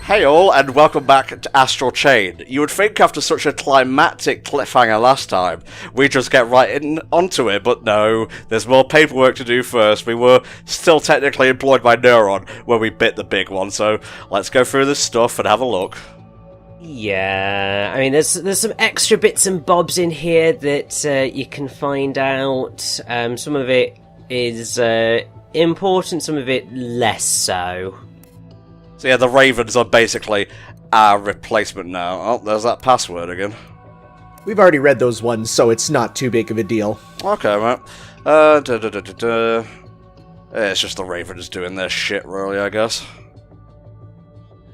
Hey all, and welcome back to Astral Chain. You would think after such a climactic cliffhanger last time, we'd just get right onto it, but no, there's more paperwork to do first. We were still technically employed by Neuron when we bit the big one, so let's go through this stuff and have a look. Yeah, I mean, there's some extra bits and bobs in here that you can find out. Some of it is important, some of it less so. So yeah, the Ravens are basically our replacement now. Oh, there's that password again. We've already read those ones, so it's not too big of a deal. Okay, mate. It's just the Ravens doing their shit, really, I guess.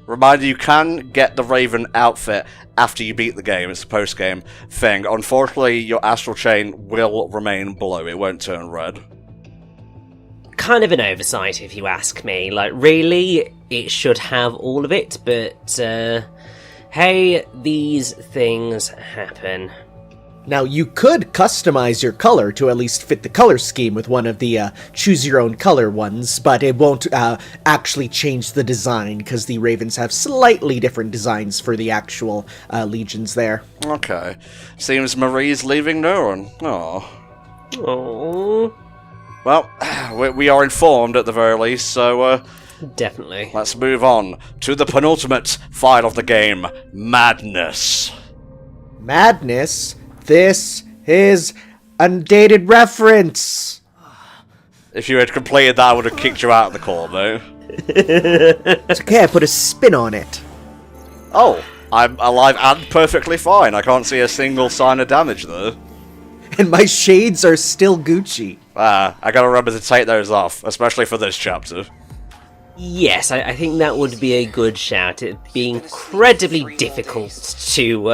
Reminder, you can get the Raven outfit after you beat the game. It's a post-game thing. Unfortunately, your Astral Chain will remain blue. It won't turn red. Kind of an oversight, if you ask me. Like, really, it should have all of it, but, hey, these things happen. Now, you could customize your color to at least fit the color scheme with one of the choose-your-own-color ones, but it won't actually change the design, because the Ravens have slightly different designs for the actual legions there. Okay. Seems Marie's leaving Neuron. Aww. Aww. Well, we are informed at the very least, so Definitely. let's move on to the penultimate fight of the game, Madness. Madness? This is undated reference! If you had completed that, I would have kicked you out of the call, though. It's okay, I put a spin on it. Oh, I'm alive and perfectly fine. I can't see a single sign of damage, though. And my shades are still Gucci. I gotta remember to take those off, especially for this chapter. Yes, I think that would be a good shout. It'd be incredibly difficult to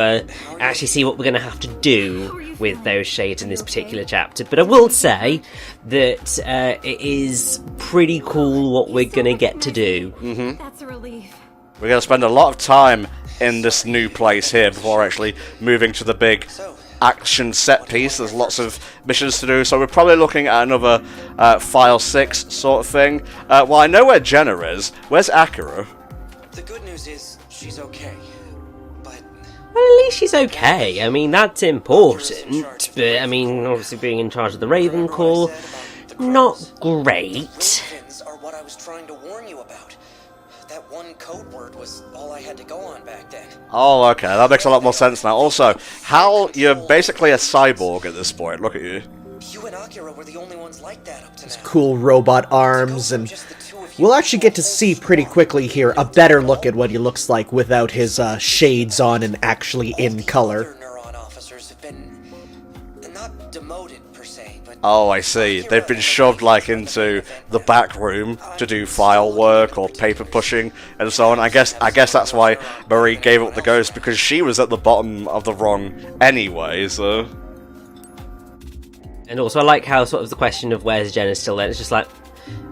actually see what we're going to have to do with those shades in this particular chapter. But I will say that it is pretty cool what we're going to get to do. Mm-hmm. That's a relief. We're gonna spend a lot of time in this new place here before actually moving to the big action set piece. There's lots of missions to do, so we're probably looking at another File 6 sort of thing. Well, I know where Jenna is. Where's Akira? The good news is she's okay, but Well, at least she's okay. I mean, that's important. But, I mean, obviously being in charge of the Raven Corps, not great. Ravens are what I was trying to warn you about. That one code word was all I had to go on back then. Oh, okay, that makes a lot more sense now. Also, Hal, you're basically a cyborg at this point. Look at you. You and Akira were the only ones like that up to now. Cool robot arms, and we'll actually get to see pretty quickly here a better look at what he looks like without his shades on and actually in color. Other Neuron officers have been not demoted per se, but Oh, I see. They've been shoved, like, into the back room to do file work or paper pushing and so on. I guess that's why Marie gave up the ghost, because she was at the bottom of the rung anyway, so... And also, I like how sort of the question of where's Jenna still there. It's just like,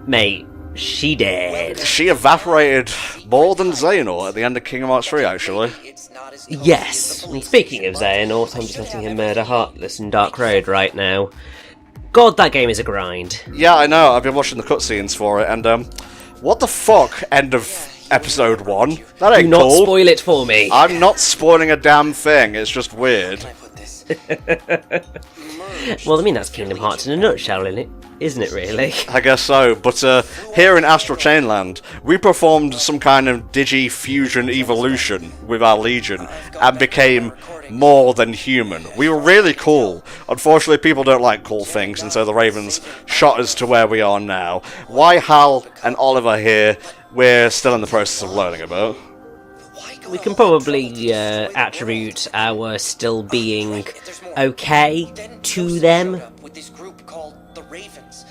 mate, she dead. She evaporated more than Xehanort at the end of Kingdom Hearts 3, actually. it's not as Yes. And speaking of Xehanort, I'm just letting him murder Heartless in Dark Road right now. God, that game is a grind. Yeah, I know. I've been watching the cutscenes for it, and what the fuck? End of episode 1. That ain't Do not cool. spoil it for me. I'm not spoiling a damn thing. It's just weird. I put this. Well, I mean, that's Kingdom Hearts in a nutshell, isn't it, really? I guess so, but here in Astral Chainland, we performed some kind of digi-fusion evolution with our Legion and became more than human. We were really cool. Unfortunately, people don't like cool things, and so the Ravens shot us to where we are now. Why Hal and Oliver here, we're still in the process of learning about. We can probably attribute our still being okay to them. With this group called the Ravens.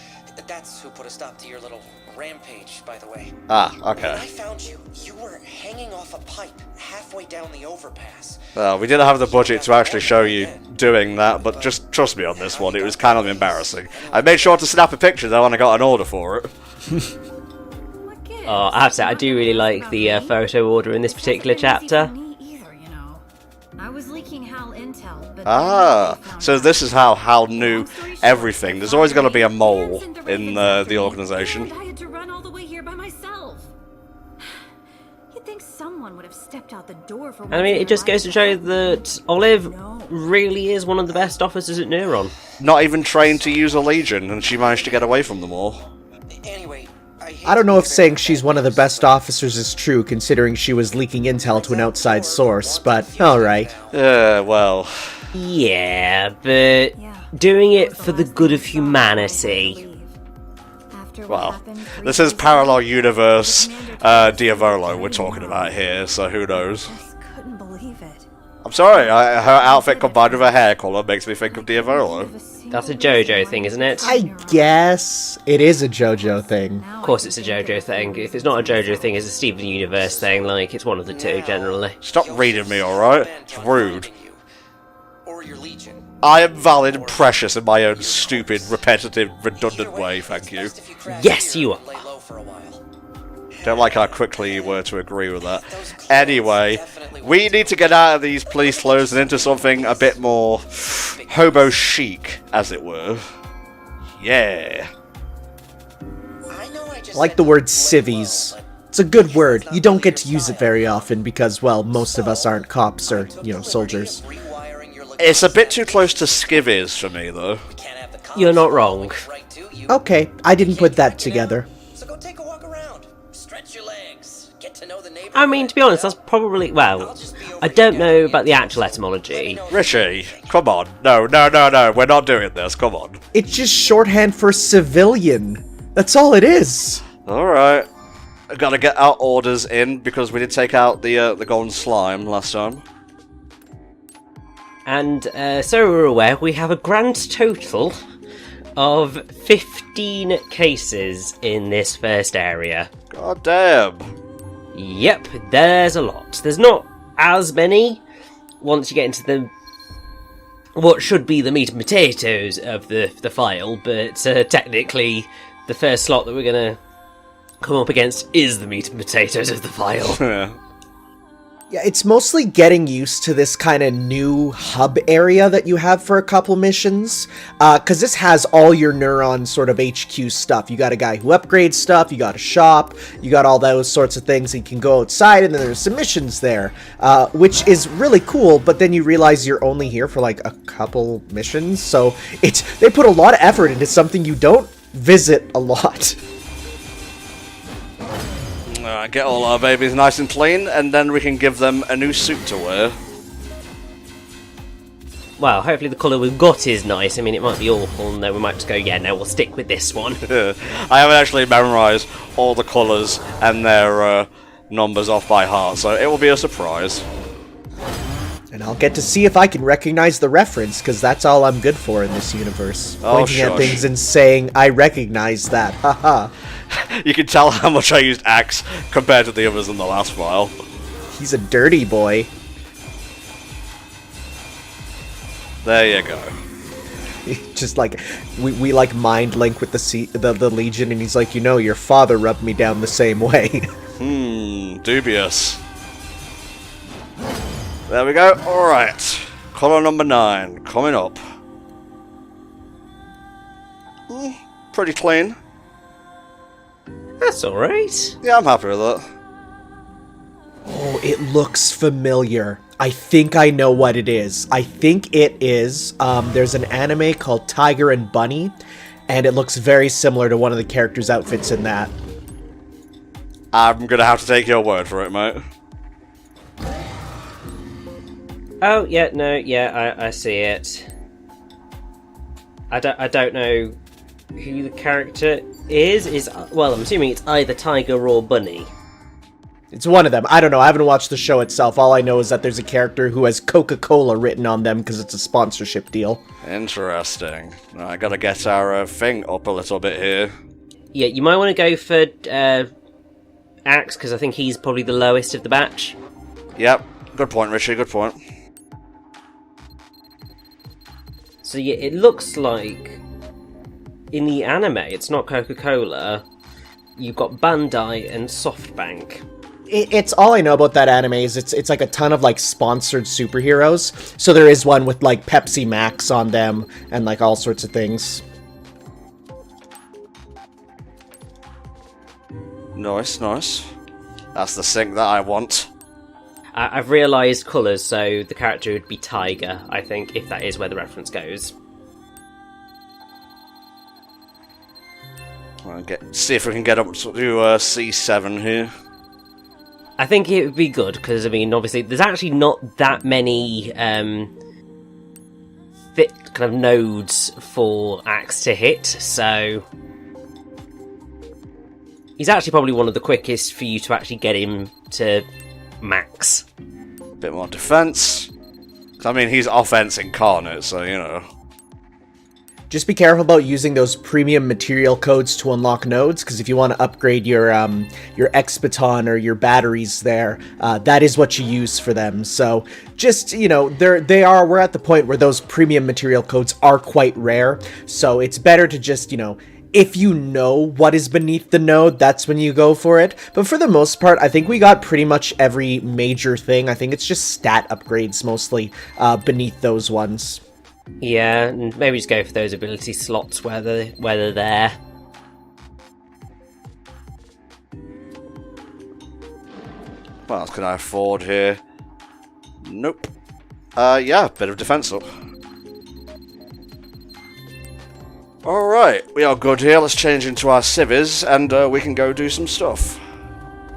That's who put a stop to your little rampage, by the way. Ah, When I okay. found you, you were hanging off a pipe halfway down the overpass. Well, we didn't have the budget to actually show you doing that, but just trust me on this one, it was kind of embarrassing. I made sure to snap a picture though when I got an order for it. Oh, I have to say, I do really like the photo order in this particular chapter. I was leaking Hal intel, but Ah, so this is how Hal knew everything. There's always going to be a mole in the organization. I had to run all the way here by myself. think someone would have stepped out the door for. I mean, it just goes to show that Olive really is one of the best officers at Neuron. Not even trained to use a Legion, and she managed to get away from them all. Anyway, I don't know if saying she's one of the best officers is true, considering she was leaking intel to an outside source, but alright. Well... Yeah, but doing it for the good of humanity. Well, this is parallel universe Diavolo we're talking about here, so who knows? Just couldn't believe it. I'm sorry, her outfit combined with her hair colour makes me think of Diavolo. That's a JoJo thing, isn't it? I guess it is a JoJo thing. Of course it's a JoJo thing. If it's not a JoJo thing, it's a Steven Universe thing. Like, it's one of the two, generally. Stop reading me, alright? It's rude. Or your Legion. I am valid and precious in my own stupid, repetitive, redundant way, thank you. Yes, you are. Lay low for a while. Don't like how quickly you were to agree with that. Anyway, we need to get out of these police clothes and into something a bit more hobo chic, as it were. Yeah. I like the word civvies. It's a good word. You don't get to use it very often because, well, most of us aren't cops or, soldiers. It's a bit too close to skivvies for me, though. You're not wrong. Okay, I didn't put that together. So go take a walk around. Stretch your legs. Get to know the neighborhood. I mean, to be honest, that's probably... Well, I don't know about the actual etymology. Richie, come on. No, we're not doing this, come on. It's just shorthand for civilian. That's all it is. Alright. Gotta get our orders in, because we did take out the golden slime last time. And so we're aware, we have a grand total of 15 cases in this first area. God damn. Yep, there's a lot. There's not as many once you get into the what should be the meat and potatoes of the file, but technically the first slot that we're going to come up against is the meat and potatoes of the file. Yeah. Yeah, it's mostly getting used to this kind of new hub area that you have for a couple missions, because this has all your Neuron sort of HQ stuff. You got a guy who upgrades stuff, you got a shop, you got all those sorts of things, and you can go outside, and then there's some missions there, which is really cool, but then you realize you're only here for like a couple missions, so they put a lot of effort into something you don't visit a lot. Get all our babies nice and clean, and then we can give them a new suit to wear. Well, hopefully the colour we've got is nice. I mean, it might be awful, and then we might just go, yeah, no, we'll stick with this one. I haven't actually memorised all the colours and their numbers off by heart, so it will be a surprise. And I'll get to see if I can recognize the reference, because that's all I'm good for in this universe. Pointing at things and saying, I recognize that, haha. You can tell how much I used Axe compared to the others in the last file. He's a dirty boy. There you go. Just like, we like mind link with the Legion, and he's like, your father rubbed me down the same way. Dubious. There we go. Alright. Colour number 9. Coming up. Pretty clean. That's alright. Yeah, I'm happy with that. Oh, it looks familiar. I think I know what it is. I think it is, there's an anime called Tiger and Bunny, and it looks very similar to one of the characters' outfits in that. I'm gonna have to take your word for it, mate. Oh, yeah, no, yeah, I see it. I don't know who the character is. Well, I'm assuming it's either Tiger or Bunny. It's one of them. I don't know. I haven't watched the show itself. All I know is that there's a character who has Coca-Cola written on them because it's a sponsorship deal. Interesting. I gotta get our thing up a little bit here. Yeah, you might want to go for Axe, because I think he's probably the lowest of the batch. Yep. Good point, Richie. Good point. So yeah, it looks like in the anime, it's not Coca-Cola. You've got Bandai and SoftBank. It's all I know about that anime is it's like a ton of like sponsored superheroes. So there is one with like Pepsi Max on them and like all sorts of things. Nice, nice. That's the sync that I want. I've realised colours, so the character would be Tiger, I think, if that is where the reference goes. See if we can get up to C7 here. I think it would be good, because, I mean, obviously, there's actually not that many fit kind of nodes for Axe to hit, so he's actually probably one of the quickest for you to actually get him to max. Bit more defense. I mean, he's offense incarnate, so, you know. Just be careful about using those premium material codes to unlock nodes, because if you want to upgrade your X-Baton or your batteries there, that is what you use for them. So just, you know, we're at the point where those premium material codes are quite rare, so it's better to just, you know, if you know what is beneath the node, that's when you go for it. But for the most part, I think we got pretty much every major thing. I think it's just stat upgrades mostly beneath those ones. Yeah, and maybe just go for those ability slots where they're there. What else can I afford here? Nope. Yeah, bit of defense up. Alright, we are good here. Let's change into our civvies, and we can go do some stuff.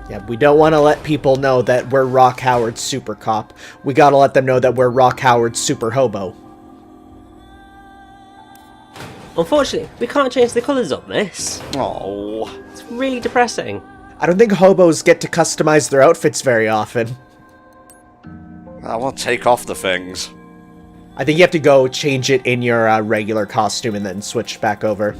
Yeah, we don't want to let people know that we're Rock Howard's Super Cop. We gotta let them know that we're Rock Howard's Super Hobo. Unfortunately, we can't change the colours on this. Oh, It's really depressing. I don't think hobos get to customize their outfits very often. I want to take off the things. I think you have to go change it in your regular costume and then switch back over.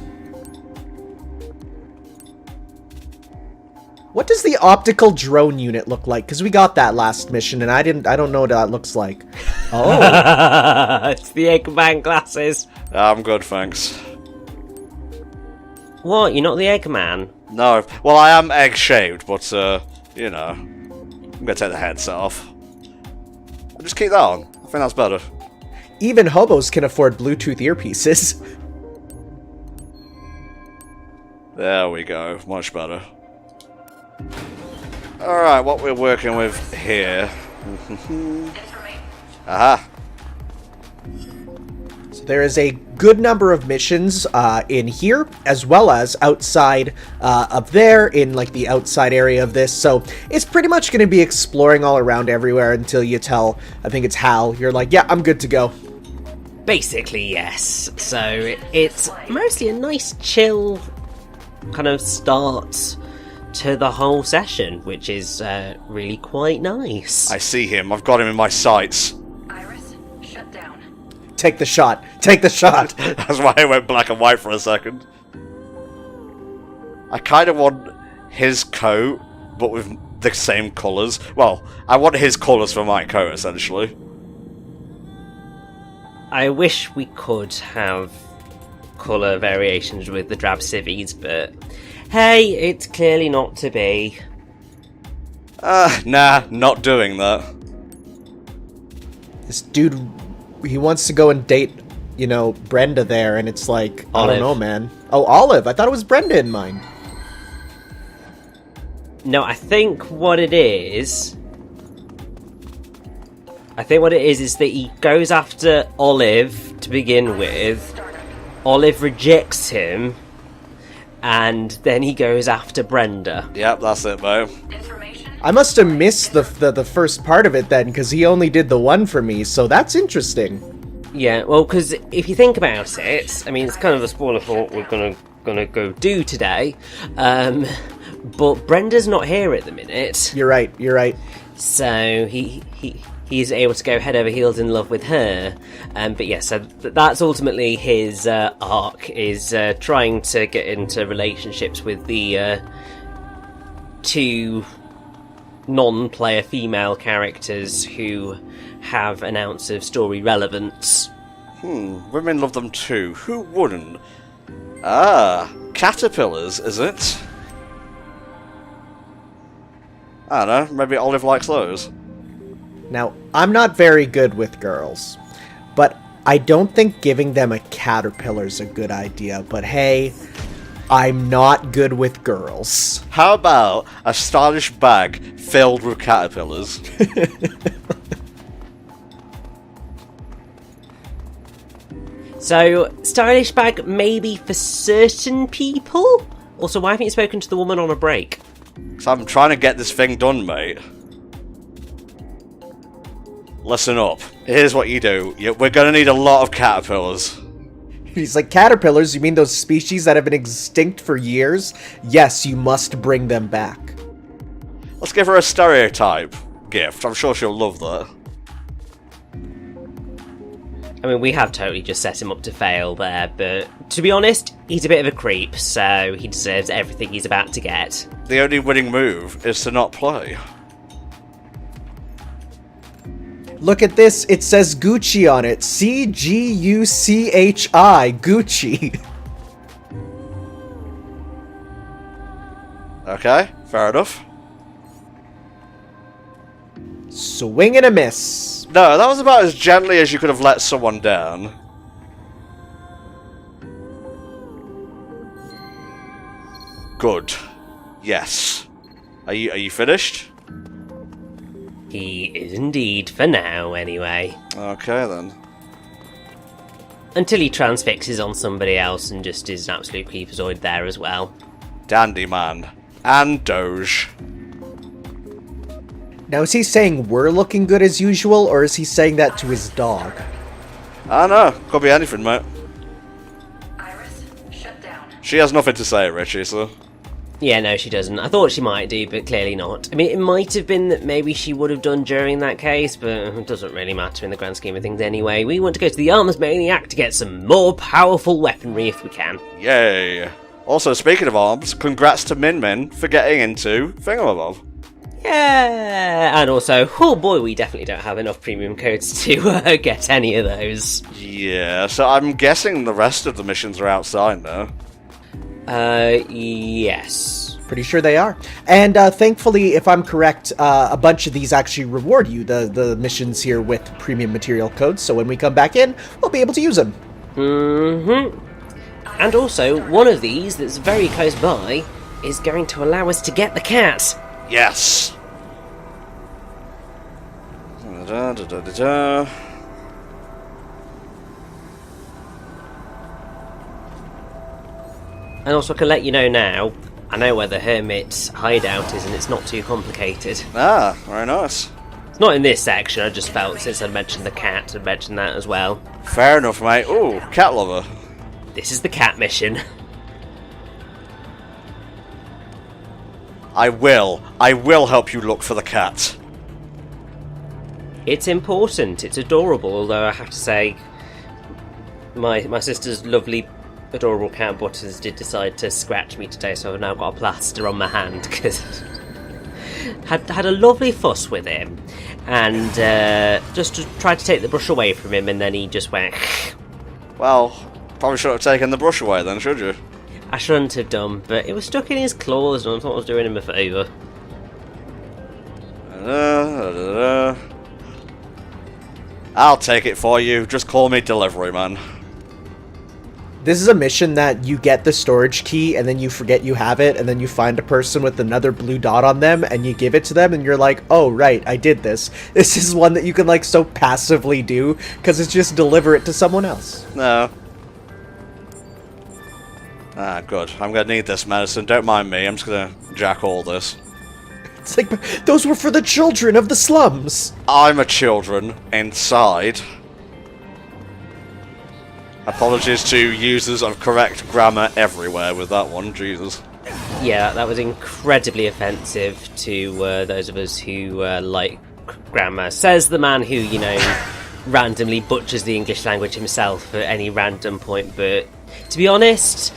What does the optical drone unit look like? Because we got that last mission and I don't know what that looks like. Oh. It's the Eggman glasses. I'm good, thanks. What? You're not the Eggman? No, well, I am egg-shaped, but, you know, I'm gonna take the headset off. I'll just keep that on. I think that's better. Even hobos can afford Bluetooth earpieces. There we go, much better. Alright, what we're working with here. Aha! So there is a good number of missions in here, as well as outside of there, in like the outside area of this. So it's pretty much going to be exploring all around everywhere until you tell, I think it's Hal, you're like, yeah, I'm good to go. Basically, yes. So it's mostly a nice chill kind of start to the whole session, which is really quite nice. I see him, I've got him in my sights. Iris, shut down. Take the shot. Take the shot. That's why I went black and white for a second. I kind of want his coat, but with the same colours. Well, I want his colours for my coat, essentially. I wish we could have colour variations with the drab civvies, but hey, it's clearly not to be. Nah, not doing that. This dude, he wants to go and date, you know, Brenda there, and it's like, I Olive. don't know, man. Oh, Olive. I thought it was Brenda in mine. No, I think what it is that he goes after Olive to begin with. Olive rejects him, and then he goes after Brenda. Yep, that's it, Bo. I must have missed the first part of it then, because he only did the one for me, so that's interesting. Yeah, well, because if you think about it, I mean, it's kind of a spoiler for what we're gonna go do today. But Brenda's not here at the minute. You're right, you're right. So he's able to go head over heels in love with her. But yeah, so that's ultimately his arc, is trying to get into relationships with the two non-player female characters who have an ounce of story relevance. Women love them too. Who wouldn't? Ah, caterpillars, is it? I don't know, maybe Olive likes those. Now, I'm not very good with girls, but I don't think giving them a caterpillar's a good idea. But hey, I'm not good with girls. How about a stylish bag filled with caterpillars? So, stylish bag maybe for certain people? Also, why haven't you spoken to the woman on a break? So I'm trying to get this thing done, mate. Listen up. Here's what you do. We're gonna need a lot of caterpillars. He's like, caterpillars? You mean those species that have been extinct for years? Yes, you must bring them back. Let's give her a stereotype gift. I'm sure she'll love that. I mean, we have totally just set him up to fail there, but to be honest, he's a bit of a creep, so he deserves everything he's about to get. The only winning move is to not play. Look at this, it says Gucci on it. C-G-U-C-H-I, Gucci. Okay, fair enough. Swing and a miss. No, that was about as gently as you could have let someone down. Good. Yes. Are you finished? He is indeed, for now, anyway. Okay, then. Until he transfixes on somebody else and just is an absolute creepazoid there as well. Dandy man. And Doge. Now, is he saying we're looking good as usual, or is he saying that to his dog? I don't know. Could be anything, mate. Iris, shut down. She has nothing to say, Richie, so... Yeah, no, she doesn't. I thought she might do, but clearly not. I mean, it might have been that maybe she would have done during that case, but it doesn't really matter in the grand scheme of things anyway. We want to go to the Arms Maniac to get some more powerful weaponry if we can. Yay. Also, speaking of arms, congrats to Min Min for getting into Thingamabob. Yeah, and also, oh boy, we definitely don't have enough premium codes to get any of those. Yeah, so I'm guessing the rest of the missions are outside now. Yes. Pretty sure they are. And thankfully, if I'm correct, a bunch of these actually reward you, the missions here, with premium material codes, so when we come back in, we'll be able to use them. Mm-hmm. And also, one of these that's very close by is going to allow us to get the cat. Yes! Da-da-da-da-da. And also, I can let you know now, I know where the hermit's hideout is and it's not too complicated. Ah, very nice. It's not in this section, I just felt since I mentioned the cat, I'd mention that as well. Fair enough, mate. Ooh, cat lover. This is the cat mission. I will help you look for the cat. It's important, it's adorable, although I have to say, my sister's lovely, adorable cat Butters did decide to scratch me today, so I've now got a plaster on my hand, because had a lovely fuss with him, and just to try to take the brush away from him, and then he just went... Well, probably should have taken the brush away then, should you? I shouldn't have done, but it was stuck in his claws, and I thought I was doing him a favour. I'll take it for you. Just call me delivery man. This is a mission that you get the storage key, and then you forget you have it, and then you find a person with another blue dot on them, and you give it to them, and you're like, oh, right, I did this. This is one that you can, like, so passively do, because it's just deliver it to someone else. No. Ah, good. I'm gonna need this medicine. Don't mind me. I'm just gonna jack all this. It's like, those were for the children of the slums. I'm a children inside. Apologies to users of correct grammar everywhere with that one, Jesus. Yeah, that was incredibly offensive to those of us who like grammar. Says the man who, you know, randomly butchers the English language himself at any random point, but to be honest,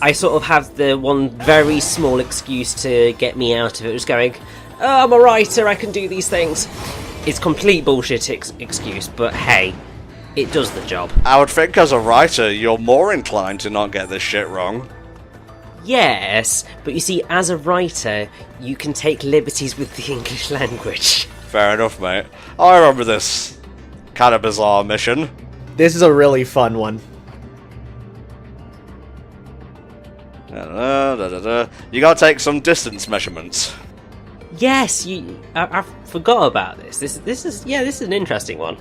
I sort of have the one very small excuse to get me out of it, just going, oh, I'm a writer, I can do these things. It's complete bullshit excuse, but hey, it does the job. I would think as a writer, you're more inclined to not get this shit wrong. Yes, but you see, as a writer, you can take liberties with the English language. Fair enough, mate. I remember this kind of bizarre mission. This is a really fun one. You gotta take some distance measurements. Yes, I forgot about this. This is an interesting one.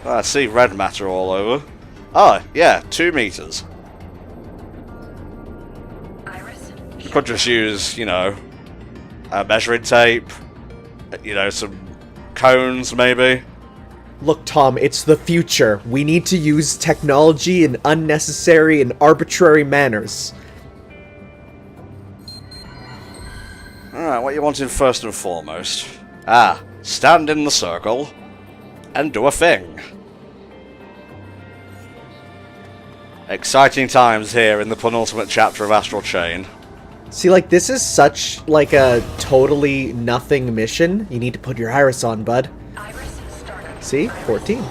I see red matter all over. Oh, yeah, 2 meters. You could just use, you know, a measuring tape, you know, some cones maybe. Look, Tom, it's the future. We need to use technology in unnecessary and arbitrary manners. Alright, what you wanting first and foremost? Ah, stand in the circle and do a thing. Exciting times here in the penultimate chapter of Astral Chain. See, like, this is such, like, a totally nothing mission. You need to put your iris on, bud. See? 14.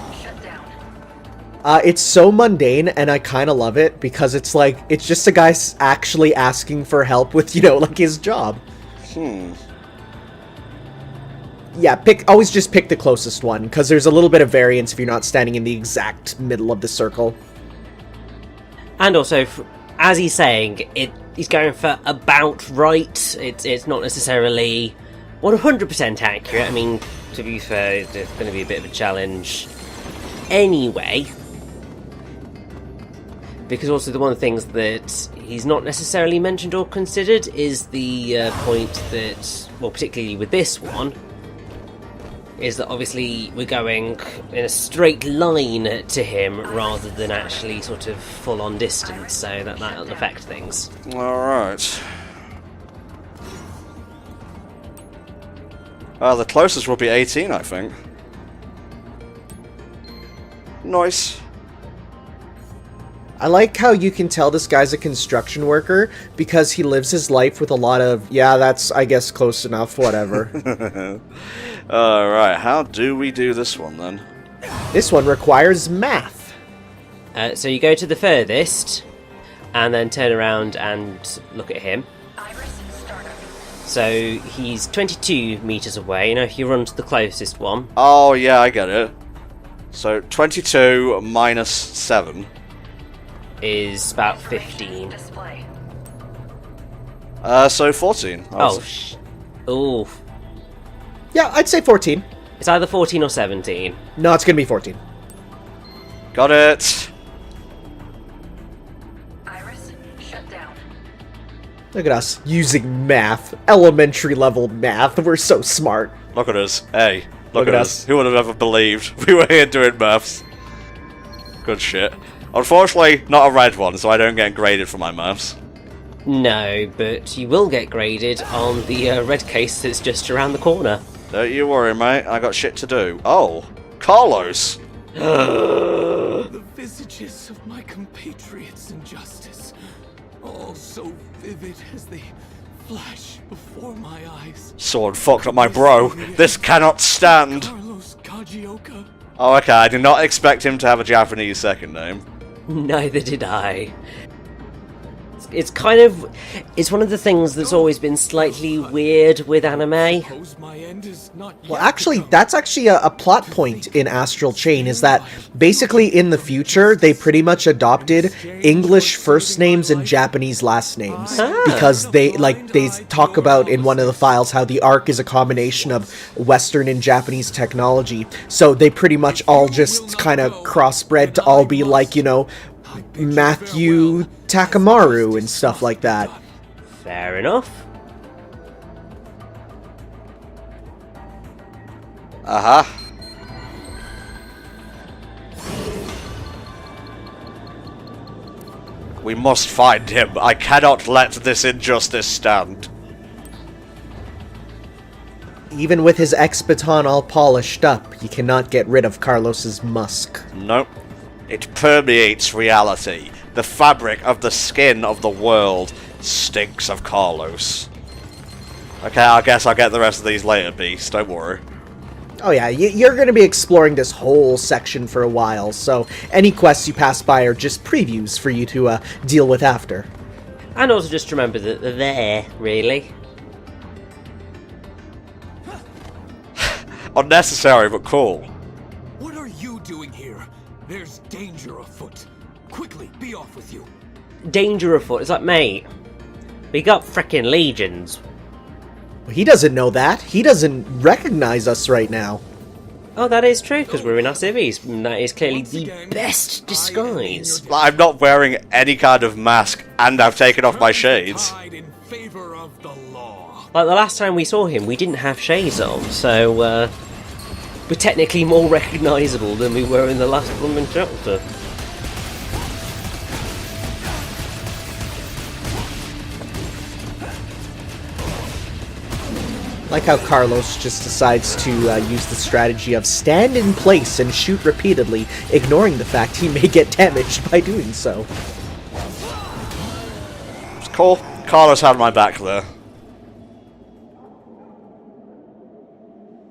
It's so mundane, and I kind of love it, because it's like, it's just a guy actually asking for help with, you know, like, his job. Yeah, always just pick the closest one, because there's a little bit of variance if you're not standing in the exact middle of the circle. And also, as he's saying, he's going for about right. It's not necessarily 100% accurate. I mean, to be fair, it's going to be a bit of a challenge anyway. Because also the one of the things that he's not necessarily mentioned or considered is the point that, well, particularly with this one, is that obviously we're going in a straight line to him rather than actually sort of full-on distance, so that'll affect things. Alright. The closest will be 18, I think. Nice. I like how you can tell this guy's a construction worker because he lives his life with a lot of, yeah, that's, I guess, close enough, whatever. Alright, how do we do this one then? This one requires math. So you go to the furthest, and then turn around and look at him. So he's 22 meters away. You know, if you run to the closest one. Oh, yeah, I get it. So 22 minus 7 is about 15. So 14. Oh, Yeah, I'd say 14. it's either 14 or 17. No, it's gonna be 14. Got it. Look at us using math. Elementary level math. We're so smart. Look at us. Hey, look at us. Who would have ever believed we were here doing maths? Good shit. Unfortunately, not a red one, so I don't get graded for my maths. No, but you will get graded on the red case that's just around the corner. Don't you worry, mate. I got shit to do. Oh, Carlos. The visages of my compatriots in justice, all so vivid as they flash before my eyes. Sword fucked up my bro. This cannot stand. Carlos Kagioka. Oh, okay. I did not expect him to have a Japanese second name. Neither did I. It's kind of... It's one of the things that's always been slightly weird with anime. Well, actually, that's actually a plot point in Astral Chain, is that basically in the future, they pretty much adopted English first names and Japanese last names. Because they talk about in one of the files how the Ark is a combination of Western and Japanese technology. So they pretty much all just kind of crossbred to all be like, you know, Matthew Takamaru and stuff like that. Fair enough. Uh-huh. We must find him. I cannot let this injustice stand. Even with his ex-baton all polished up, you cannot get rid of Carlos's musk. Nope. It permeates reality. The fabric of the skin of the world stinks of Carlos. Okay, I guess I'll get the rest of these later, Beast. Don't worry. Oh yeah, you're going to be exploring this whole section for a while, so any quests you pass by are just previews for you to deal with after. And also just remember that they're there, really. Unnecessary, but cool. What are you doing here? There's danger afoot. Quickly, be off with you. danger afoot. It's like, mate, we got frickin' legions. He doesn't know that. He doesn't recognize us right now. Oh, that is true, because we're in our civvies. And that is clearly the best disguise. I'm not wearing any kind of mask, and I've taken off my shades. In favor of the law. Like, the last time we saw him, we didn't have shades on, so, we're technically more recognisable than we were in the last London chapter. Like how Carlos just decides to use the strategy of stand in place and shoot repeatedly, ignoring the fact he may get damaged by doing so. It's cool. Carlos had my back there.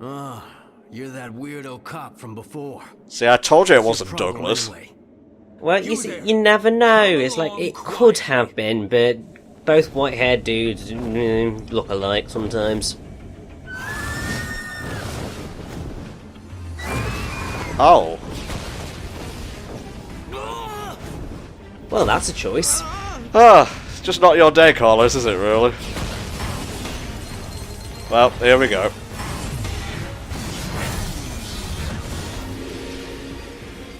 Ah, you're that weirdo cop from before. See, I told you it wasn't Douglas. Well, you see, you never know. It's like, it could have been, but both white-haired dudes look alike sometimes. Oh. Well, that's a choice. It's just not your day, Carlos, is it, really? Well, here we go.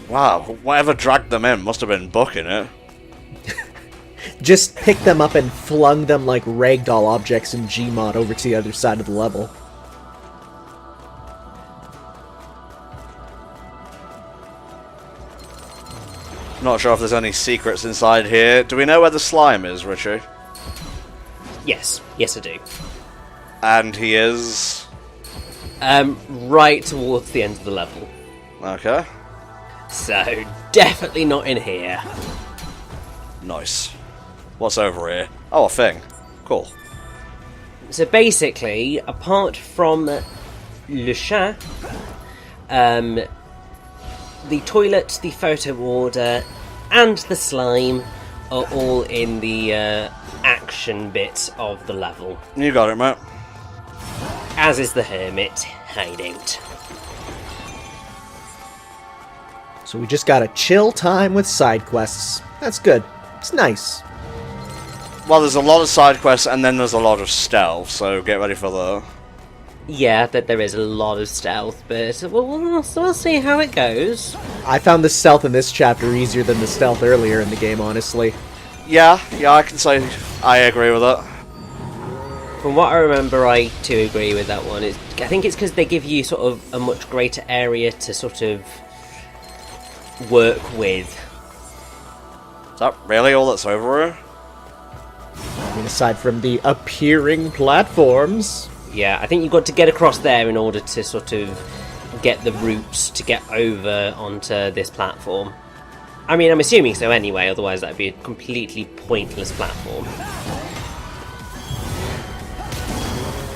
Wow, whatever dragged them in must have been booking it. Just picked them up and flung them like ragdoll objects in Gmod over to the other side of the level. Not sure if there's any secrets inside here. Do we know where the slime is, Richie? Yes, yes I do. And he is... Right towards the end of the level. Okay. So, definitely not in here. Nice. What's over here? Oh, a thing. Cool. So basically, apart from Le Chat, the toilet, the photo order, and the slime are all in the action bit of the level. You got it, mate. As is the hermit hideout. So we just got a chill time with side quests. That's good. It's nice. Well, there's a lot of side quests, and then there's a lot of stealth, so get ready for that. Yeah, that there is a lot of stealth, but we'll see how it goes. I found the stealth in this chapter easier than the stealth earlier in the game, honestly. Yeah, I can say I agree with that. From what I remember, I too agree with that one. I think it's because they give you sort of a much greater area to sort of work with. Is that really all that's over here? I mean, aside from the appearing platforms. Yeah, I think you've got to get across there in order to sort of get the routes to get over onto this platform. I mean, I'm assuming so anyway, otherwise that'd be a completely pointless platform.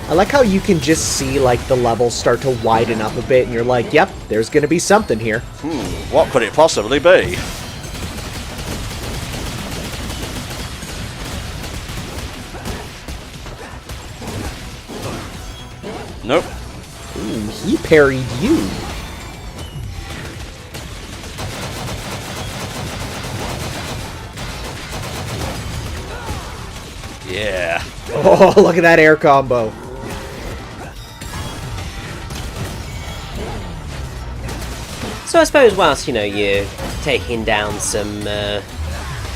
I like how you can just see, like, the levels start to widen up a bit, and you're like, yep, there's gonna be something here. What could it possibly be? Nope. Ooh, he parried you. Yeah. Oh, look at that air combo. So I suppose whilst, you're taking down some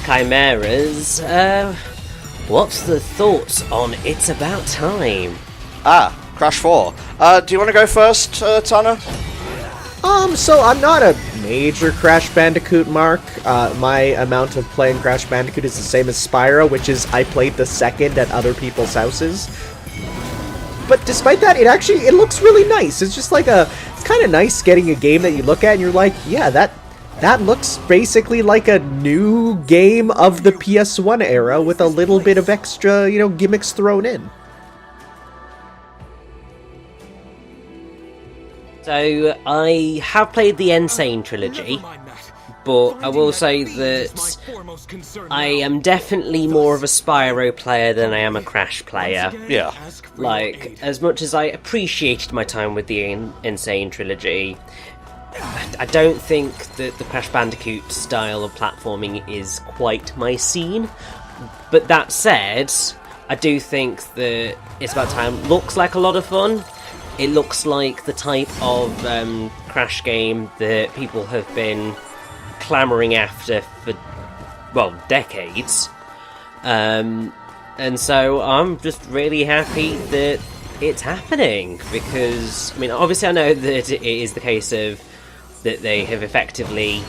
chimeras, what's the thoughts on It's About Time? Crash 4. Do you want to go first, Tanner? So I'm not a major Crash Bandicoot mark. My amount of playing Crash Bandicoot is the same as Spyro, which is I played the second at other people's houses. But despite that, it looks really nice. It's just like it's kind of nice getting a game that you look at and you're like, yeah, that looks basically like a new game of the PS1 era with a little bit of extra, gimmicks thrown in. So, I have played the Insane trilogy, but I will say that I am definitely more of a Spyro player than I am a Crash player. Yeah. Like, as much as I appreciated my time with the Insane trilogy, I don't think that the Crash Bandicoot style of platforming is quite my scene. But that said, I do think that It's About Time looks like a lot of fun. It looks like the type of Crash game that people have been clamouring after for, well, decades. And so I'm just really happy that it's happening, because, I mean, obviously I know that it is the case of that they have effectively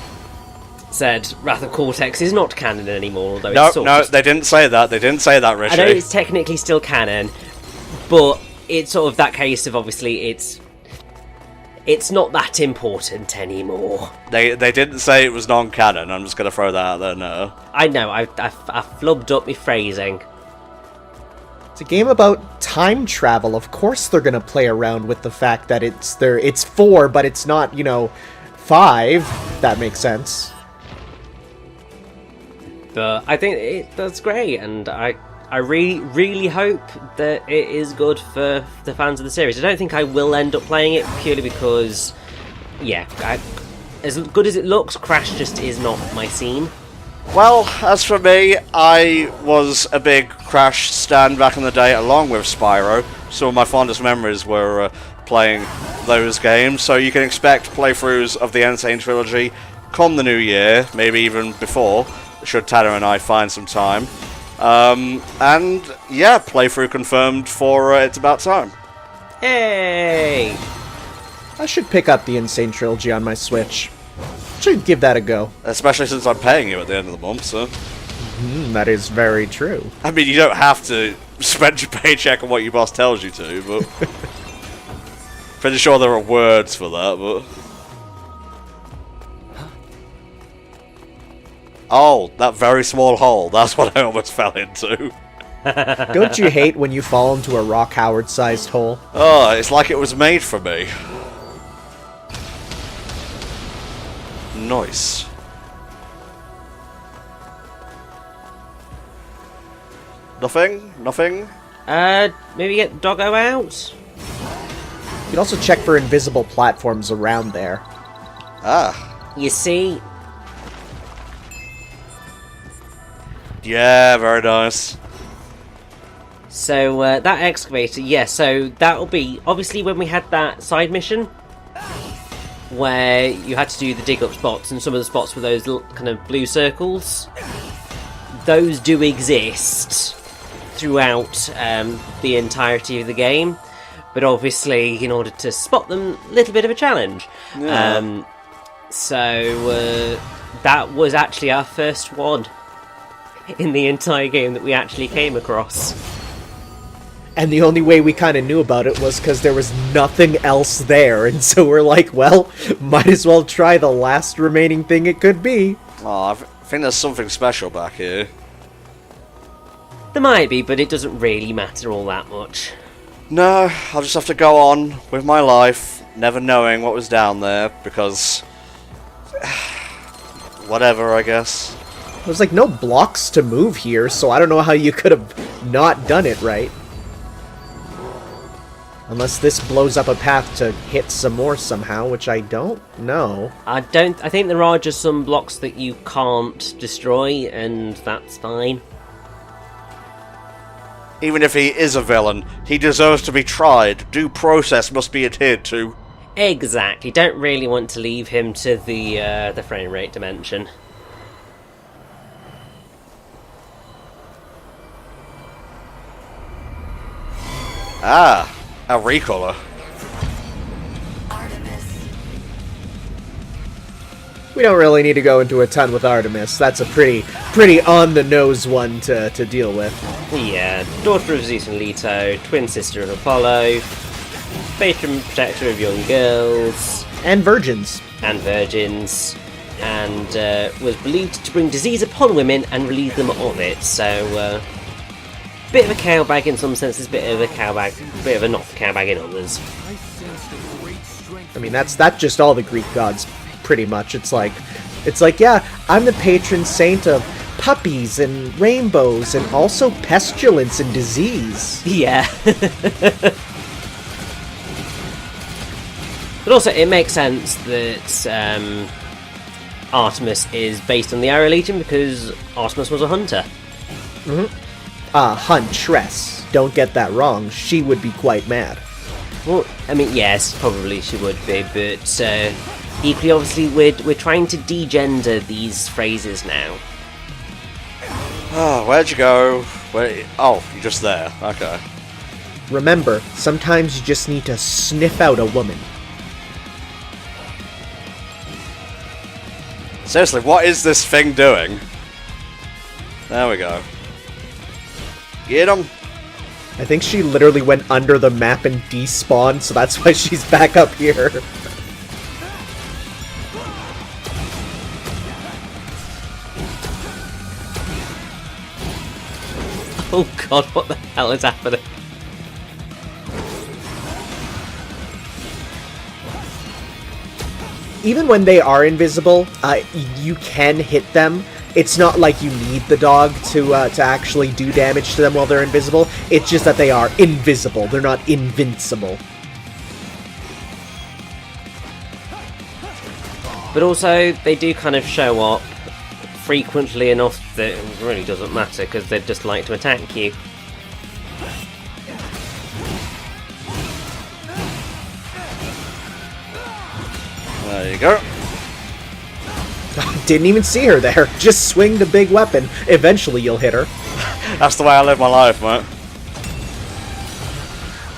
said Wrath of Cortex is not canon anymore, although it's sort No, of... they didn't say that. They didn't say that, Richie. I know it's technically still canon, but it's sort of that case of, obviously, it's not that important anymore. They didn't say it was non-canon. I'm just going to throw that out there now. I know, I flubbed up my phrasing. It's a game about time travel. Of course they're gonna play around with the fact that it's 4, but it's not, 5. That makes sense. But I think that's great, and I really, really hope that it is good for the fans of the series. I don't think I will end up playing it, purely because, yeah, as good as it looks, Crash just is not my scene. Well, as for me, I was a big Crash stan back in the day, along with Spyro. Some of my fondest memories were playing those games, so you can expect playthroughs of the Insane Trilogy come the new year, maybe even before, should Tanner and I find some time. And yeah, playthrough confirmed for It's About Time. Hey! I should pick up the Insane Trilogy on my Switch. Should give that a go. Especially since I'm paying you at the end of the month, so... That is very true. I mean, you don't have to spend your paycheck on what your boss tells you to, but... Pretty sure there are words for that, but... Oh, that very small hole. That's what I almost fell into. Don't you hate when you fall into a Rock Howard-sized hole? Oh, it's like it was made for me. Nice. Nothing? Nothing? Maybe get Doggo out? You can also check for invisible platforms around there. Ah. You see? Yeah, very nice. So, that excavator, yeah, so that'll be, obviously when we had that side mission, where you had to do the dig up spots, and some of the spots were those little kind of blue circles, those do exist throughout the entirety of the game, but obviously in order to spot them, a little bit of a challenge. Yeah. So that was actually our first one in the entire game that we actually came across. And the only way we kind of knew about it was because there was nothing else there, and so we're like, well, might as well try the last remaining thing it could be. Oh, I think there's something special back here. There might be, but it doesn't really matter all that much. No, I'll just have to go on with my life, never knowing what was down there, because... whatever, I guess. There's like no blocks to move here, so I don't know how you could have not done it right. Unless this blows up a path to hit some more somehow, which I don't know. I think there are just some blocks that you can't destroy, and that's fine. Even if he is a villain, he deserves to be tried. Due process must be adhered to. Exactly. Don't really want to leave him to the frame rate dimension. Ah, a recolor. We don't really need to go into a ton with Artemis. That's a pretty on-the-nose one to deal with. Yeah, daughter of Zeus and Leto, twin sister of Apollo, patron protector of young girls And virgins. and virgins, and was believed to bring disease upon women and relieve them of it. So, bit of a cowbag in some senses, bit of a not cowbag in others. I mean, that's just all the Greek gods, pretty much. It's like, yeah, I'm the patron saint of puppies and rainbows and also pestilence and disease. Yeah. But also, it makes sense that Artemis is based on the Arrow Legion because Artemis was a hunter. Huntress. Don't get that wrong. She would be quite mad. Well, I mean, yes, probably she would be, but equally, obviously, we're trying to degender these phrases now. Oh, where'd you go? Oh, you're just there. Okay. Remember, sometimes you just need to sniff out a woman. Seriously, what is this thing doing? There we go. Get him! I think she literally went under the map and despawned, so that's why she's back up here. Oh god, what the hell is happening? Even when they are invisible, you can hit them. It's not like you need the dog to actually do damage to them while they're invisible. It's just that they are invisible. They're not invincible. But also, they do kind of show up frequently enough that it really doesn't matter because they'd just like to attack you. There you go. Didn't even see her there. Just swing the big weapon. Eventually you'll hit her. That's the way I live my life, mate.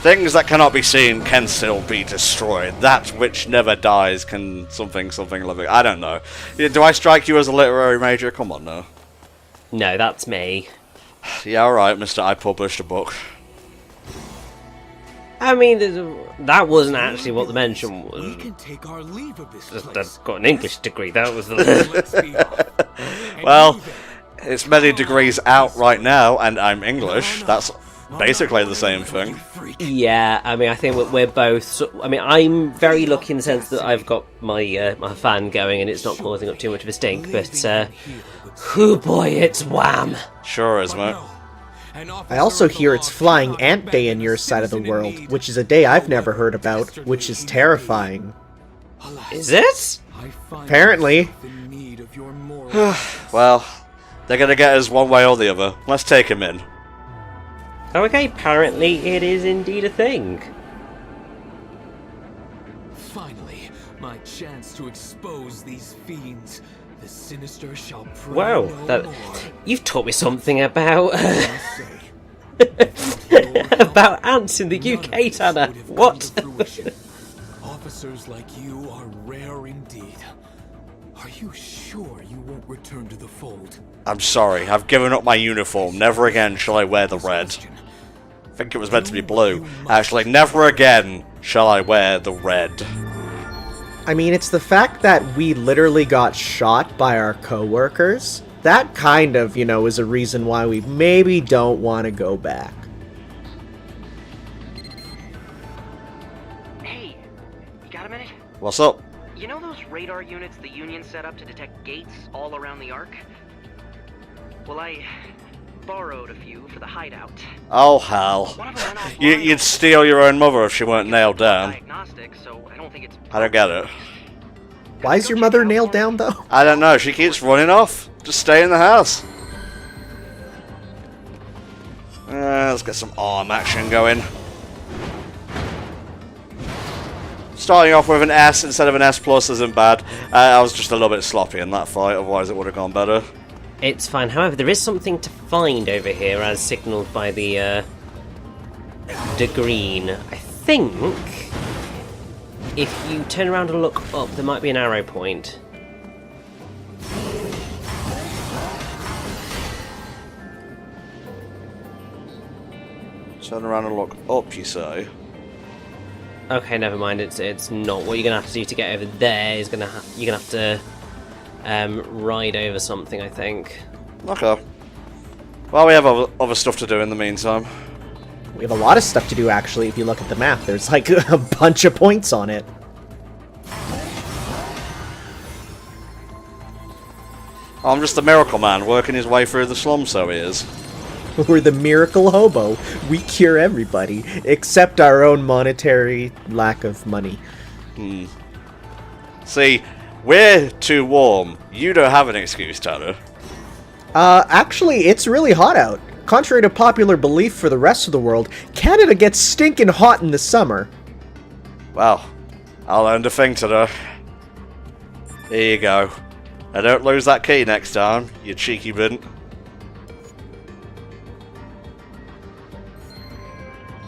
Things that cannot be seen can still be destroyed. That which never dies can something living. I don't know. Do I strike you as a literary major? Come on now. No, that's me. Yeah, alright, mister, I published a book. I mean, that wasn't actually what the mention was. We can take our leave of this Just, place. I've got an English degree, that was the... Let's be off. Well, it's many degrees out right now, and I'm English. That's basically the same thing. Yeah, I mean, I think we're both... I mean, I'm very lucky in the sense that I've got my my fan going and it's not causing up too much of a stink, but... oh boy, it's wham! Sure is, mate. I also hear it's Flying Ant Day in your side of the world, which is a day I've never heard about, which is terrifying. Is it? Apparently. Well, they're gonna get us one way or the other. Let's take him in. Oh, okay, apparently it is indeed a thing. Finally, my chance to expose these fiends. The sinister shall prey Wow, no more. you've taught me something about Say, about ants in the UK, Tanner. What? Officers like you are rare indeed. Are you sure you won't return to the fold? I'm sorry, I've given up my uniform. Never again shall I wear the red. I think it was meant to be blue. Actually, never again shall I wear the red. I mean, it's the fact that we literally got shot by our coworkers. That kind of, is a reason why we maybe don't want to go back. Hey, you got a minute? What's up? You know those radar units the Union set up to detect gates all around the Ark? Well, I borrowed a few for the hideout. Oh, hell. One of them went offline. You'd steal your own mother if she weren't nailed down. Diagnostic, so I don't think it's... I don't get it. Why is your mother nailed down, though? I don't know, she keeps running off. Just stay in the house. Let's get some arm action going. Starting off with an S instead of an S plus isn't bad. I was just a little bit sloppy in that fight, otherwise it would have gone better. It's fine. However, there is something to find over here, as signalled by the green. I think if you turn around and look up, there might be an arrow point. Turn around and look up, you say? Okay, never mind. It's not. What you're gonna have to do to get over there is you're gonna have to ride over something, I think. Okay. Well, we have other stuff to do in the meantime. We have a lot of stuff to do, actually, if you look at the map. There's like a bunch of points on it. I'm just a miracle man working his way through the slums, so he is. We're the miracle hobo. We cure everybody, except our own monetary lack of money. See, we're too warm. You don't have an excuse, Tanner. Actually, it's really hot out. Contrary to popular belief for the rest of the world, Canada gets stinking hot in the summer. Well, I'll learn to think today. Here you go. Now don't lose that key next time, you cheeky bint.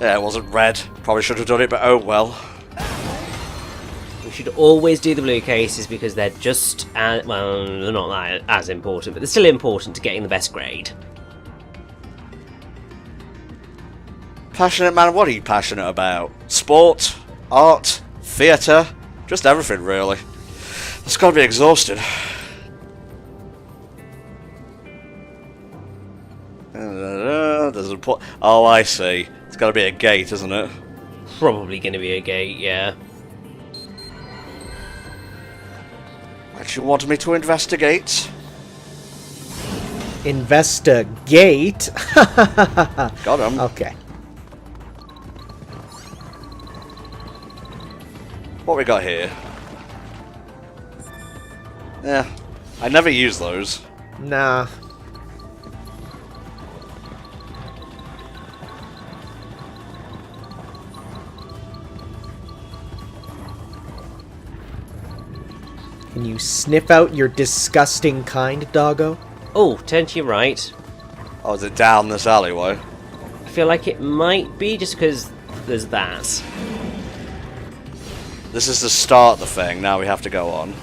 Yeah, it wasn't red. Probably should have done it, but oh well. We should always do the blue cases because they're just as, well, they're not that as important, but they're still important to getting the best grade. Passionate man, what are you passionate about? Sport? Art? Theatre? Just everything, really. It's gotta be exhausting. Oh, I see. It's gotta be a gate, isn't it? Probably going to be a gate, yeah. What you want me to investigate? Investigate? Got him. Okay. What we got here? Yeah, I never use those. Nah. Can you sniff out your disgusting kind, doggo? Oh, turn to your right. Oh, is it down this alleyway? I feel like it might be just because there's that. This is the start of the thing, now we have to go on.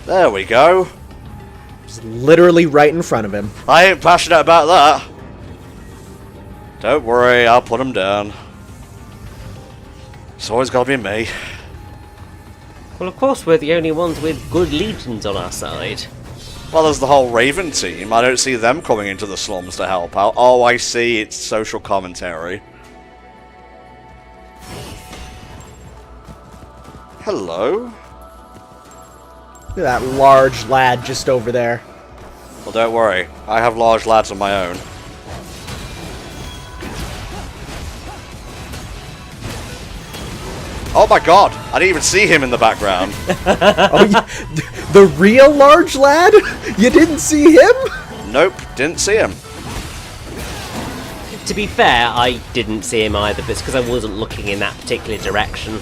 There we go. It's literally right in front of him. I ain't passionate about that. Don't worry, I'll put him down. It's always gotta be me. Well, of course, we're the only ones with good legions on our side. Well, there's the whole Raven team. I don't see them coming into the slums to help out. Oh, I see, it's social commentary. Hello? Look at that large lad just over there. Well, don't worry. I have large lads of my own. Oh my god! I didn't even see him in the background. Oh, the real large lad? You didn't see him? Nope, didn't see him. To be fair, I didn't see him either, but it's because I wasn't looking in that particular direction.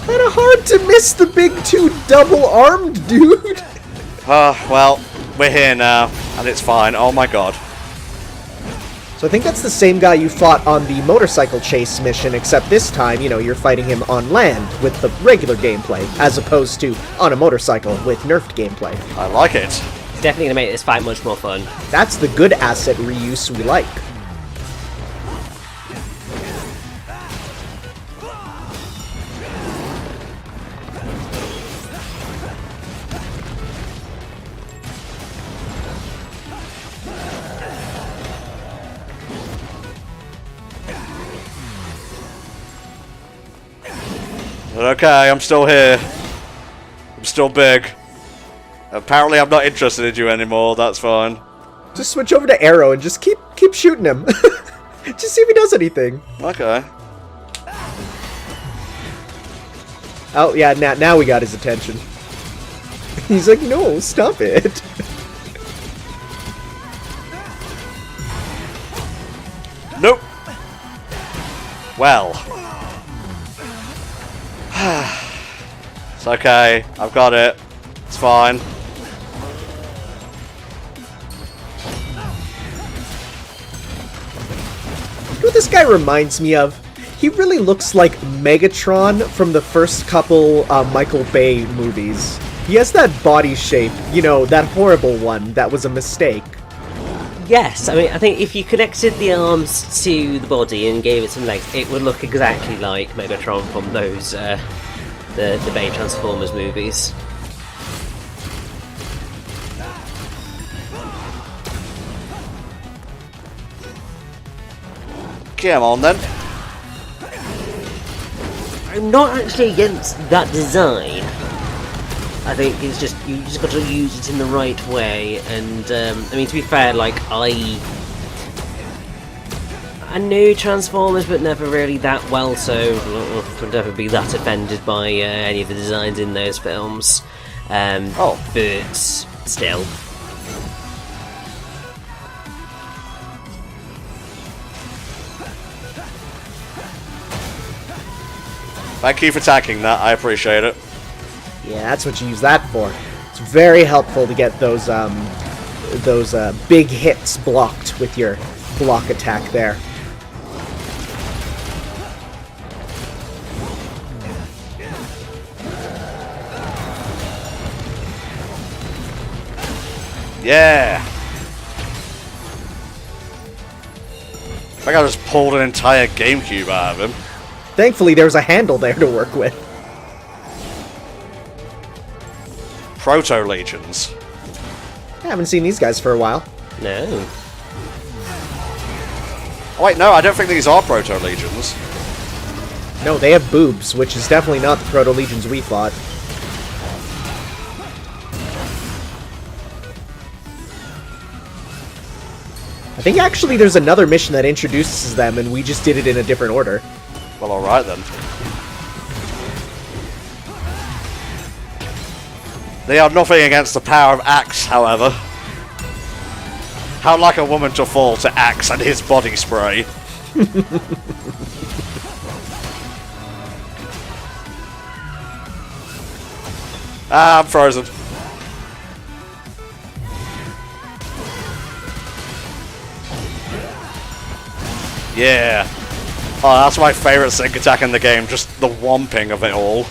Kinda hard to miss the big two double-armed dude. Well, we're here now, and it's fine. Oh my god. So I think that's the same guy you fought on the motorcycle chase mission, except this time, you know, you're fighting him on land with the regular gameplay, as opposed to on a motorcycle with nerfed gameplay. I like it. It's definitely going to make this fight much more fun. That's the good asset reuse we like. Okay, I'm still here. I'm still big. Apparently I'm not interested in you anymore, that's fine. Just switch over to Arrow and just keep shooting him. Just see if he does anything. Okay. Oh, yeah, now we got his attention. He's like, no, stop it. Nope. Well. It's okay. I've got it. It's fine. You know what this guy reminds me of? He really looks like Megatron from the first couple Michael Bay movies. He has that body shape, you know, that horrible one that was a mistake. Yes, I mean, I think if you connected the arms to the body and gave it some legs, it would look exactly like Megatron from those, the Bay Transformers movies. Come on then. I'm not actually against that design. I think it's just, you just got to use it in the right way, and I mean, to be fair, like, I I knew Transformers, but never really that well, so would never be that offended by any of the designs in those films. But still. Thank you for attacking that, I appreciate it. Yeah, that's what you use that for. It's very helpful to get those big hits blocked with your block attack there. Yeah! I think I just pulled an entire GameCube out of him. Thankfully, there's a handle there to work with. Proto-Legions. I haven't seen these guys for a while. No. Oh wait, no, I don't think these are Proto-Legions. No, they have boobs, which is definitely not the Proto-Legions we fought. I think actually there's another mission that introduces them, and we just did it in a different order. Well, alright then. They are nothing against the power of Axe, however. How like a woman to fall to Axe and his body spray. I'm frozen. Yeah. Oh, that's my favourite sync attack in the game, just the whomping of it all.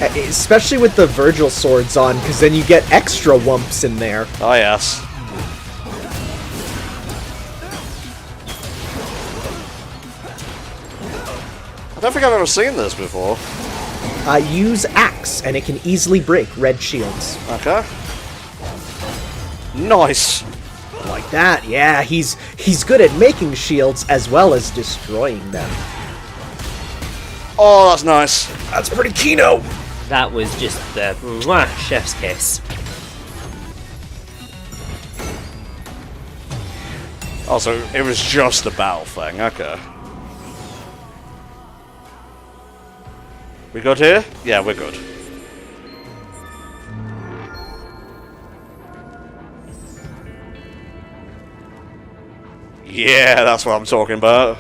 Especially with the Virgil swords on, because then you get extra whumps in there. Oh yes. I don't think I've ever seen this before. Use Axe, and it can easily break red shields. Okay. Nice. Like that, yeah, he's good at making shields as well as destroying them. Oh, that's nice. That's pretty kino. That was just the mwah, chef's kiss. Oh, so it was just a battle thing, okay. We good here? Yeah, we're good. Yeah, that's what I'm talking about.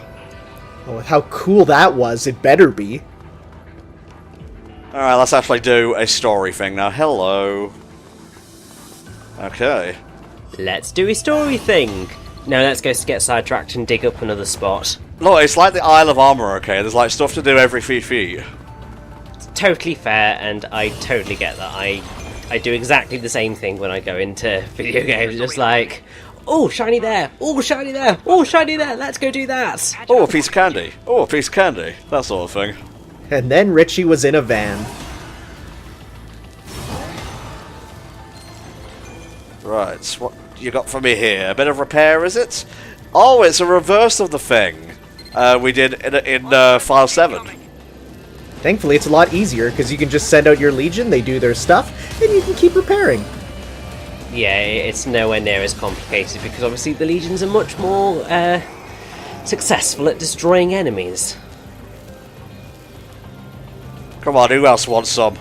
Oh, with how cool that was, it better be. Alright, let's actually do a story thing now. Hello. Okay. Let's do a story thing. Now let's go get sidetracked and dig up another spot. Look, it's like the Isle of Armor, okay? There's like stuff to do every few feet. It's totally fair, and I totally get that. I do exactly the same thing when I go into video games, just like, oh, shiny there, oh, shiny there, oh, shiny there, let's go do that. Oh, a piece of candy. Oh, a piece of candy. That sort of thing. And then Richie was in a van. Right, what you got for me here? A bit of repair, is it? Oh, it's a reverse of the thing we did in File 7. Thankfully, it's a lot easier, because you can just send out your Legion, they do their stuff, and you can keep repairing. Yeah, it's nowhere near as complicated, because obviously the Legions are much more successful at destroying enemies. Come on, who else wants some?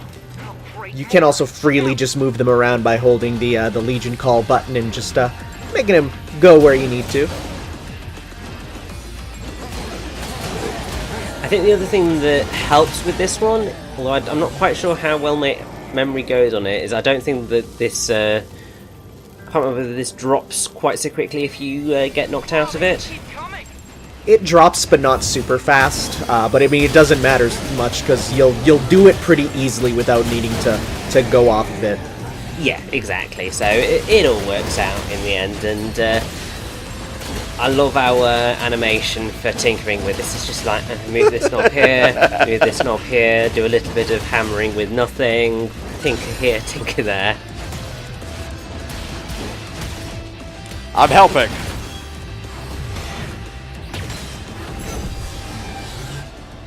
You can also freely just move them around by holding the Legion call button and just making them go where you need to. I think the other thing that helps with this one, although I'm not quite sure how well my memory goes on it, is I don't think that this... I can't remember whether this drops quite so quickly if you get knocked out of it. It drops, but not super fast. But I mean, it doesn't matter much because you'll do it pretty easily without needing to go off of it. Yeah, exactly. So it all works out in the end, and I love our animation for tinkering with this. It's just like move this knob here, move this knob here, do a little bit of hammering with nothing, tinker here, tinker there. I'm helping.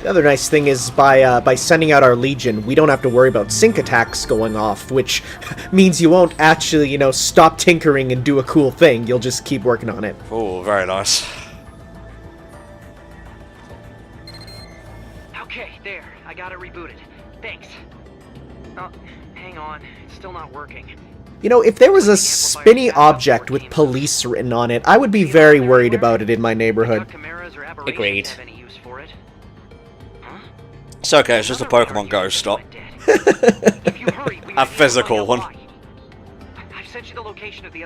The other nice thing is by sending out our Legion, we don't have to worry about sync attacks going off, which means you won't actually, stop tinkering and do a cool thing. You'll just keep working on it. Oh, very nice. got it rebooted. Thanks. Oh, hang on. It's still not working. You know, if there was a spinny object with police written on it, I would be very worried about it in my neighborhood. Agreed. It's okay, it's just a Pokemon Go stop. A physical one.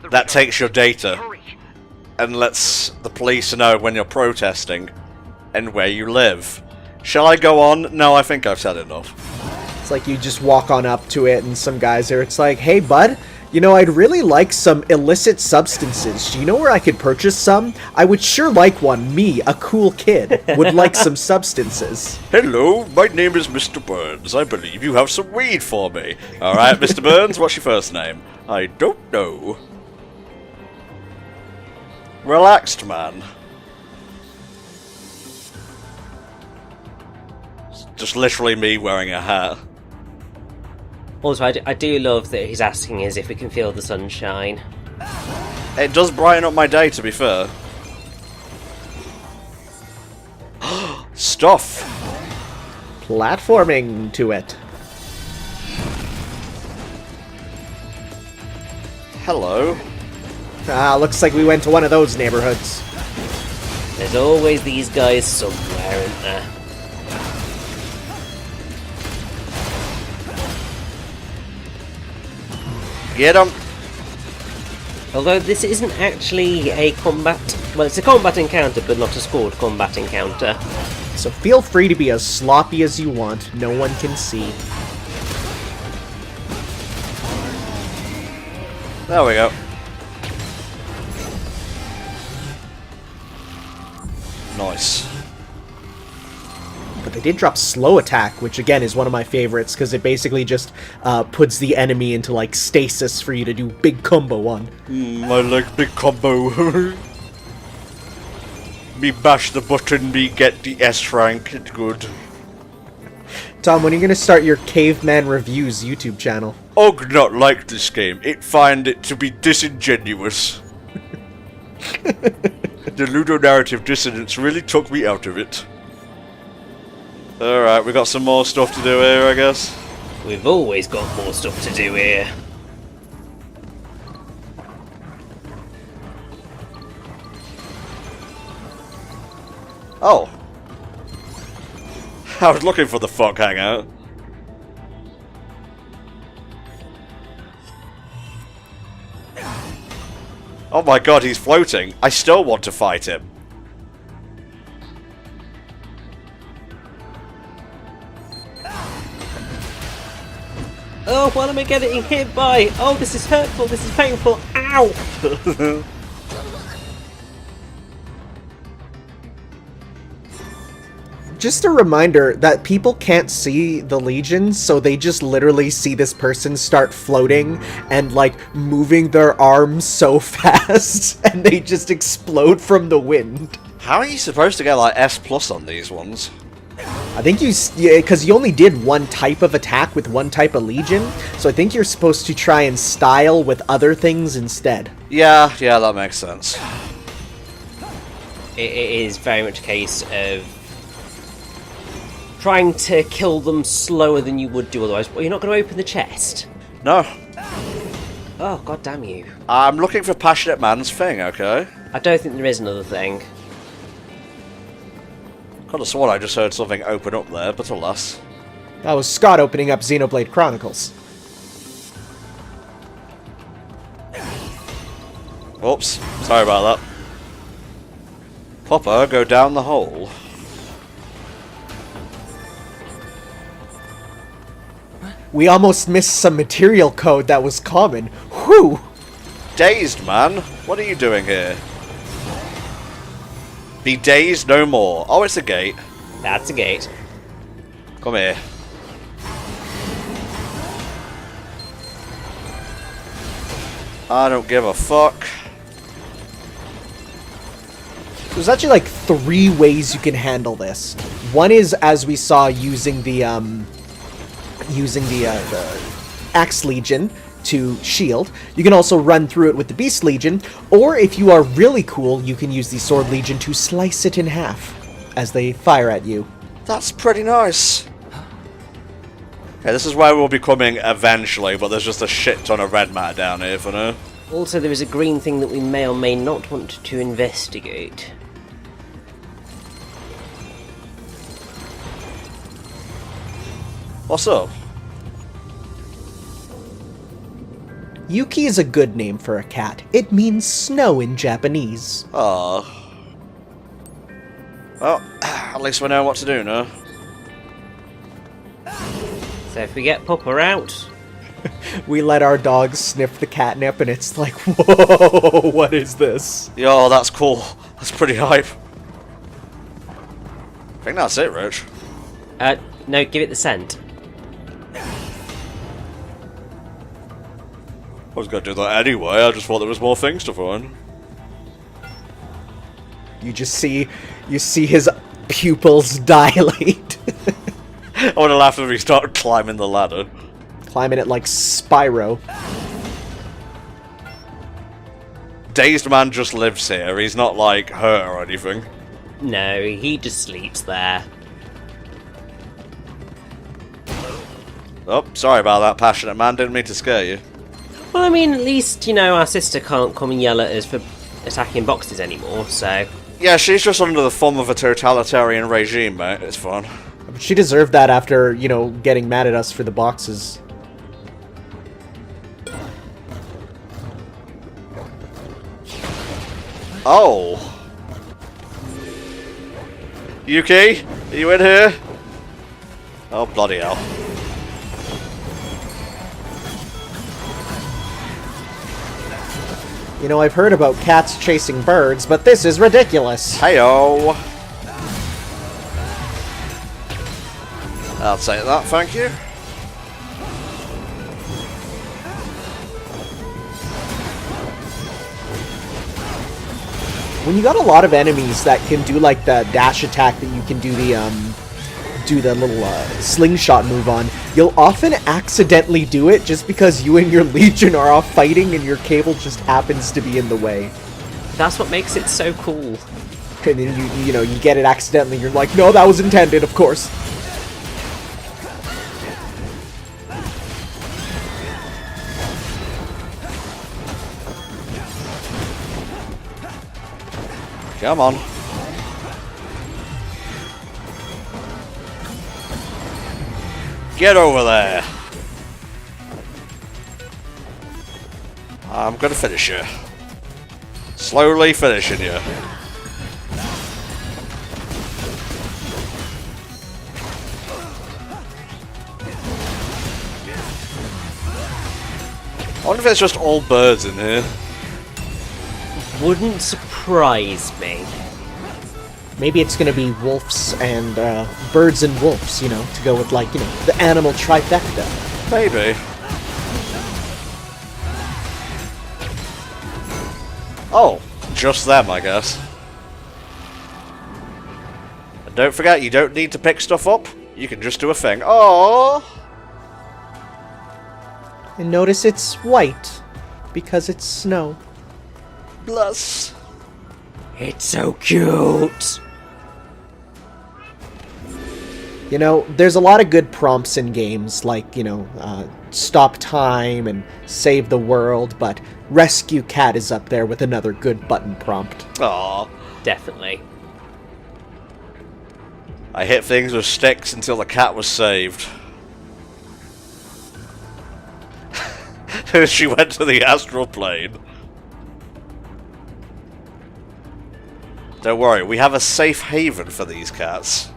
That takes your data and lets the police know when you're protesting and where you live. Shall I go on? No, I think I've said enough. It's like you just walk on up to it and some guys there, it's like, hey bud, you know, I'd really like some illicit substances. Do you know where I could purchase some? I would sure like one. Me, a cool kid, would like some substances. Hello, my name is Mr. Burns. I believe you have some weed for me. Alright, Mr. Burns, what's your first name? I don't know. Relaxed man. It's just literally me wearing a hat. Also, I do love that he's asking us if we can feel the sunshine. It does brighten up my day, to be fair. Stuff! Platforming to it. Hello. Ah, looks like we went to one of those neighborhoods. There's always these guys somewhere, isn't there? Get 'em! Although this isn't actually a combat... Well, it's a combat encounter, but not a scored combat encounter. So feel free to be as sloppy as you want. No one can see. There we go. Nice. But they did drop slow attack, which again is one of my favorites, because it basically just puts the enemy into like stasis for you to do big combo on. I like big combo. Me bash the button, me get the S rank, it's good. Tom, when are you gonna start your Caveman Reviews YouTube channel? Og not like this game, it find it to be disingenuous. The ludonarrative dissonance really took me out of it. Alright, we got some more stuff to do here, I guess. We've always got more stuff to do here. Oh. I was looking for the fuck hangout. Oh my god, he's floating. I still want to fight him. Oh, what am I getting hit by? Oh, this is hurtful, this is painful. Ow! Just a reminder that people can't see the legions, so they just literally see this person start floating and like moving their arms so fast, and they just explode from the wind. How are you supposed to get like S+ on these ones? I think because you only did one type of attack with one type of legion, so I think you're supposed to try and style with other things instead. Yeah, that makes sense. It is very much a case of trying to kill them slower than you would do otherwise. Well, you're not going to open the chest. No. Oh, god damn you. I'm looking for Passionate Man's thing, okay? I don't think there is another thing. Could have sworn I just heard something open up there, but alas. That was Scott opening up Xenoblade Chronicles. Oops, sorry about that. Popper, go down the hole. We almost missed some material code that was common. Whew! Dazed man, what are you doing here? Be dazed no more. Oh, it's a gate. That's a gate. Come here. I don't give a fuck. There's actually like 3 ways you can handle this. One is, as we saw, using the Axe Legion to shield. You can also run through it with the Beast Legion, or if you are really cool, you can use the Sword Legion to slice it in half as they fire at you. That's pretty nice. Okay, this is where we'll be coming eventually, but there's just a shit ton of red matter down here for now. Also, there is a green thing that we may or may not want to investigate. What's up? Yuki is a good name for a cat. It means snow in Japanese. Oh. Well, at least we know what to do now. So if we get Pupper out... We let our dogs sniff the catnip and it's like, whoa, what is this? Yo, that's cool. That's pretty hype. I think that's it, Rich. No, give it the scent. I was going to do that anyway, I just thought there was more things to find. You see his pupils dilate. I would have laughed if he started climbing the ladder. Climbing it like Spyro. Dazed man just lives here, he's not like hurt or anything. No, he just sleeps there. Oh, sorry about that, passionate man, didn't mean to scare you. Well, I mean, at least, you know, our sister can't come and yell at us for attacking boxes anymore, so... Yeah, she's just under the thumb of a totalitarian regime, mate, it's fine. She deserved that after, you know, getting mad at us for the boxes. Oh. Yuki, are you in here? Oh, bloody hell. You know, I've heard about cats chasing birds, but this is ridiculous. Heyo. I'll take that, thank you. When you got a lot of enemies that can do like the dash attack that you can do the little slingshot move on, you'll often accidentally do it just because you and your legion are off fighting and your cable just happens to be in the way. That's what makes it so cool. And then you know, you get it accidentally, you're like, no, that was intended, of course. Come on. Get over there. I'm gonna finish you. Slowly finishing you. I wonder if it's just all birds in here. Wouldn't surprise me. Maybe it's gonna be wolves and birds and wolves, you know, to go with, like, you know, the animal trifecta. Maybe. Oh, just them, I guess. And don't forget, you don't need to pick stuff up. You can just do a thing. Oh. And notice it's white, because it's snow. Bless. It's so cute. You know, there's a lot of good prompts in games, like, you know, stop time and save the world, but rescue cat is up there with another good button prompt. Aw. Definitely. I hit things with sticks until the cat was saved. She went to the astral plane. Don't worry, we have a safe haven for these cats.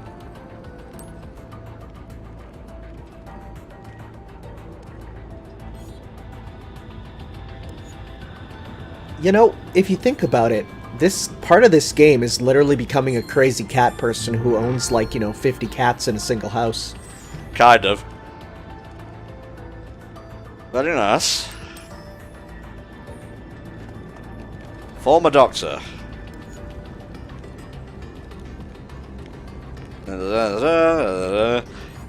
You know, if you think about it, this part of this game is literally becoming a crazy cat person who owns, like, you know, 50 cats in a single house. Kind of. Very nice. Former doctor.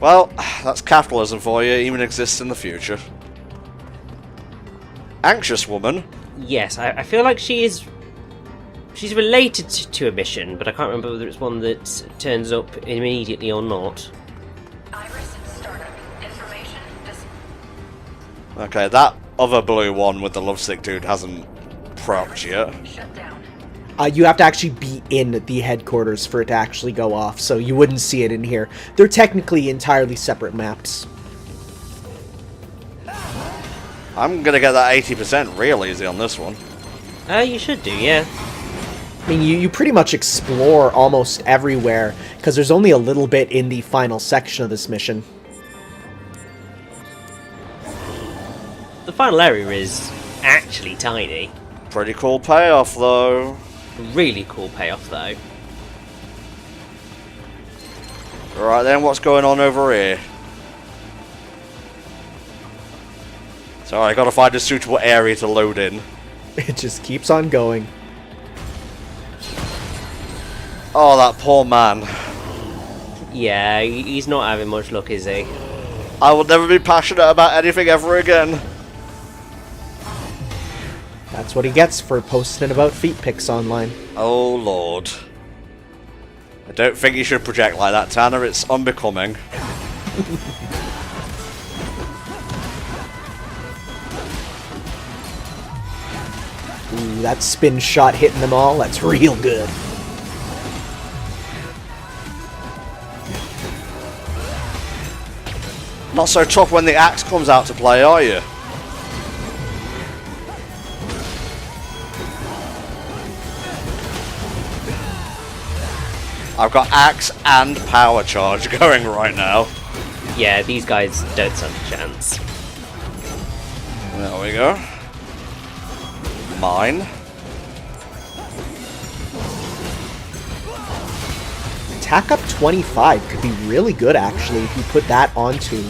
Well, that's capitalism for you, even exists in the future. Anxious woman. Yes, I feel like she's related to a mission, but I can't remember whether it's one that turns up immediately or not. Iris startup. Information Okay, that other blue one with the lovesick dude hasn't procced yet. You have to actually be in the headquarters for it to actually go off, so you wouldn't see it in here. They're technically entirely separate maps. I'm gonna get that 80% real easy on this one. You should do, yeah. I mean, you pretty much explore almost everywhere, because there's only a little bit in the final section of this mission. The final area is actually tiny. Pretty cool payoff, though. Really cool payoff, though. Right then, what's going on over here? So I gotta find a suitable area to load in. It just keeps on going. Oh, that poor man. Yeah, he's not having much luck, is he? I will never be passionate about anything ever again. That's what he gets for posting about feet pics online. Oh, Lord. I don't think you should project like that, Tanner. It's unbecoming. Ooh, that spin shot hitting them all, that's real good. Not so tough when the axe comes out to play, are you? I've got axe and power charge going right now. Yeah, these guys don't stand a chance. There we go. Mine. Attack up 25 could be really good, actually, if you put that onto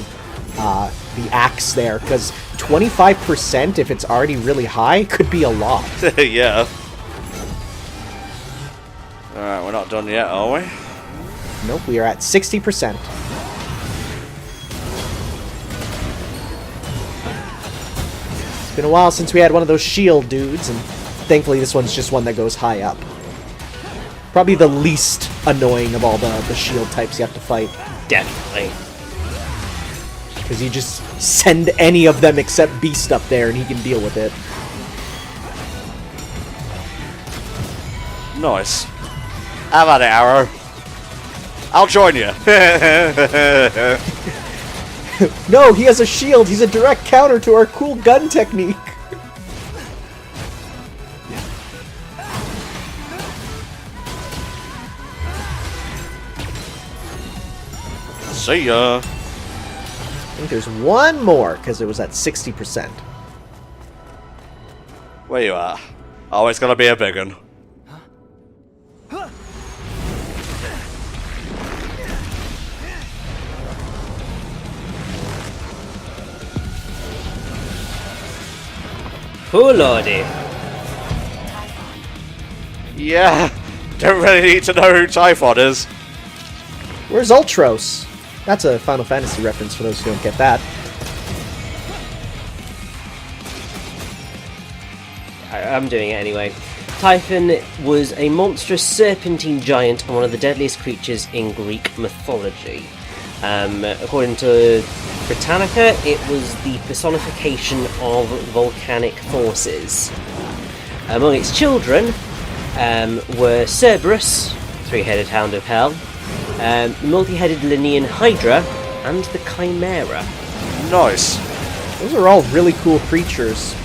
the axe there, because 25%, if it's already really high, could be a lot. Yeah. Alright, we're not done yet, are we? Nope, we are at 60%. It's been a while since we had one of those shield dudes, and thankfully this one's just one that goes high up. Probably the least annoying of all the shield types you have to fight. Definitely. Because you just send any of them except Beast up there and he can deal with it. Nice. Have at it, Arrow. I'll join you. No, he has a shield. He's a direct counter to our cool gun technique. See ya. I think there's one more, because it was at 60%. Where you at? Oh, it's gonna be a big one. Oh lordy. Yeah, don't really need to know who Typhon is. Where's Ultros? That's a Final Fantasy reference for those who don't get that. I'm doing it anyway. Typhon was a monstrous serpentine giant and one of the deadliest creatures in Greek mythology. According to Britannica, it was the personification of volcanic forces. Among its children were Cerberus, three-headed hound of hell, the multi-headed Linnean Hydra, and the Chimera. Nice. Those are all really cool creatures.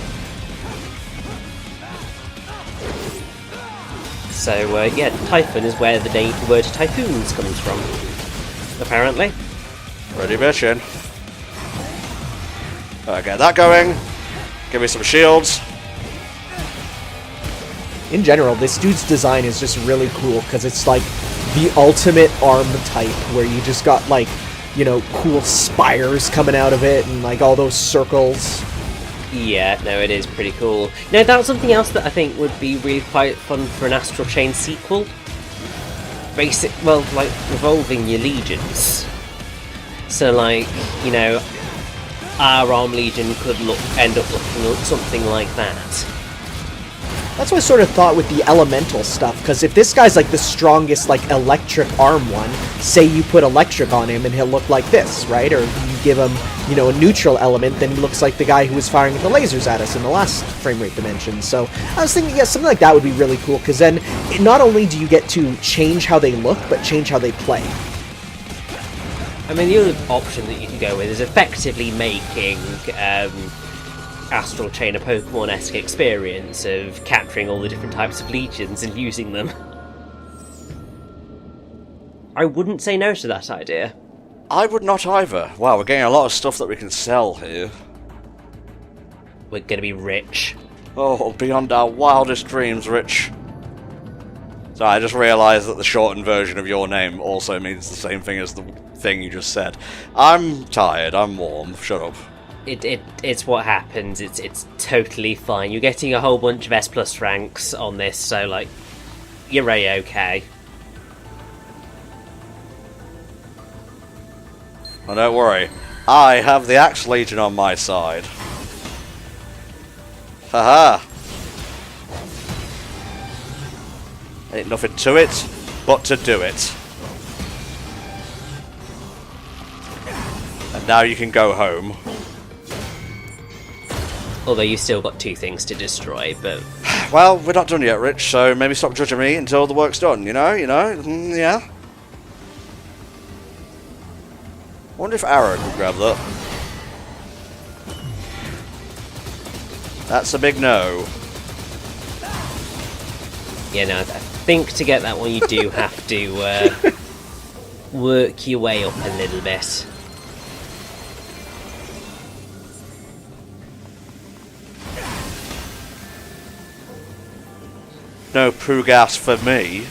So, yeah, Typhon is where the word typhoons comes from, apparently. Ready, bitchin'. Get that going. Give me some shields. In general, this dude's design is just really cool, because it's like the ultimate ARM type, where you just got, like, you know, cool spires coming out of it, and, like, all those circles. Yeah, no, it is pretty cool. Now, that's something else that I think would be really quite fun for an Astral Chain sequel. Like, revolving your legions. So, like, you know, our ARM Legion could end up looking something like that. That's what I sort of thought with the elemental stuff, because if this guy's like the strongest, like, electric arm one, say you put electric on him and he'll look like this, right? Or you give him, a neutral element, then he looks like the guy who was firing the lasers at us in the last frame rate dimension. So I was thinking, yeah, something like that would be really cool, because then not only do you get to change how they look, but change how they play. I mean, the other option that you can go with is effectively making Astral Chain a Pokemon-esque experience of capturing all the different types of legions and using them. I wouldn't say no to that idea. I would not either. Wow, we're getting a lot of stuff that we can sell here. We're gonna be rich. Oh, beyond our wildest dreams, Rich. So I just realised that the shortened version of your name also means the same thing as the thing you just said. I'm tired, I'm warm, shut up. It's what happens, it's totally fine. You're getting a whole bunch of S+ ranks on this, so, like, you're A-okay. Well, don't worry. I have the Axe Legion on my side. Haha! Ain't nothing to it, but to do it. And now you can go home. Although you've still got 2 things to destroy, but... Well, we're not done yet, Rich, so maybe stop judging me until the work's done, you know, yeah? I wonder if Arrow could grab that. That's a big no. Yeah, no, I think to get that one you do have to work your way up a little bit. No poo gas for me.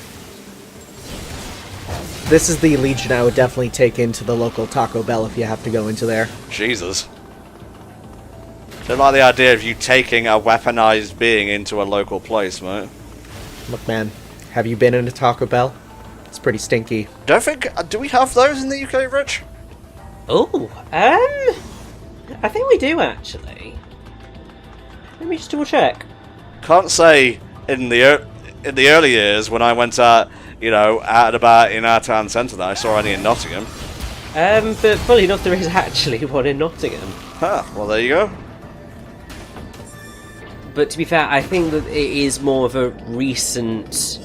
This is the Legion I would definitely take into the local Taco Bell if you have to go into there. Jesus. Don't like the idea of you taking a weaponized being into a local place, mate. Look, man, have you been in a Taco Bell? It's pretty stinky. Don't think... do we have those in the UK, Rich? Oh, I think we do, actually. Let me just double check. Can't say in the early years when I went out, out and about in our town centre that I saw any in Nottingham. But funny enough, there is actually one in Nottingham. Huh, well there you go. But to be fair, I think that it is more of a recent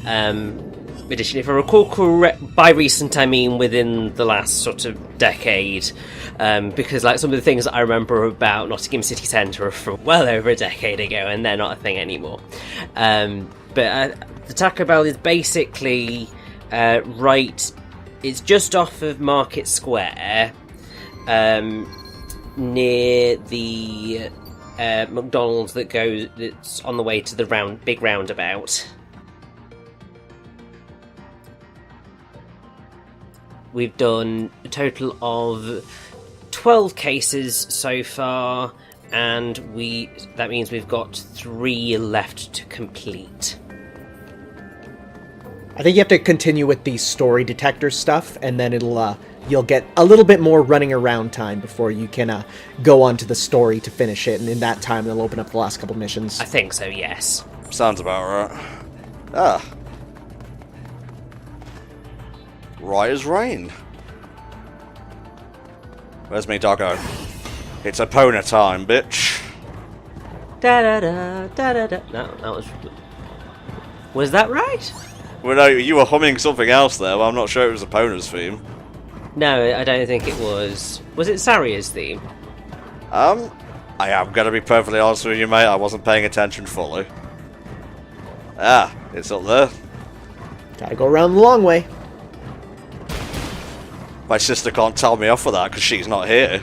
edition. If I recall correct, by recent I mean within the last sort of decade, because like some of the things that I remember about Nottingham City Centre are from well over a decade ago, and they're not a thing anymore. But the Taco Bell is basically right. It's just off of Market Square, near the McDonald's that's on the way to the big roundabout. We've done a total of 12 cases so far, and that means we've got 3 left to complete. I think you have to continue with the story detector stuff, and then you'll get a little bit more running around time before you can go on to the story to finish it, and in that time they'll open up the last couple missions. I think so, yes. Sounds about right. Ah. Right as rain. Where's me doggo? It's Epona time, bitch. Da da da da da da. No, that was... Was that right? Well, no, you were humming something else there, but I'm not sure it was Epona's theme. No, I don't think it was. Was it Saria's theme? I am gonna be perfectly honest with you, mate. I wasn't paying attention fully. Ah, it's up there. Gotta go around the long way. My sister can't tell me off for that because she's not here.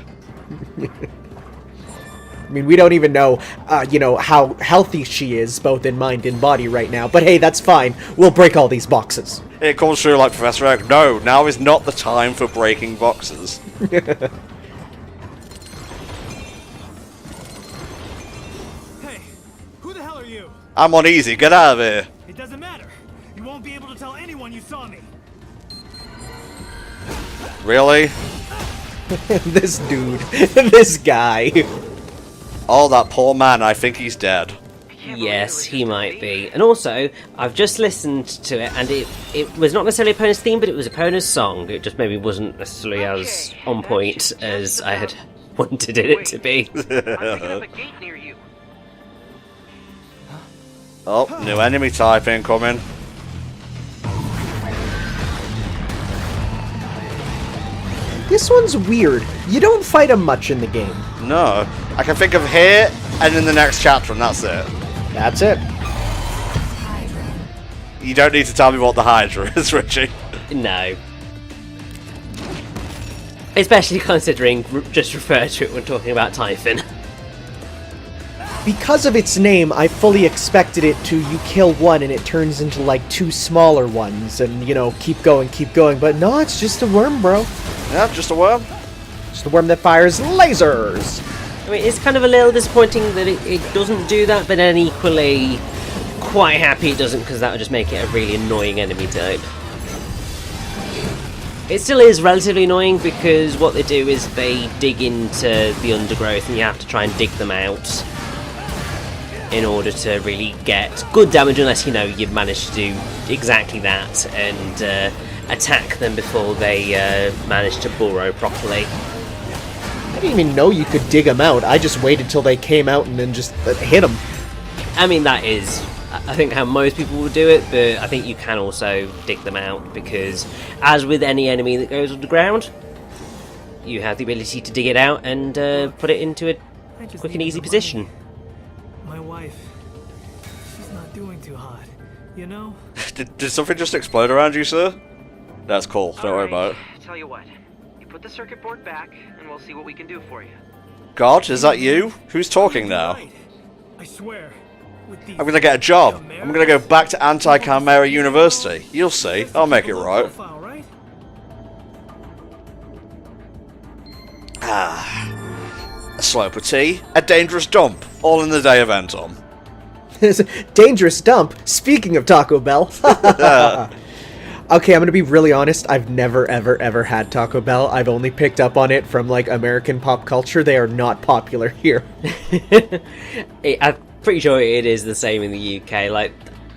I mean, we don't even know, how healthy she is, both in mind and body right now. But hey, that's fine. We'll break all these boxes. It comes through like Professor Oak. No, now is not the time for breaking boxes. Hey, who the hell are you? I'm uneasy. Get out of here. It doesn't matter. You won't be able to tell anyone you saw me. Really? This dude. This guy. Oh, that poor man. I think he's dead. Yes, he might be. And also, I've just listened to it, and it was not necessarily Epona's theme, but it was Epona's song. It just maybe wasn't necessarily as on point as I had wanted it to be. I'm picking up a gate near you. Oh, new enemy type incoming. This one's weird. You don't fight him much in the game. No. I can think of here and in the next chapter, and that's it. That's it. You don't need to tell me what the Hydra is, Richie. No. Especially considering just refer to it when talking about Typhon. Because of its name, I fully expected it to, you kill one and it turns into like two smaller ones and, you know, keep going, but no, it's just a worm, bro. Yeah, just a worm. Just a worm that fires lasers. I mean, it's kind of a little disappointing that it doesn't do that, but then equally quite happy it doesn't, because that would just make it a really annoying enemy type. It still is relatively annoying because what they do is they dig into the undergrowth and you have to try and dig them out in order to really get good damage, unless, you know, you've managed to do exactly that and attack them before they manage to burrow properly. I didn't even know you could dig them out. I just waited till they came out and then just hit them. I mean, that is, I think, how most people would do it, but I think you can also dig them out because, as with any enemy that goes underground, you have the ability to dig it out and put it into a quick and easy position. My wife, she's not doing too hot, you know? Did something just explode around you, sir? That's cool. Don't worry about it. Tell you what, you put the circuit board back, and we'll see what we can do for you. God, is that you? Who's talking now? I swear. I'm gonna get a job. I'm gonna go back to Anti-Chimera University. You'll see. I'll make it right. A slope of tea, a dangerous dump, all in the day of Entom. Dangerous dump. Speaking of Taco Bell. Okay, I'm gonna be really honest. I've never, ever had Taco Bell. I've only picked up on it from, like, American pop culture. They are not popular here. I'm pretty sure it is the same in the UK. Like,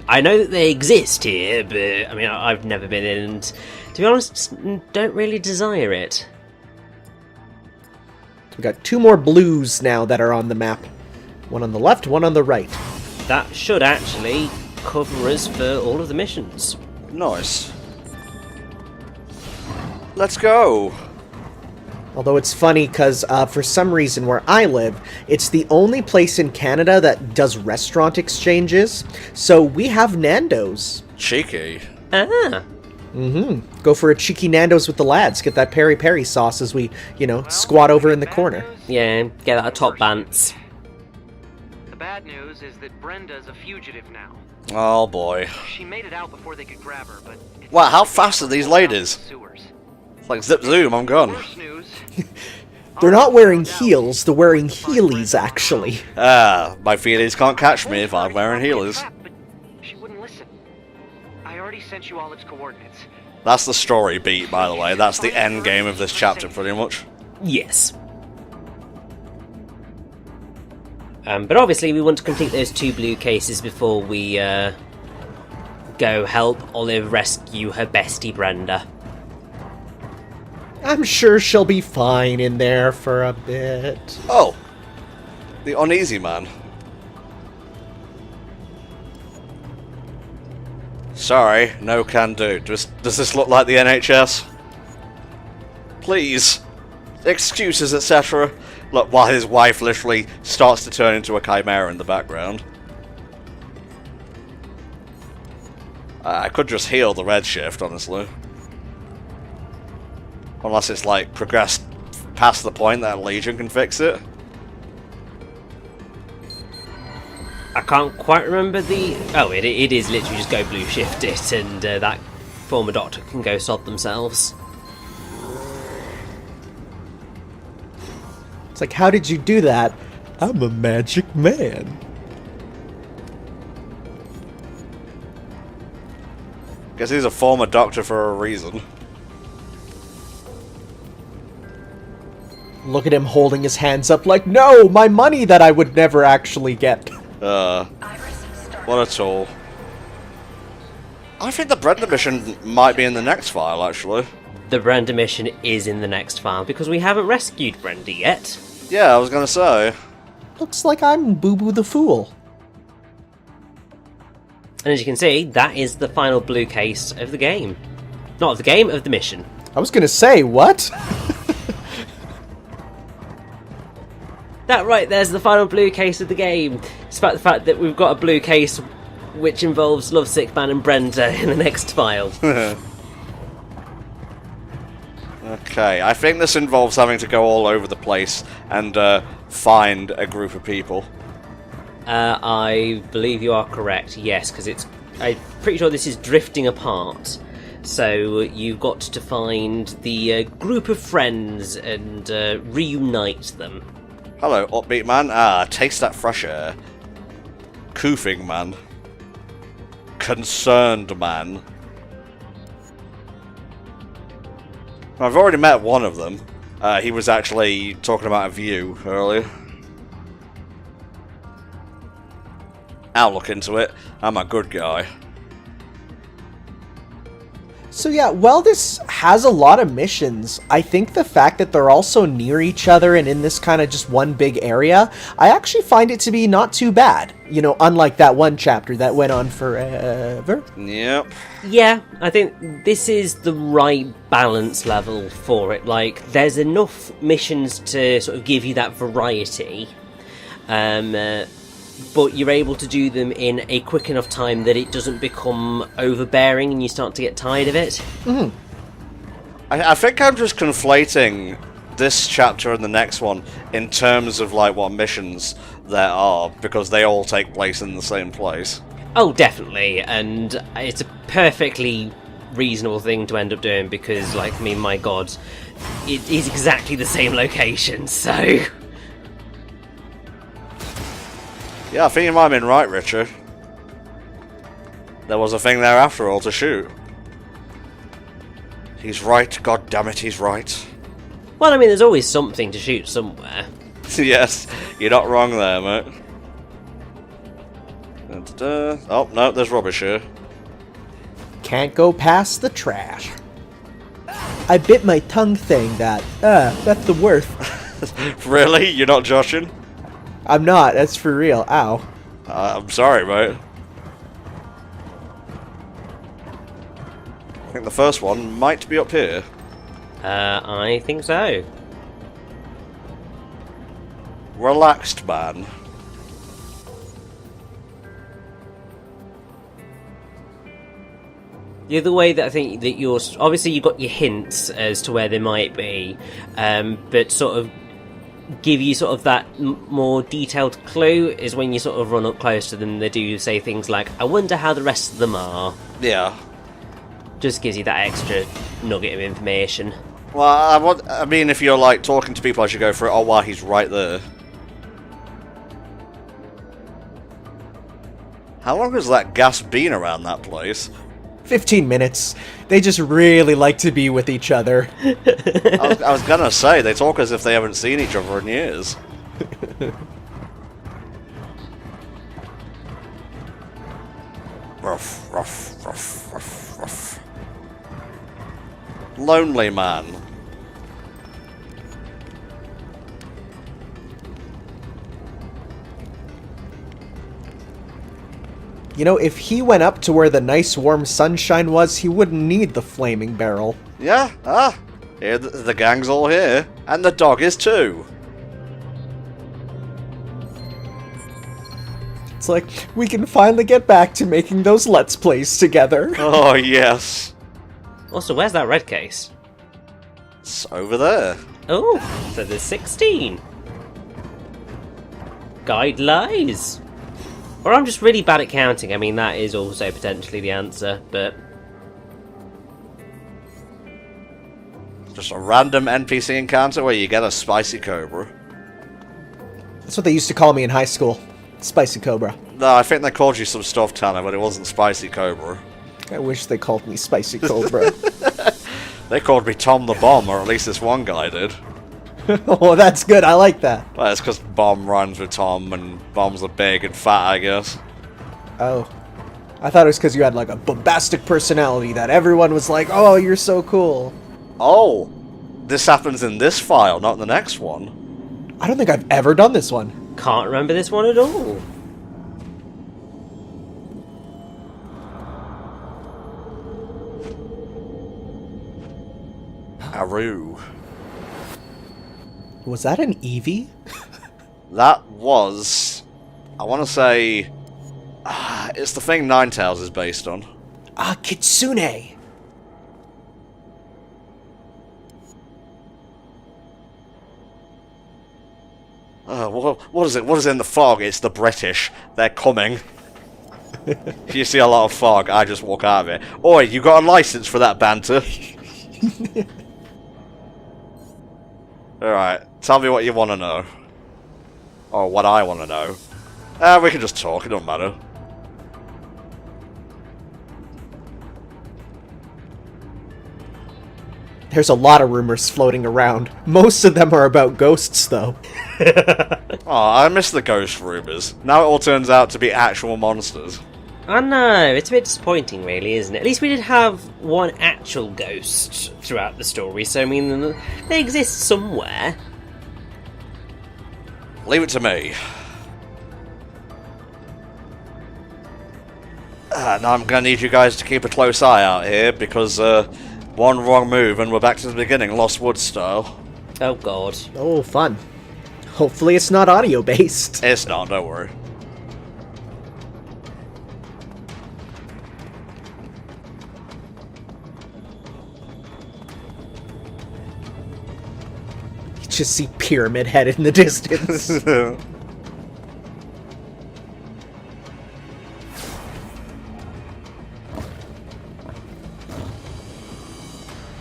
I know that they exist here, but I mean, I've never been in, and to be honest, don't really desire it. We've got two more blues now that are on the map. One on the left, one on the right. That should actually cover us for all of the missions. Nice. Let's go. Although it's funny because for some reason where I live, it's the only place in Canada that does restaurant exchanges. So we have Nando's. Cheeky. Ah. Go for a cheeky Nando's with the lads. Get that peri-peri sauce as we, you know, squat over in the corner. Yeah, get that top bants. The bad news is that Brenda's a fugitive now. Oh boy. She made it out before they could grab her, but it's Wow, how fast are these ladies? sewers. It's like zip zoom, I'm gone. Worse news. They're not wearing heels, they're wearing heelys, actually. Ah, my feelings can't catch me if I'm wearing heelers. But she wouldn't listen. I already sent you all its coordinates. That's the story beat, by the way. That's the end game of this chapter, pretty much. Yes. But obviously we want to complete those 2 blue cases before we go help Olive rescue her bestie Brenda. I'm sure she'll be fine in there for a bit. Oh, the uneasy man. Sorry, no can do. Does this look like the NHS? Please. Excuses, etc. Look, while his wife literally starts to turn into a chimera in the background. I could just heal the redshift, honestly. Unless it's like progressed past the point that Legion can fix it. I can't quite remember the... Oh, it is literally just go blue shift it, and that former doctor can go sod themselves. It's like, how did you do that? I'm a magic man. Guess he's a former doctor for a reason. Look at him holding his hands up like, no, my money that I would never actually get. What a tool. I think the Brenda mission might be in the next file, actually. the Brenda mission is in the next file, because we haven't rescued Brenda yet. Yeah, I was gonna say. Looks like I'm Boo Boo the Fool. And as you can see, that is the final blue case of the game. Not of the game, of the mission. I was gonna say, what? That right, there's the final blue case of the game. Despite the fact that we've got a blue case which involves Lovesick Man and Brenda in the next file. Okay, I think this involves having to go all over the place and find a group of people. I believe you are correct, yes, because I'm pretty sure this is drifting apart. So you've got to find the group of friends and reunite them. Hello, upbeat man. Ah, taste that fresh air. Koofing man. Concerned man. I've already met one of them. He was actually talking about a view earlier. I'll look into it. I'm a good guy. So yeah, while this has a lot of missions, I think the fact that they're all so near each other and in this kind of just one big area, I actually find it to be not too bad. You know, unlike that one chapter that went on forever. Yep. Yeah, I think this is the right balance level for it. Like, there's enough missions to sort of give you that variety. But you're able to do them in a quick enough time that it doesn't become overbearing and you start to get tired of it. Mm-hmm. I think I'm just conflating this chapter and the next one in terms of like what missions there are, because they all take place in the same place. Oh, definitely, and it's a perfectly reasonable thing to end up doing because, like, I mean, my god, it is exactly the same location, so... Yeah, I think you might have been right, Richard. There was a thing there after all to shoot. He's right, god damn it, he's right. Well, I mean, there's always something to shoot somewhere. Yes, you're not wrong there, mate. Oh, no, there's rubbish here. Can't go past the trash. I bit my tongue saying that. That's the worst. Really? You're not joshing? I'm not, that's for real. Ow. I'm sorry, mate. I think the first one might be up here. I think so. Relaxed man. The other way that I think that you're... Obviously, you've got your hints as to where they might be, but sort of give you sort of that more detailed clue is when you sort of run up close to them. They do say things like, I wonder how the rest of them are. Yeah. Just gives you that extra nugget of information. Well, I mean, if you're like talking to people as you go through, oh wow, he's right there. How long has that gas been around that place? 15 minutes. They just really like to be with each other. I was gonna say, they talk as if they haven't seen each other in years. Ruff, ruff, ruff, ruff, ruff. Lonely man. You know, if he went up to where the nice warm sunshine was, he wouldn't need the flaming barrel. Yeah, here the gang's all here. And the dog is too. It's like, we can finally get back to making those Let's Plays together. Oh, yes. Also, where's that red case? It's over there. Oh, so there's 16. Guide lies. Or I'm just really bad at counting. I mean, that is also potentially the answer, but... Just a random NPC encounter where you get a spicy cobra. That's what they used to call me in high school. Spicy Cobra. No, I think they called you some stuff, Tanner, but it wasn't spicy cobra. I wish they called me Spicy Cobra. They called me Tom the Bomb, or at least this one guy did. Oh, that's good. I like that. Well, it's because Bomb rhymes with Tom, and Bombs are big and fat, I guess. Oh. I thought it was because you had like a bombastic personality that everyone was like, oh, you're so cool. Oh! This happens in this file, not in the next one. I don't think I've ever done this one. Can't remember this one at all. Aru. Was that an Eevee? That was... I want to say... it's the thing Ninetales is based on. Ah, Kitsune! What is it? What is in the fog? It's the British. They're coming. If you see a lot of fog, I just walk out of it. Oi, you got a license for that banter? Alright, tell me what you want to know. Or what I want to know. We can just talk, it don't matter. There's a lot of rumors floating around. Most of them are about ghosts, though. Oh, I miss the ghost rumors. Now it all turns out to be actual monsters. I know, it's a bit disappointing really, isn't it? At least we did have one actual ghost throughout the story, so I mean, they exist somewhere. Leave it to me. Now I'm gonna need you guys to keep a close eye out here, because one wrong move and we're back to the beginning, Lost Woods style. Oh god. Oh, fun. Hopefully it's not audio-based. It's not, don't worry. You just see Pyramid Head in the distance.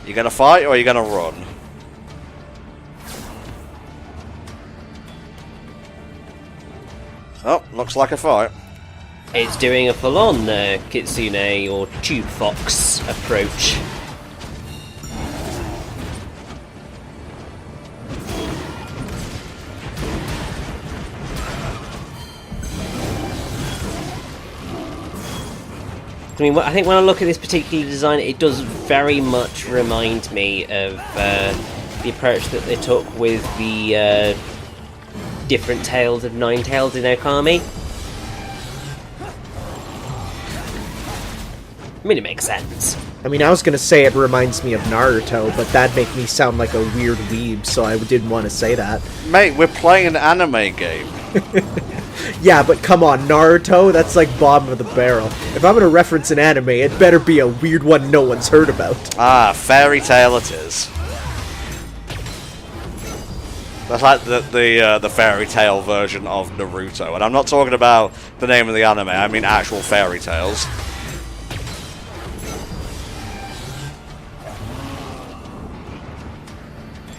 You gonna fight or are you gonna run? Oh, looks like a fight. It's doing a full-on Kitsune or Tube Fox approach. I mean, I think when I look at this particular design, it does very much remind me of the approach that they took with the different tales of Ninetales in Okami. I mean, it makes sense. I mean, I was gonna say it reminds me of Naruto, but that'd make me sound like a weird weeb, so I didn't want to say that. Mate, we're playing an anime game. Yeah, but come on, Naruto? That's like bottom of the barrel. If I'm gonna reference an anime, it better be a weird one no one's heard about. Ah, fairy tale it is. That's like the fairy tale version of Naruto. And I'm not talking about the name of the anime, I mean actual fairy tales.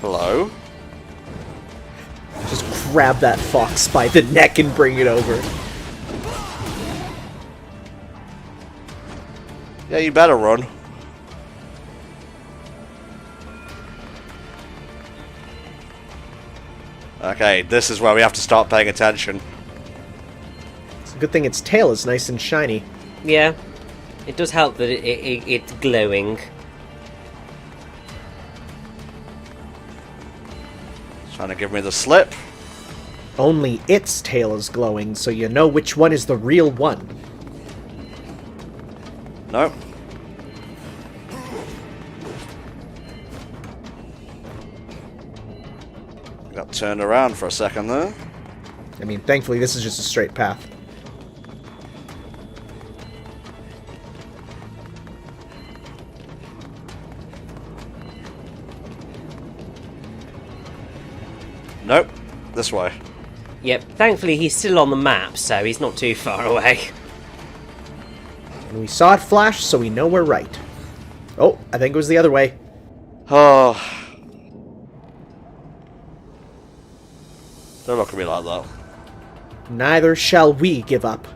Hello? Just grab that fox by the neck and bring it over. Yeah, you better run. Okay, this is where we have to start paying attention. It's a good thing its tail is nice and shiny. Yeah, it does help that it's glowing. Trying to give me the slip. Only its tail is glowing, so you know which one is the real one. Nope. Got turned around for a second there. I mean, thankfully this is just a straight path. Nope. This way. Yep, thankfully he's still on the map, so he's not too far away. And we saw it flash, so we know we're right. Oh, I think it was the other way. Oh. Don't look at me like that. Neither shall we give up.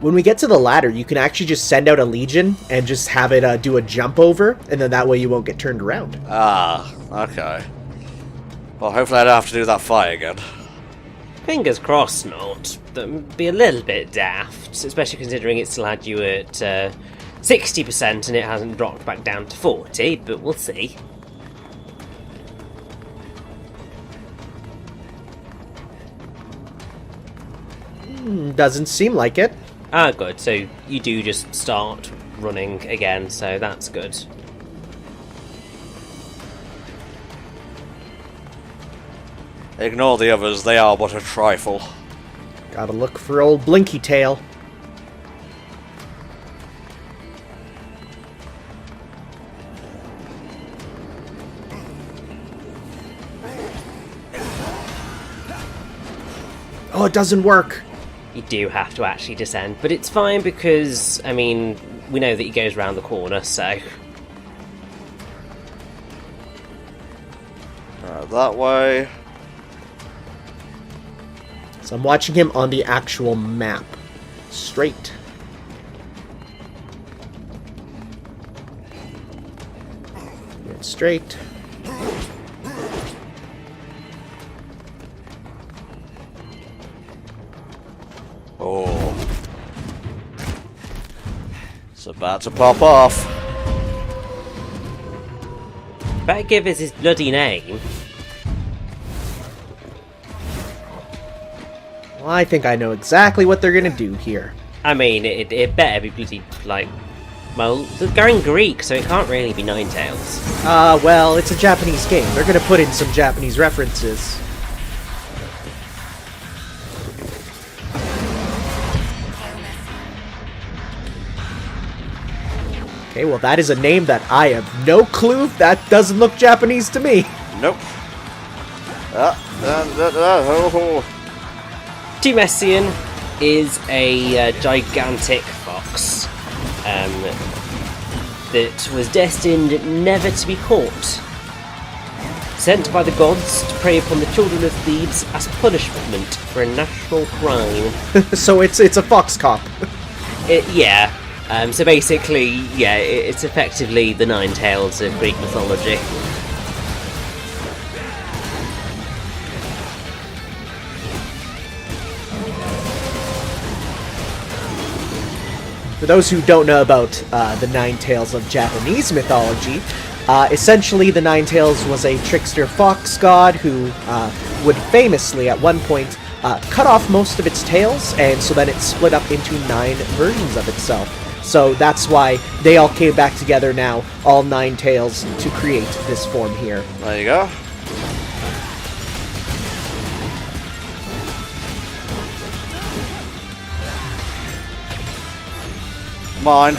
When we get to the ladder, you can actually just send out a legion and just have it do a jump over, and then that way you won't get turned around. Ah, okay. Well, hopefully I don't have to do that fight again. Fingers crossed not. That would be a little bit daft, especially considering it still had you at 60% and it hasn't dropped back down to 40, but we'll see. Doesn't seem like it. Ah, good. So you do just start running again, so that's good. Ignore the others, they are but a trifle. Gotta look for old Blinky Tail. Oh, it doesn't work. You do have to actually descend, but it's fine because, I mean, we know that he goes round the corner, so... That way. So I'm watching him on the actual map. Straight. And straight. Oh. It's about to pop off. Better give us his bloody name. Well, I think I know exactly what they're gonna do here. I mean, it better be bloody, like... Well, they're in Greek, so it can't really be Ninetales. Well, it's a Japanese game. They're gonna put in some Japanese references. Okay, well that is a name that I have no clue. That doesn't look Japanese to me. Nope. Timesian is a gigantic fox that was destined never to be caught. Sent by the gods to prey upon the children of Thebes as punishment for a national crime. So it's a fox cop. Yeah. So basically, yeah, it's effectively the Ninetales of Greek mythology. For those who don't know about the Ninetales of Japanese mythology, essentially the Ninetales was a trickster fox god who would famously, at one point, cut off most of its tails, and so then it split up into 9 versions of itself. So that's why they all came back together now, all 9 tails, to create this form here. There you go. Mine.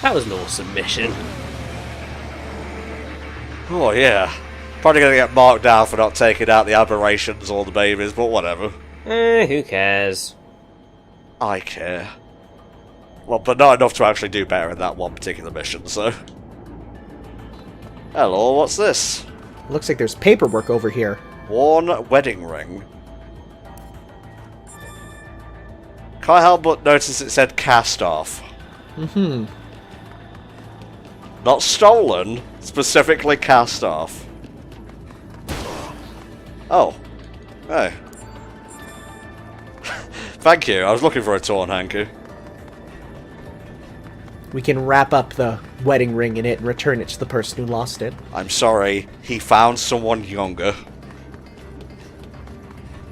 That was an awesome mission. Oh yeah. Probably gonna get marked down for not taking out the aberrations or the babies, but whatever. Who cares? I care. Well, but not enough to actually do better in that one particular mission, so... Hello, what's this? Looks like there's paperwork over here. Worn wedding ring. Can't help but notice it said cast off. Mm-hmm. Not stolen, specifically cast off. Oh. Hey. Thank you, I was looking for a torn hanky. We can wrap up the wedding ring in it and return it to the person who lost it. I'm sorry, he found someone younger.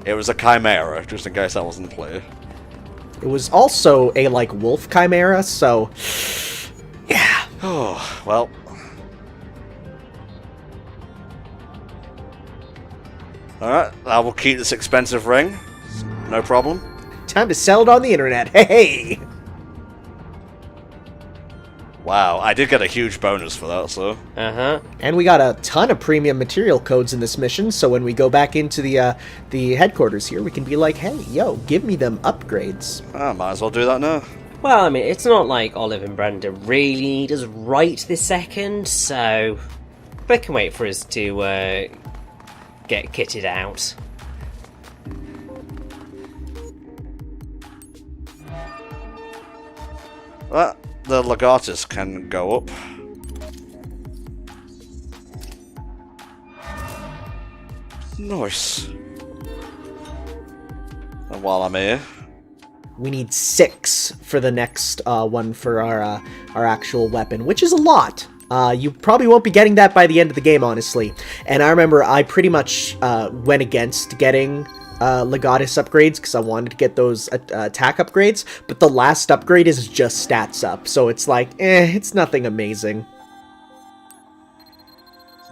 It was a chimera, just in case that wasn't clear. It was also a, like, wolf chimera, so... yeah. Oh, well... Alright, I will keep this expensive ring. No problem. Time to sell it on the internet. Hey! Wow, I did get a huge bonus for that, so... Uh-huh. And we got a ton of premium material codes in this mission, so when we go back into the headquarters here, we can be like, hey, yo, give me them upgrades. I might as well do that now. Well, I mean, it's not like Olive and Brenda really need us right this second, so... they can wait for us to, get kitted out. Well, the Legatus can go up. Nice. And while I'm here, We need 6 for the next one for our actual weapon, which is a lot. You probably won't be getting that by the end of the game, honestly. And I remember I pretty much went against getting Legatus upgrades because I wanted to get those attack upgrades, but the last upgrade is just stats up, so it's like, it's nothing amazing.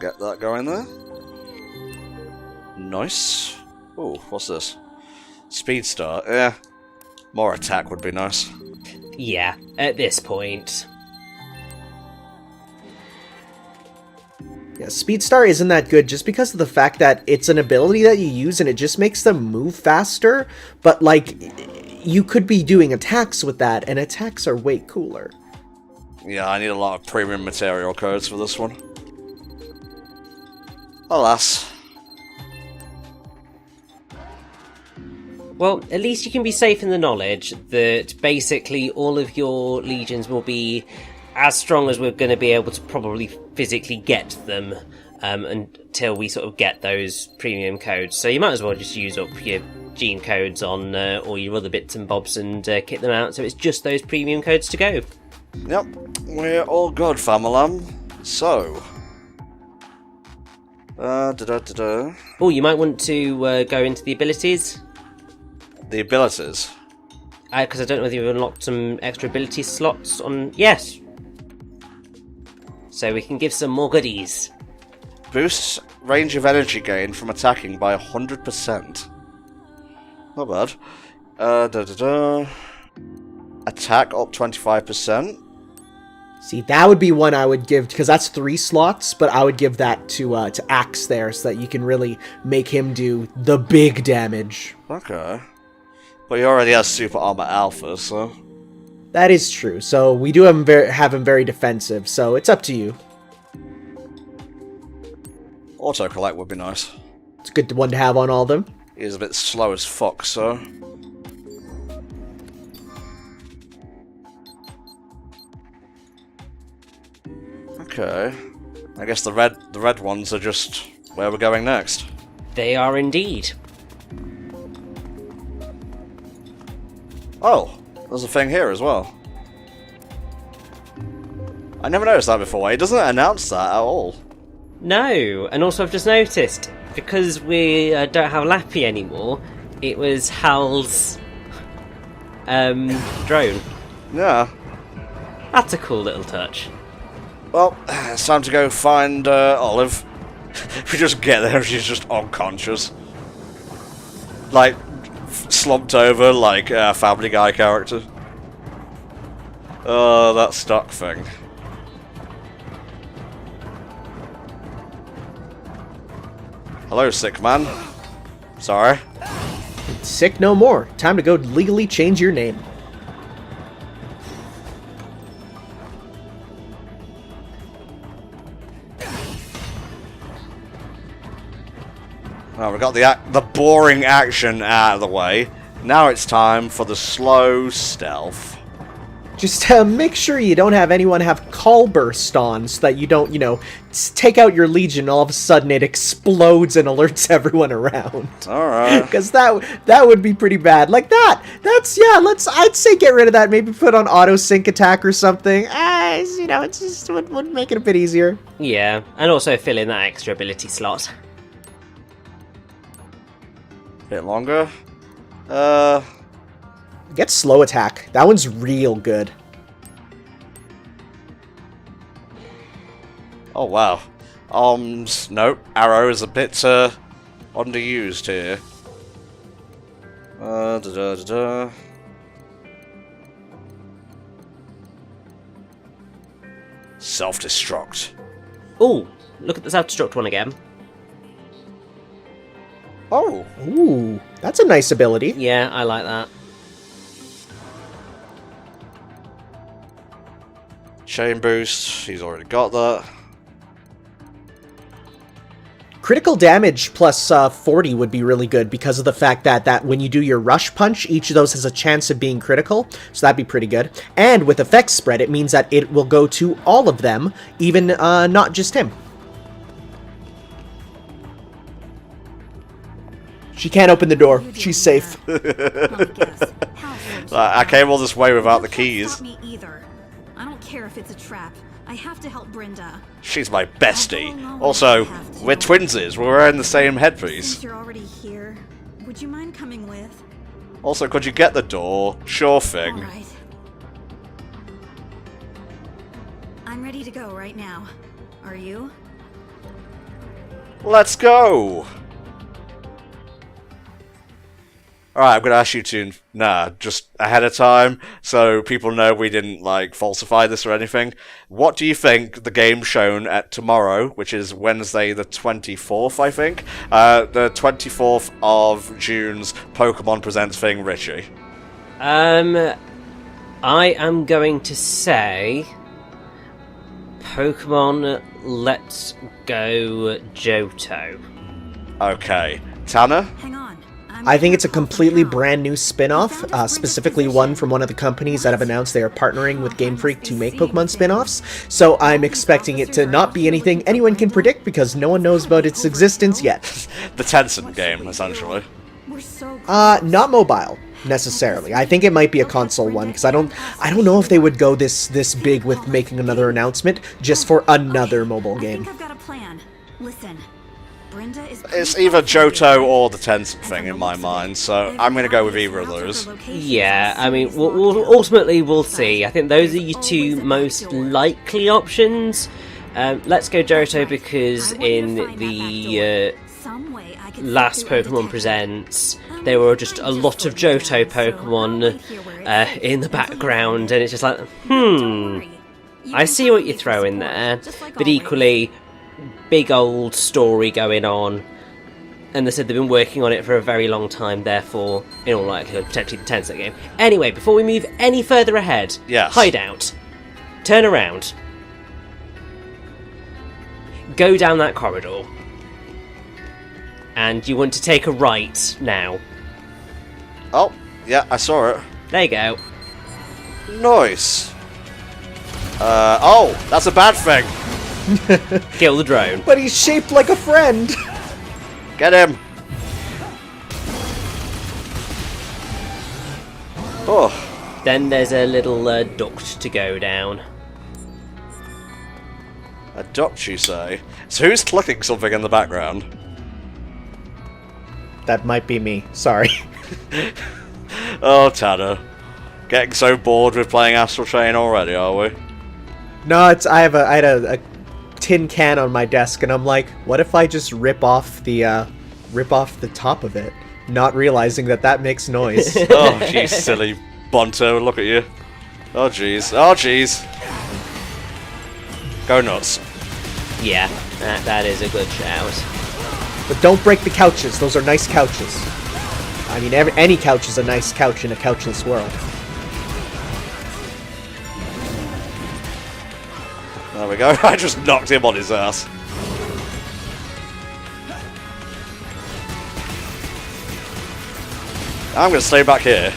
get that going there. Nice. Oh, what's this? Speed start. Yeah. More attack would be nice. Yeah, at this point. Yeah, Speed Star isn't that good just because of the fact that it's an ability that you use and it just makes them move faster, but like, you could be doing attacks with that, and attacks are way cooler. Yeah, I need a lot of premium material codes for this one. Alas. Well, at least you can be safe in the knowledge that basically all of your legions will be as strong as we're going to be able to probably physically get them until we sort of get those premium codes. So you might as well just use up your gene codes on all your other bits and bobs and kit them out, so it's just those premium codes to go. Yep, we're all good, Famalam. So... Oh, you might want to go into the abilities. The abilities? Because I don't know whether you've unlocked some extra ability slots on... Yes! So we can give some more goodies. Boosts range of energy gain from attacking by 100%. Not bad. Attack up 25%. See, that would be one I would give, because that's 3 slots, but I would give that to Axe there, so that you can really make him do the big damage. Okay. But he already has Super Armor Alpha, so... That is true, so we do have him very defensive, so it's up to you. Auto-collect would be nice. It's a good one to have on all of them. He's a bit slow as fuck, so... Okay. I guess the red ones are just where we're going next. They are indeed. Oh, there's a thing here as well. I never noticed that before. It doesn't announce that at all. No, and also I've just noticed, because we don't have Lappy anymore, it was Hal's drone. Yeah. That's a cool little touch. Well, it's time to go find Olive. We just get there and she's just unconscious. Like, slumped over like a Family Guy character. Oh, that stuck thing. Hello, sick man. Sorry. Sick no more. Time to go legally change your name. Well, we got the boring action out of the way. Now it's time for the slow stealth. Just make sure you don't have anyone have call burst on, so that you don't, take out your legion and all of a sudden it explodes and alerts everyone around. Alright. Because that would be pretty bad. Like that. That's, yeah, I'd say get rid of that. Maybe put on auto sync attack or something. It just would make it a bit easier. Yeah, and also fill in that extra ability slot. Bit longer. Get slow attack. That one's real good. Oh wow. Nope. Arrow is a bit underused here. Self-destruct. Ooh, look at the self-destruct one again. Oh. Ooh, that's a nice ability. Yeah, I like that. Chain boost. He's already got that. Critical damage plus 40 would be really good because of the fact that when you do your rush punch, each of those has a chance of being critical, so that'd be pretty good. And with effect spread, it means that it will go to all of them, even not just him. She can't open the door. She's safe. I came all this way without the keys. Stop me either. I don't care if it's a trap. I have to help Brenda. She's my bestie. Also, we're twinsies. We're wearing the same headpiece. Since you're already here, would you mind coming with? Also, could you get the door? Sure thing. All right. I'm ready to go right now. Are you? Let's go! Alright, I'm gonna ask you to, just ahead of time, so people know we didn't, like, falsify this or anything. What do you think the game shown at tomorrow, which is Wednesday the 24th, I think? The 24th of June's Pokemon Presents thing, Richie? I am going to say... Pokemon Let's Go Johto. Okay. Tanner? Hang on. I think it's a completely brand new spin-off, specifically one from one of the companies that have announced they are partnering with Game Freak to make Pokemon spin-offs, so I'm expecting it to not be anything anyone can predict because no one knows about its existence yet. The Tencent game, essentially. Not mobile, necessarily. I think it might be a console one, because I don't know if they would go this big with making another announcement just for another mobile game. I think I've got a plan. Listen. Brenda is It's either Johto or the Tencent thing in my mind, so I'm gonna go with either of those. Yeah, I mean, ultimately we'll see. I think those are your two most likely options. Let's go Johto because in the last Pokemon Presents, there were just a lot of Johto Pokemon in the background, and it's just like, I see what you're throwing there, but equally, big old story going on, and they said they've been working on it for a very long time, therefore, in all likelihood, potentially the Tencent game. Anyway, before we move any further ahead, yes. Hideout, turn around, go down that corridor, and you want to take a right now. Oh, yeah, I saw it. There you go. Nice. Oh, that's a bad thing. Kill the drone. But he's shaped like a friend! Get him. Oh. Then there's a little duct to go down. A duct, you say? So who's clicking something in the background? That might be me. Sorry. Oh, Tanner. Getting so bored with playing Astral Chain already, are we? No, it's I had a tin can on my desk, and I'm like, what if I just rip off the top of it, not realizing that makes noise. Oh, jeez, silly Bonto, look at you. Oh, jeez. Oh, jeez. Go nuts. Yeah, that is a good shout. But don't break the couches. Those are nice couches. I mean, any couch is a nice couch in a couchless world. There we go. I just knocked him on his ass. I'm going to stay back here.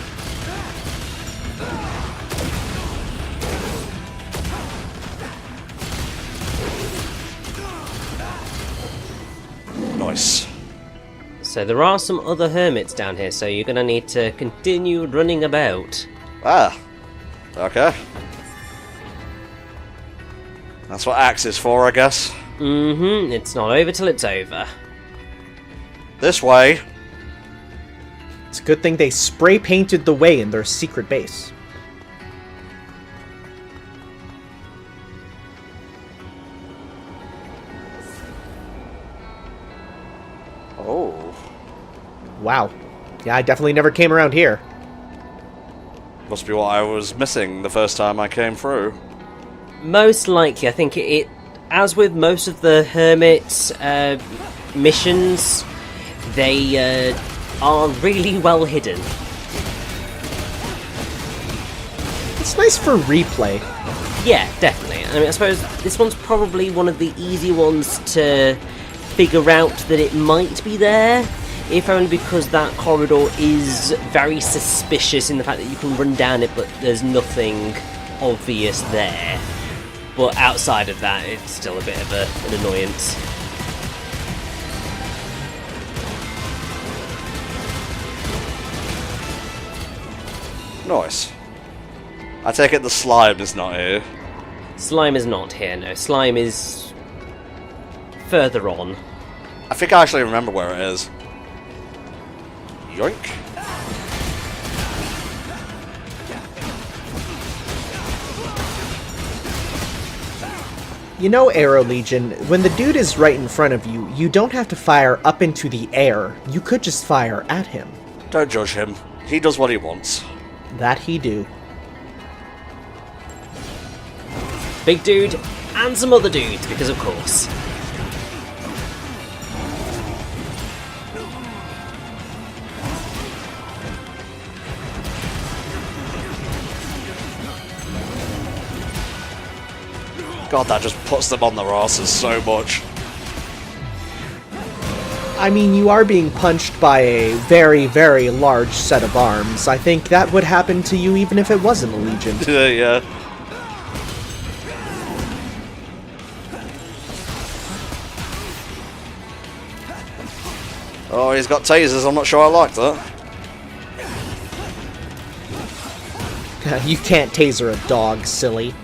Nice. So there are some other hermits down here, so you're going to need to continue running about. Ah. Okay. That's what Axe is for, I guess. Mm-hmm. It's not over till it's over. This way. It's a good thing they spray painted the way in their secret base. Oh. Wow. Yeah, I definitely never came around here. Must be what I was missing the first time I came through. Most likely, I think it as with most of the hermit missions, they are really well hidden. It's nice for replay. Yeah, definitely. I mean, I suppose this one's probably one of the easy ones to figure out that it might be there, if only because that corridor is very suspicious in the fact that you can run down it, but there's nothing obvious there. But outside of that, it's still a bit of an annoyance. Nice. I take it the slime is not here. Slime is not here, no. Slime is further on. I think I actually remember where it is. Yoink. You know, Arrow Legion, when the dude is right in front of you, you don't have to fire up into the air. You could just fire at him. Don't judge him. He does what he wants. That he do. Big dude and some other dudes, because of course. God, that just puts them on their asses so much. I mean, you are being punched by a very, very large set of arms. I think that would happen to you even if it wasn't a Legion. Yeah. Oh, he's got tasers. I'm not sure I like that. You can't taser a dog, silly.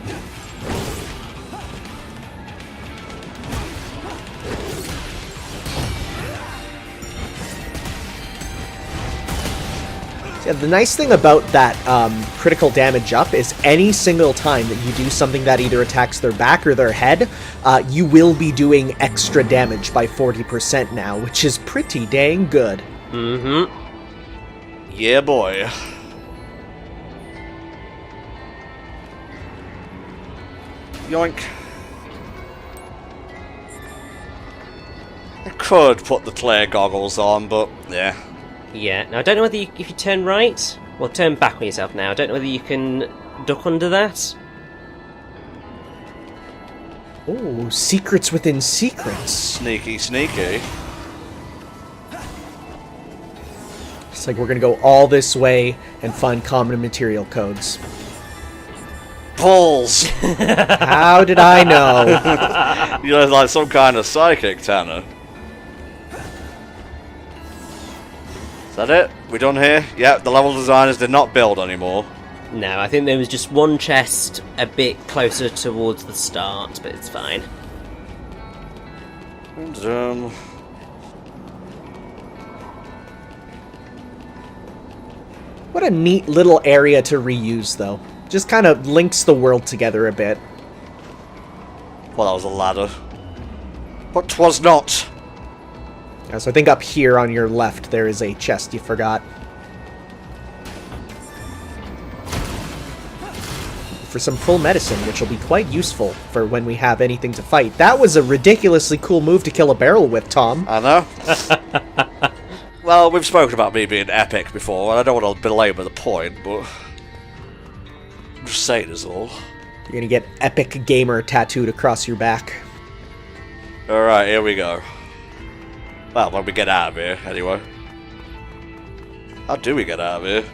Yeah, the nice thing about that critical damage up is any single time that you do something that either attacks their back or their head, you will be doing extra damage by 40% now, which is pretty dang good. Mm-hmm. Yeah, boy. Yoink. I could put the clear goggles on, but yeah. Yeah, now I don't know whether if you turn right, well, turn back on yourself now. I don't know whether you can duck under that. Oh, secrets within secrets. Sneaky, sneaky. It's like we're gonna go all this way and find common material codes. Balls! How did I know? You're like some kind of psychic, Tanner. Is that it? We done here? Yep, the level designers did not build anymore. No, I think there was just one chest a bit closer towards the start, but it's fine. And, What a neat little area to reuse, though. Just kind of links the world together a bit. well, that was a ladder. But 'twas not. So I think up here on your left there is a chest you forgot. For some full medicine, which will be quite useful for when we have anything to fight. That was a ridiculously cool move to kill a barrel with, Tom. I know. Well, we've spoken about me being epic before, and I don't want to belabor the point, but I'm just saying is all. You're gonna get Epic Gamer tattooed across your back. Alright, here we go. Well, when we get out of here, anyway. How do we get out of here?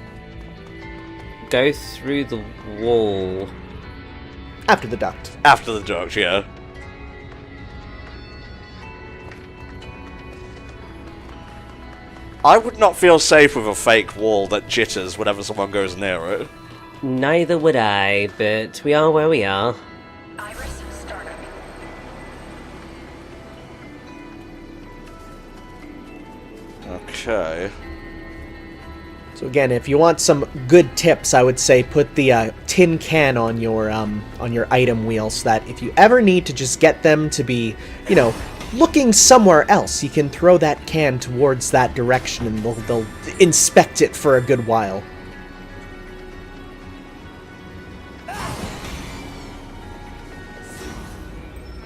Go through the wall. After the duct. After the duct, yeah. I would not feel safe with a fake wall that jitters whenever someone goes near it. Neither would I, but we are where we are. Iris startup. Okay. So again, if you want some good tips, I would say put the tin can on your item wheel, so that if you ever need to just get them to be, you know, looking somewhere else, you can throw that can towards that direction, and they'll inspect it for a good while.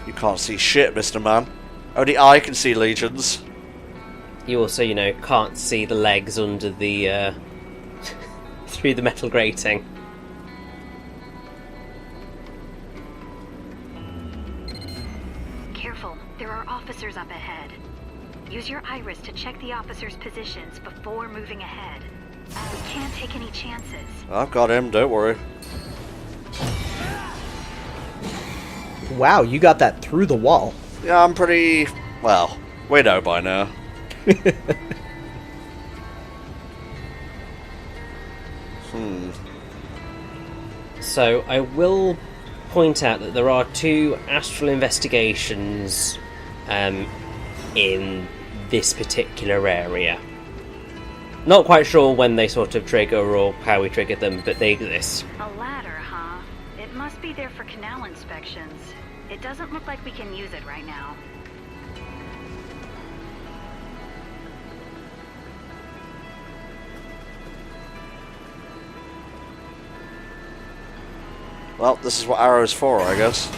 You can't see shit, Mr. Man. Only I can see legions. You also, you know, can't see the legs under the, through the metal grating. Careful, there are officers up ahead. Use your iris to check the officers' positions before moving ahead. We can't take any chances. I've got him, don't worry. Wow, you got that through the wall. Yeah, I'm pretty... well, we know by now. So I will point out that there are 2 astral investigations in this particular area. Not quite sure when they sort of trigger or how we trigger them, but they exist. A ladder, huh? It must be there for canal inspections. It doesn't look like we can use it right now. Well, this is what arrow's for, I guess.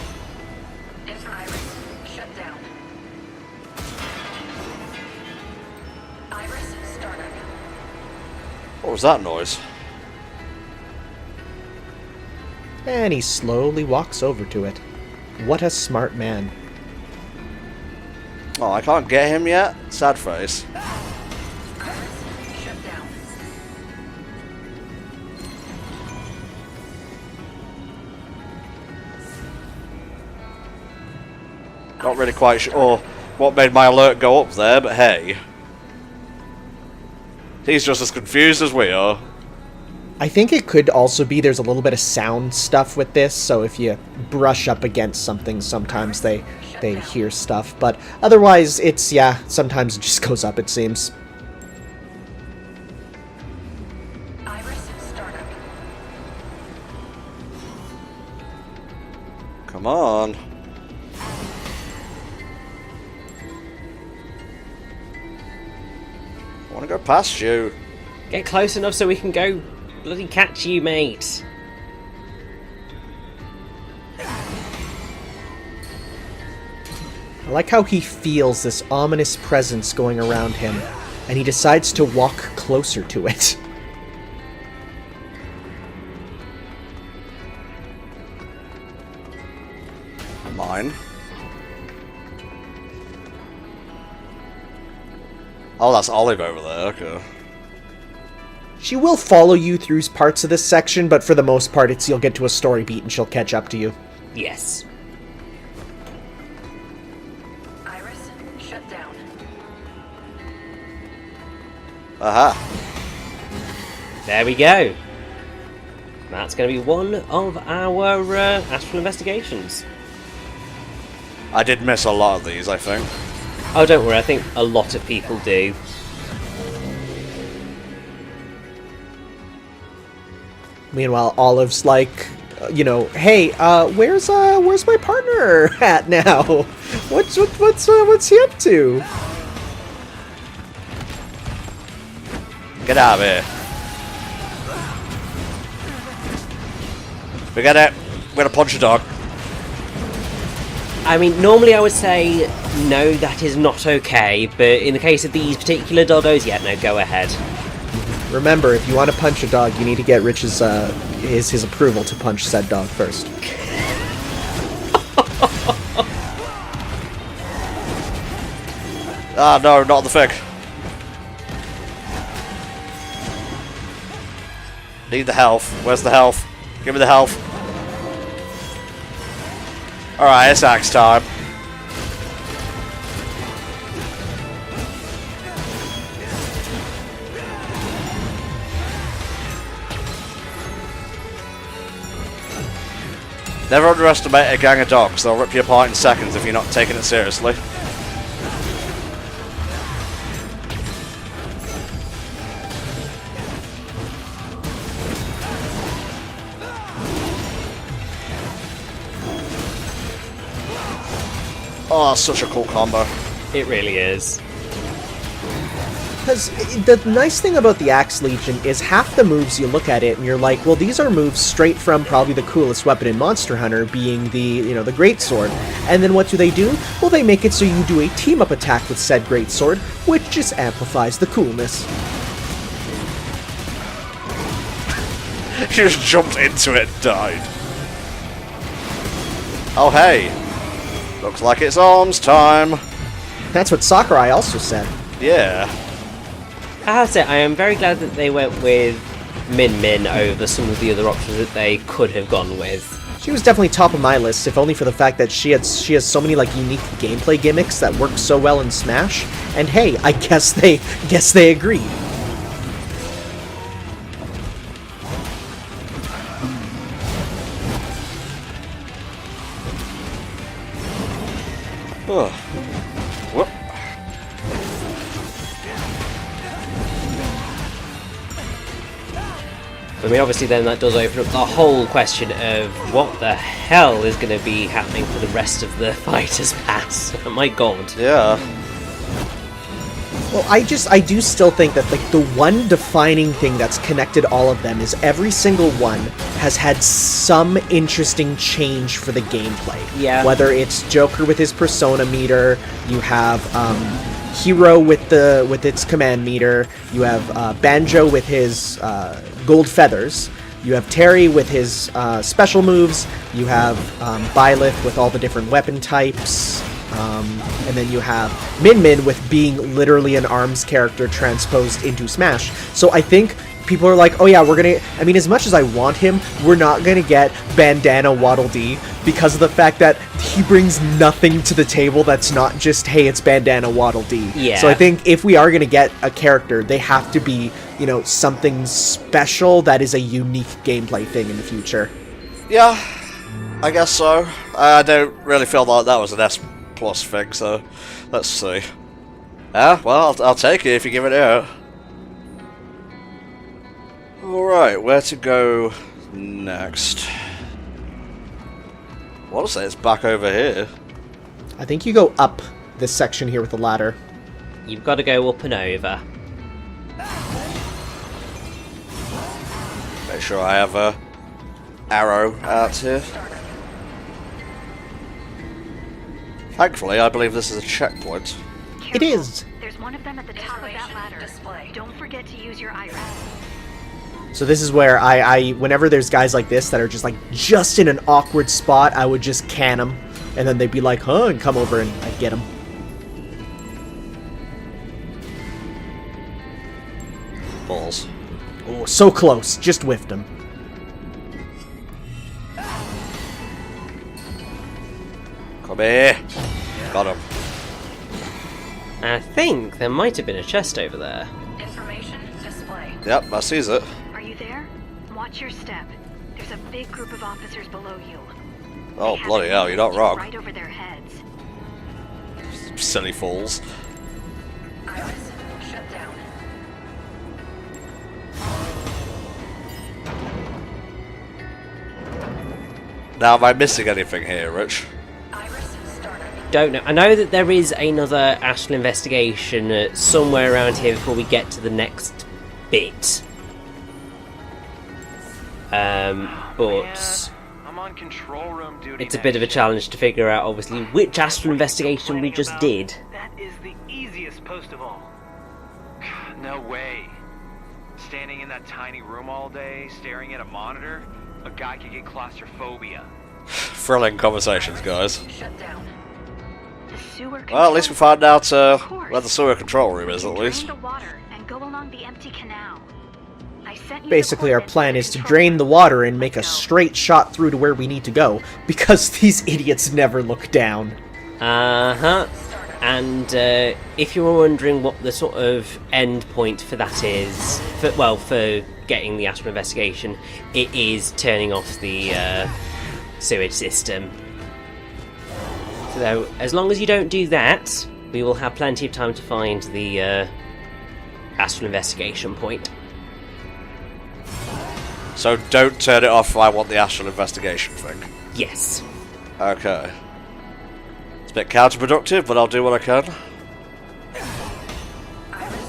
Iris, shut down. Iris, startup. What was that noise? And he slowly walks over to it. What a smart man. Oh, I can't get him yet? Sad face. Iris, shut down. Not really quite sure what made my alert go up there, but hey. He's just as confused as we are. I think it could also be there's a little bit of sound stuff with this, so if you brush up against something, sometimes they hear stuff. But otherwise, it's, yeah, sometimes it just goes up, it seems. Iris, startup. Come on. I want to go past you. Get close enough so we can go bloody catch you, mate. I like how he feels this ominous presence going around him, and he decides to walk closer to it. Mine. Oh, that's Olive over there, okay. She will follow you through parts of this section, but for the most part, it's you'll get to a story beat and she'll catch up to you. Yes. Iris, shut down. Aha. There we go. That's going to be one of our astral investigations. I did miss a lot of these, I think. Oh, don't worry, I think a lot of people do. Meanwhile, Olive's like, hey, where's my partner at now? What's he up to? Get out of here. We get it. We're gonna punch a dog. I mean, normally I would say, no, that is not okay, but in the case of these particular doggos, yeah, no, go ahead. Remember, if you want to punch a dog, you need to get Rich's his approval to punch said dog first. Ah, no, not the fig. Need the health. Where's the health? Give me the health. Alright, it's axe time. Never underestimate a gang of dogs. They'll rip you apart in seconds if you're not taking it seriously. Oh, such a cool combo. It really is. Because the nice thing about the Axe Legion is half the moves you look at it and you're like, well, these are moves straight from probably the coolest weapon in Monster Hunter, being the Greatsword. And then what do? Well, they make it so you do a team-up attack with said Greatsword, which just amplifies the coolness. She just jumped into it and died. Oh, hey. Looks like it's arms time. That's what Sakurai also said. Yeah. I have to say, I am very glad that they went with Min Min over some of the other options that they could have gone with. She was definitely top of my list, if only for the fact that she has so many unique gameplay gimmicks that work so well in Smash. And hey, I guess they agreed. I mean, obviously then that does open up the whole question of what the hell is going to be happening for the rest of the Fighters Pass. My god. Yeah. Well, I do still think that, like, the one defining thing that's connected all of them is every single one has had some interesting change for the gameplay. Yeah. Whether it's Joker with his persona meter, you have Hero with its command meter, you have Banjo with his gold feathers, you have Terry with his special moves, you have Byleth with all the different weapon types. And then you have Min Min with being literally an ARMS character transposed into Smash. So I think people are like, oh yeah, we're gonna... I mean, as much as I want him, we're not gonna get Bandana Waddle Dee because of the fact that he brings nothing to the table that's not just, hey, it's Bandana Waddle Dee. Yeah. So I think if we are gonna get a character, they have to be, you know, something special that is a unique gameplay thing in the future. Yeah, I guess so. I don't really feel like that was an S+ thing, so let's see. Yeah, well, I'll take it if you give it out. Alright, where to go next? I want to say it's back over here. I think you go up this section here with the ladder. You've got to go up and over. Make sure I have a arrow out here. Thankfully, I believe this is a checkpoint. It is! There's one of them at the top of that ladder. Display. Don't forget to use your iris. So this is where I whenever there's guys like this that are just like just in an awkward spot, I would just can them, and then they'd be like, huh, and come over and I'd get them. Balls. Oh, so close, just whiffed him. Come here. Got him. I think there might have been a chest over there. Information display. Yep, I sees it. Are you there? Watch your step. There's a big group of officers below you. Oh, They have bloody hell, you're not enemies wrong. right over their heads. Silly fools. Iris shut down. Now, am I missing anything here, Rich? Iris startup. Don't know. I know that there is another Astral investigation somewhere around here before we get to the next bit. But I'm on control room duty. it's a bit of a challenge to figure out, obviously, which Astral investigation we just did. That is the easiest post of all. No way. Standing in that tiny room all day, staring at a monitor, a guy could get claustrophobia. Thrilling conversations, guys. Shut down. The sewer Well, at least we control- found out Of course. where the sewer control room is, You at can least. drain the water and go along the empty canal. I sent you the Basically, our coordinates plan the is to control drain room. the water and make a Let's go. straight shot through to where we need to go, because these idiots never look down. Uh-huh. And if you're wondering what the sort of end point for that is, for getting the Astral investigation, it is turning off the sewage system. So as long as you don't do that, we will have plenty of time to find the Astral investigation point. So don't turn it off if I want the Astral investigation thing. Yes. Okay. It's a bit counterproductive, but I'll do what I can.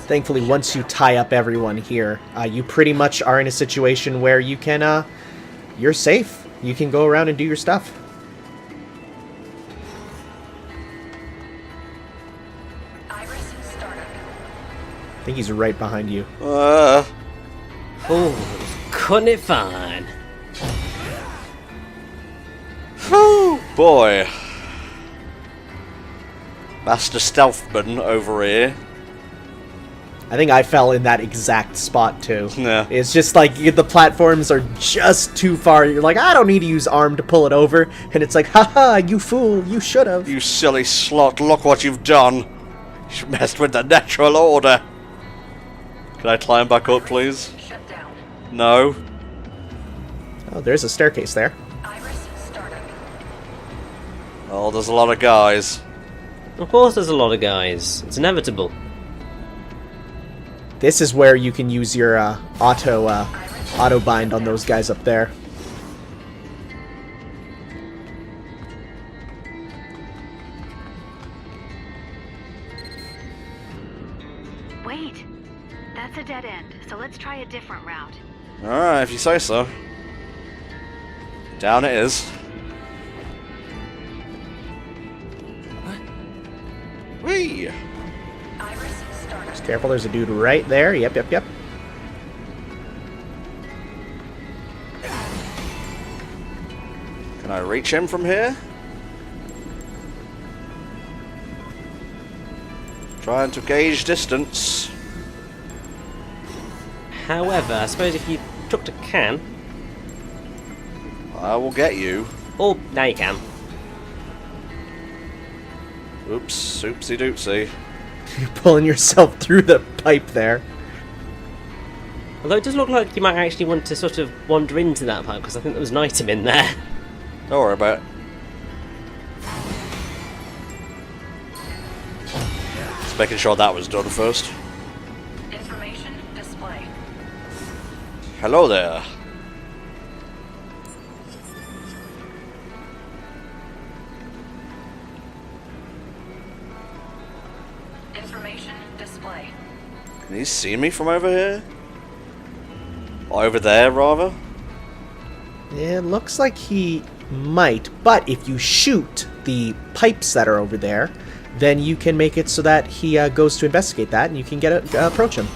Thankfully, once you tie up everyone here, you pretty much are in a situation where you can, you're safe. You can go around and do your stuff. Iris startup. I think he's right behind you. Oh, couldn't it fine? Whew, boy. Master Stealthman over here. I think I fell in that exact spot too. Yeah. It's just like the platforms are just too far. You're like, I don't need to use arm to pull it over, and it's like, haha, you fool, you should have. You silly slot, look what you've done. You messed with the natural order. Can I climb back up, please? Shut down. No. Oh, there's a staircase there. Iris startup. Oh, there's a lot of guys. Of course there's a lot of guys. It's inevitable. This is where you can use your auto auto bind on those guys up there. Wait, that's a dead end, so let's try a different route. Alright, if you say so. Down it is. Whee! Iris started. Just careful, there's a dude right there. Yep. Can I reach him from here? Trying to gauge distance. However, I suppose if you chucked a can... I will get you. Oh, now you can. Oops, oopsie doopsie. You're pulling yourself through the pipe there. Although it does look like you might actually want to sort of wander into that pipe, because I think there was an item in there. Don't worry about it. Just making sure that was done first. Information display. Hello there. Information display. Can he see me from over here? Or over there, rather? It looks like he might, but if you shoot the pipes that are over there, then you can make it so that he goes to investigate that, and you can approach him.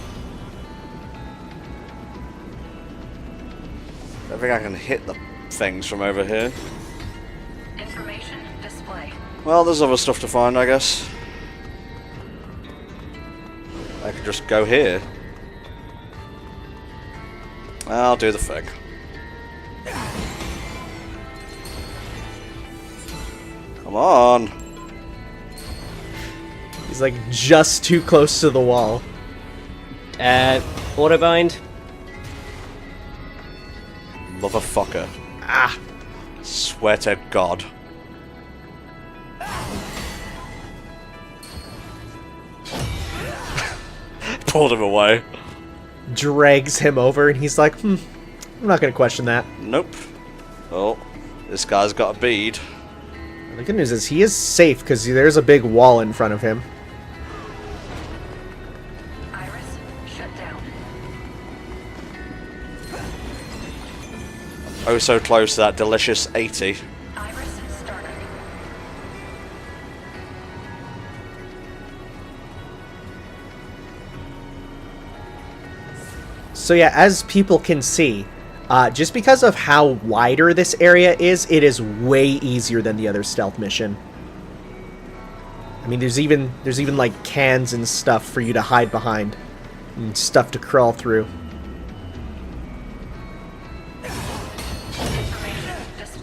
I think I can hit the things from over here. Information display. Well, there's other stuff to find, I guess. I could just go here. I'll do the thing. Come on. He's like just too close to the wall. Autobind. Motherfucker. Ah! Swear to God. Pulled him away. Drags him over, and he's like, I'm not going to question that. Nope. Oh, this guy's got a bead. The good news is he is safe, because there's a big wall in front of him. Iris shut down. Oh, so close to that delicious 80. Iris started. So yeah, as people can see, just because of how wider this area is, it is way easier than the other stealth mission. I mean, there's even like cans and stuff for you to hide behind, and stuff to crawl through.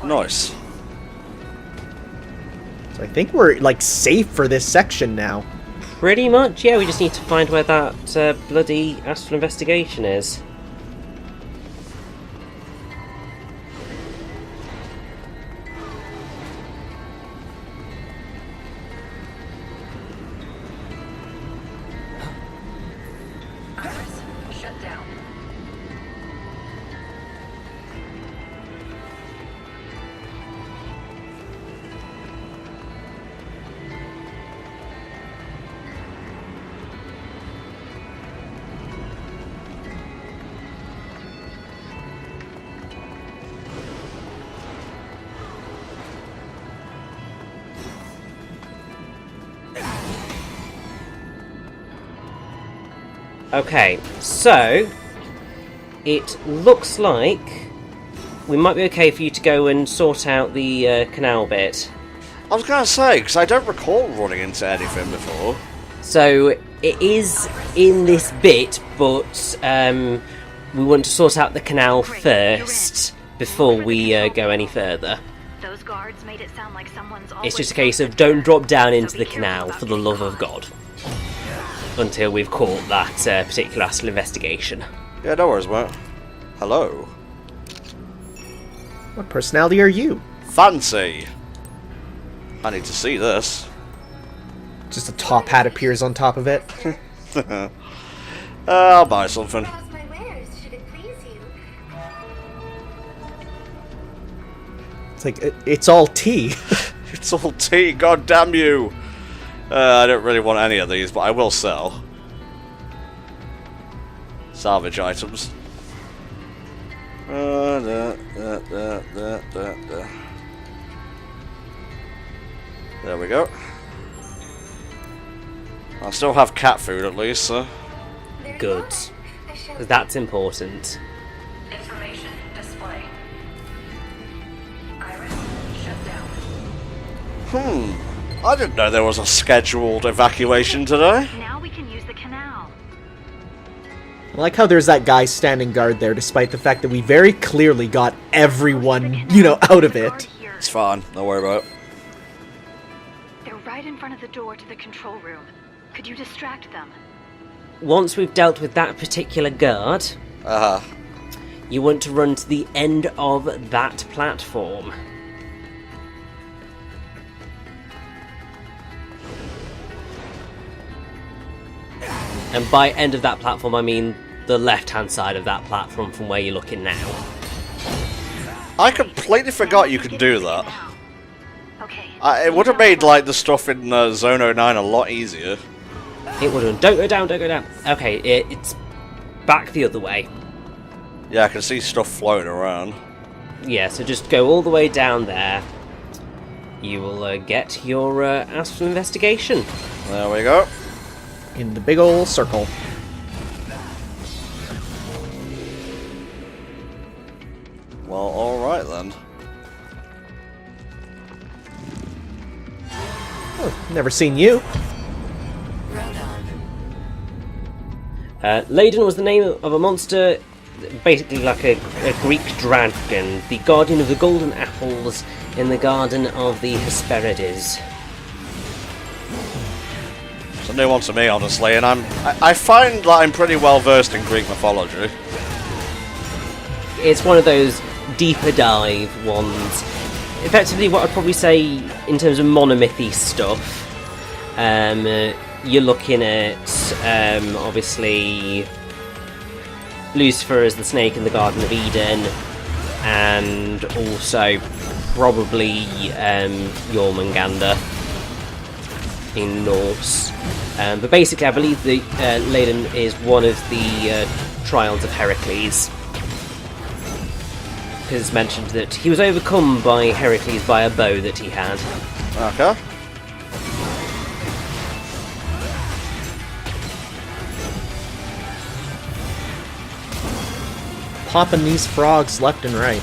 Nice. So I think we're like safe for this section now. Pretty much, yeah, we just need to find where that bloody Astral investigation is. Iris shut down. Okay, so it looks like we might be okay for you to go and sort out the canal bit. I was going to say, because I don't recall running into anything before. So it is in this bit, but we want to sort out the canal first before we go any further. Those guards made it sound like someone's It's just a case of don't drop down into the canal for the love of God. Until we've caught that particular Astral investigation. Yeah, no worries, mate. Hello. What personality are you? Fancy. I need to see this. Just a top hat appears on top of it. I'll buy something. Across my wares, should it please you. It's like, it's all tea. It's all tea, god damn you! I don't really want any of these, but I will sell. Salvage items. There we go. I still have cat food at least, so... Good. That's important. Information display. Iris, shut down. I didn't know there was a scheduled evacuation today. Now we can use the canal. I like how there's that guy standing guard there, despite the fact that we very clearly got everyone, you know, out of it. It's fine, don't worry about it. They're right in front of the door to the control room. Could you distract them? Once we've dealt with that particular guard, you want to run to the end of that platform. And by end of that platform, I mean the left-hand side of that platform from where you're looking now. I completely forgot you could do that. Okay. It would have made like the stuff in Zone 09 a lot easier. It would have. Don't go down, don't go down. Okay, it's back the other way. Yeah, I can see stuff floating around. Yeah, so just go all the way down there. You will get your Astral investigation. There we go. In the big ol' circle. Well, alright then. Oh, never seen you. Laden was the name of a monster, basically like a Greek dragon, the guardian of the golden apples in the garden of the Hesperides. It's a new one to me, honestly, and I find that I'm pretty well versed in Greek mythology. It's one of those deeper dive ones. Effectively, what I'd probably say in terms of monomythy stuff, you're looking at obviously Lucifer as the snake in the Garden of Eden, and also probably Jormungandr in Norse. But basically, I believe that Laden is one of the trials of Heracles. Because it's mentioned that he was overcome by Heracles by a bow that he had. Okay. Popping these frogs left and right.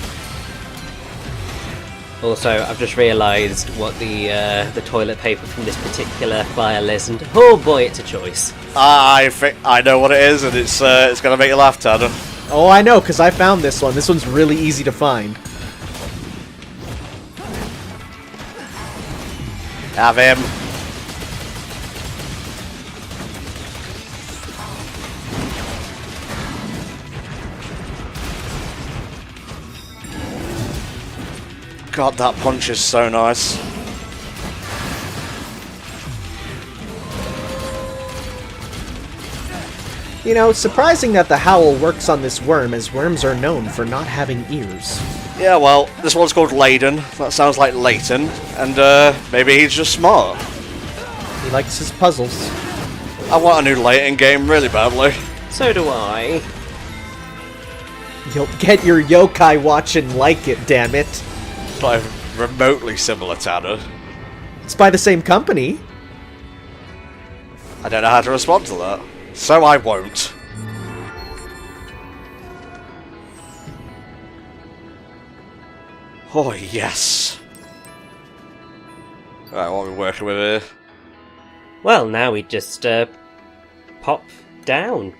Also, I've just realised what the toilet paper from this particular file is, and oh boy, it's a choice. I think I know what it is, and it's gonna make you laugh, Tanner. Oh, I know, because I found this one. This one's really easy to find. Have him. God, that punch is so nice. You know, it's surprising that the howl works on this worm, as worms are known for not having ears. Yeah, well, this one's called Laden. That sounds like Leighton, and maybe he's just smart. He likes his puzzles. I want a new Leighton game really badly. So do I. You'll get your yokai watch and like it, damn it. Like remotely similar, Tanner. It's by the same company. I don't know how to respond to that, so I won't. Oh, yes. Right, what are we working with here? Well, now we just pop down.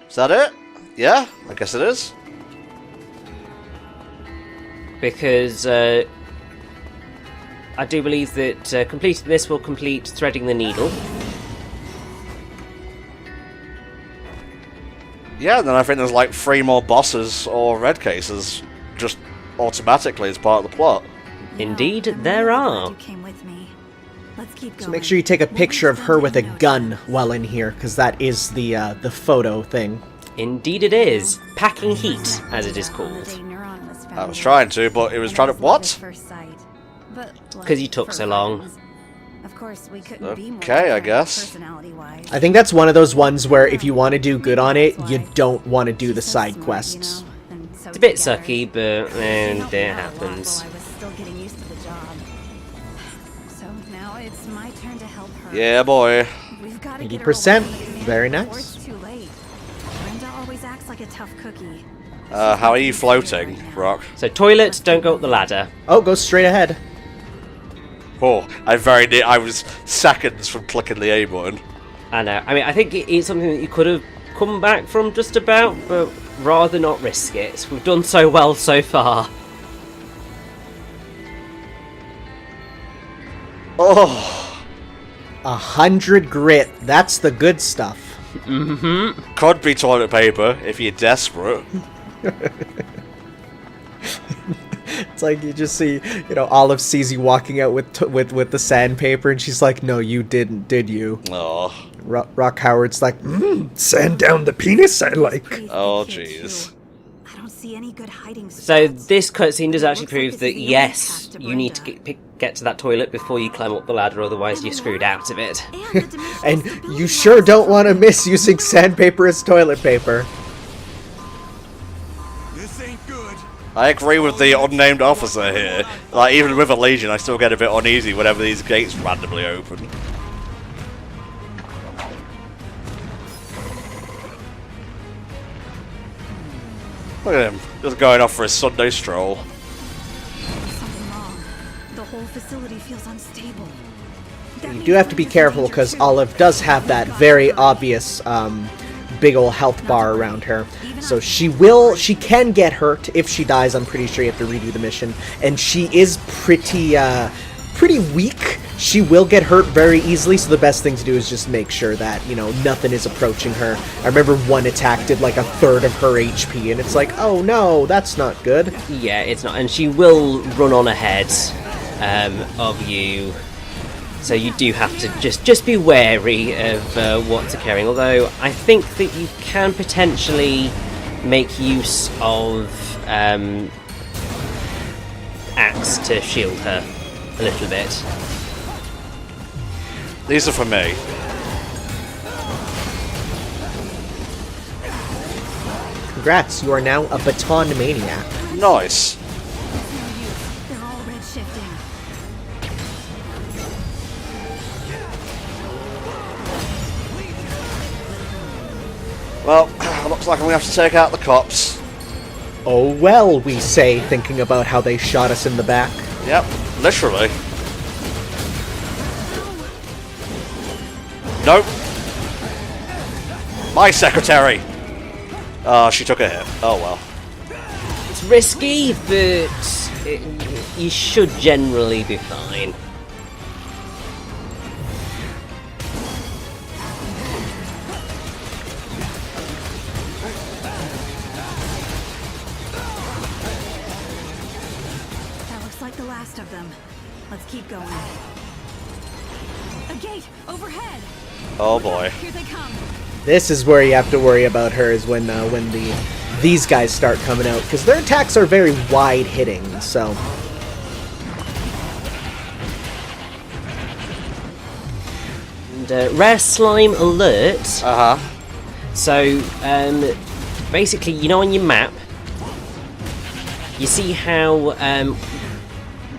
Is that it? Yeah, I guess it is. Because I do believe that completing this will complete threading the needle. Yeah, and then I think there's like 3 more bosses or red cases just automatically as part of the plot. Indeed, there are. You came with me. Let's keep going. So make sure you take a picture of her with a gun while in here, because that is the photo thing. Indeed it is. Packing heat, as it is called. Neuron was I was trying to, but it was trying to... What? Because you took so long. Of course, we couldn't be more Okay, I different guess. personality-wise. I think that's one of those ones where if you want to do good on it, you don't want to do the side quests. It's a bit sucky, but and it happens. I was still getting used to the job. So now it's my turn to help her. Yeah, boy. We've got to get her 80%. away, Very before nice. it's too late. Brenda always acts like a tough cookie. How are you floating, Rock? So toilet, don't go up the ladder. Oh, go straight ahead. Oh, I was seconds from clicking the A button. I know. I mean, I think it's something that you could have come back from just about, but rather not risk it. We've done so well so far. Oh, 100 grit. That's the good stuff. Mm-hmm. could be toilet paper if you're desperate. It's like you just see, Olive sees you walking out with the sandpaper, and she's like, "No, you didn't, did you?" Oh, Rock Howard's like, "Sand down the penis, I like." oh, jeez. I don't see any good hiding spots. So this cutscene does actually Looks like prove this that is the only yes, path to you need to Brenda. get to that toilet before you climb up the ladder, otherwise you're screwed out of it. And, the dimensional And stability you sure loss don't is want to on. miss using sandpaper as toilet paper. This ain't good. I agree with the unnamed officer here. Like, even with a Legion, I still get a bit uneasy whenever these gates randomly open. Look at him, just going off for a Sunday stroll. There's something wrong. The whole facility feels unstable. That You do have to be means Brenda's in careful danger because too. Olive does have that very obvious big ol' health bar around her. So she can get hurt. If she dies, I'm pretty sure you have to redo the mission. And she is pretty weak. She will get hurt very easily, so the best thing to do is just make sure that, nothing is approaching her. I remember one attack did like a third of her HP, and it's like, oh no, that's not good. Yeah, it's not, and she will run on ahead of you. So you do have to just be wary of what's occurring. Although I think that you can potentially make use of axe to shield her a little bit. These are for me. Congrats, you are now a baton maniac. Nice. They're all red shifting. Well, looks like I'm gonna have to take out the cops. Oh well, we say, thinking about how they shot us in the back. Yep, literally. Nope. My secretary! She took a hit. Oh well. It's risky, but you should generally be fine. That looks like the last of them. Let's keep going. A gate overhead. Oh boy. Here they come. This is where you have to worry about her, is when these guys start coming out, because their attacks are very wide hitting. So And rare slime alert. Uh huh. So basically, on your map, you see how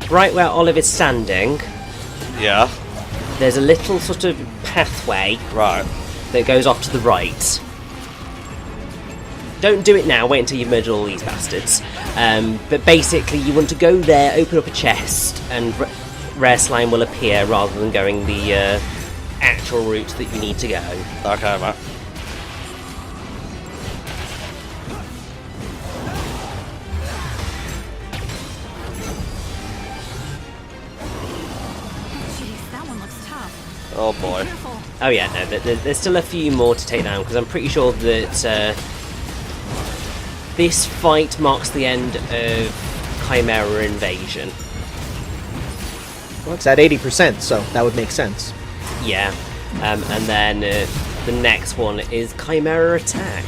right where Olive is standing, Yeah. there's a little sort of pathway Right. that goes off to the right. Don't do it now, wait until you've murdered all these bastards. But basically, you want to go there, open up a chest, and rare slime will appear rather than going the actual route that you need to go. Okay, mate. Jeez, that one looks tough. Oh boy. Careful. Oh yeah, no, there's still a few more to take down, because I'm pretty sure that this fight marks the end of Chimera Invasion. well, it's at 80%, so that would make sense. Yeah, and then the next one is Chimera Attack.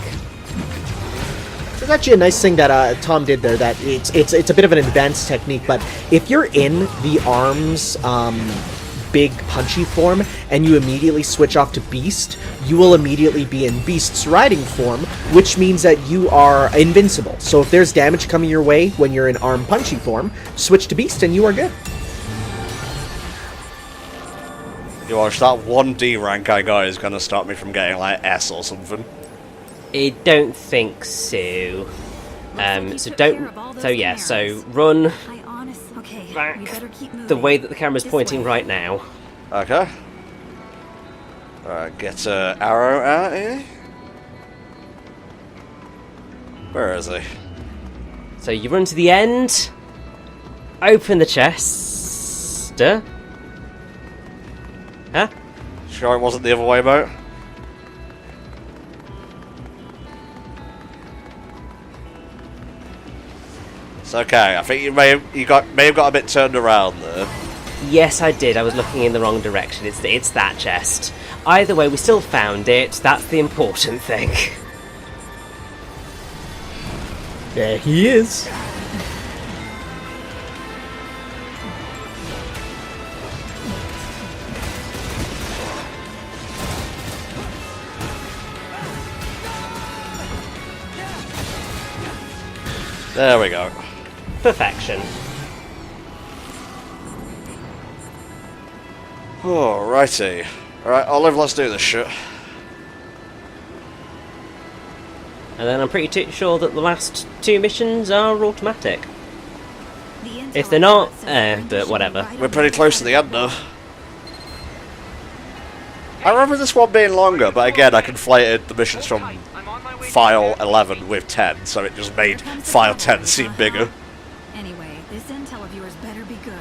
There's actually a nice thing that Tom did there, that it's a bit of an advanced technique, but if you're in the arms big punchy form and you immediately switch off to Beast, you will immediately be in Beast's riding form, which means that you are invincible. So if there's damage coming your way when you're in arm punchy form, switch to Beast and you are good. You watch, that one D rank I got is gonna stop me from getting like S or something. I don't think so. So run back the way that the camera's pointing right now. Okay. Alright, get an arrow out here. Where is he? So you run to the end, open the chest. Huh? Sure it wasn't the other way about? It's okay, I think you may have got a bit turned around there. Yes, I did. I was looking in the wrong direction. It's that chest. Either way, we still found it. That's the important thing. There he is. There we go. Perfection. Alrighty. Alright, Olive, let's do this shit. And then I'm pretty sure that the last two missions are automatic. If they're not, but whatever. We're pretty close to the end now. I remember this one being longer, but again, I conflated the missions from file 11 with 10, so it just made file 10 seem bigger. Anyway, this intel of yours better be good.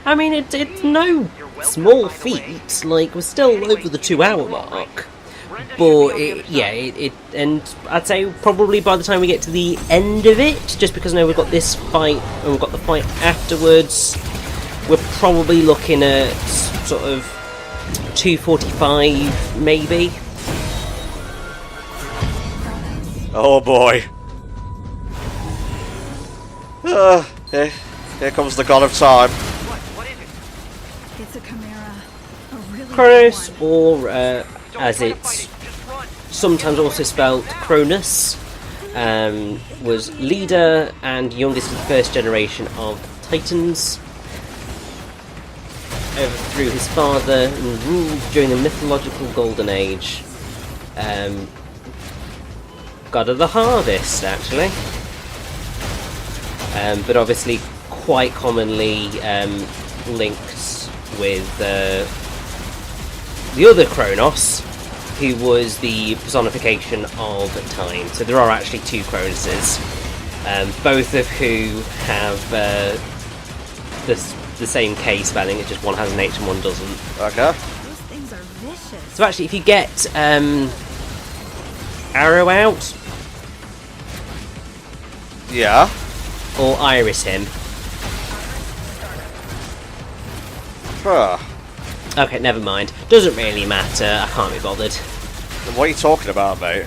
I mean, it's no small feat. Like, we're still over the 2-hour mark. But, and I'd say probably by the time we get to the end of it, just because now we've got this fight, and we've got the fight afterwards, we're probably looking at sort of 2:45, maybe. Oh boy. Here comes the god of time. What is it? It's a chimera. A really Kronos, big one. or as it's sometimes also spelled Cronus, was leader and youngest of the first generation of Titans. Overthrew his father and ruled during the mythological Golden Age. God of the Harvest, actually. But obviously quite commonly linked with the other Kronos, who was the personification of time. So there are actually two Cronoses, both of who have the same K spelling, it's just one has an H and one doesn't. Okay. Those things are vicious. So actually, if you get Arrow out, Yeah. or Iris him. Huh. Okay, never mind. Doesn't really matter, I can't be bothered. What are you talking about, mate?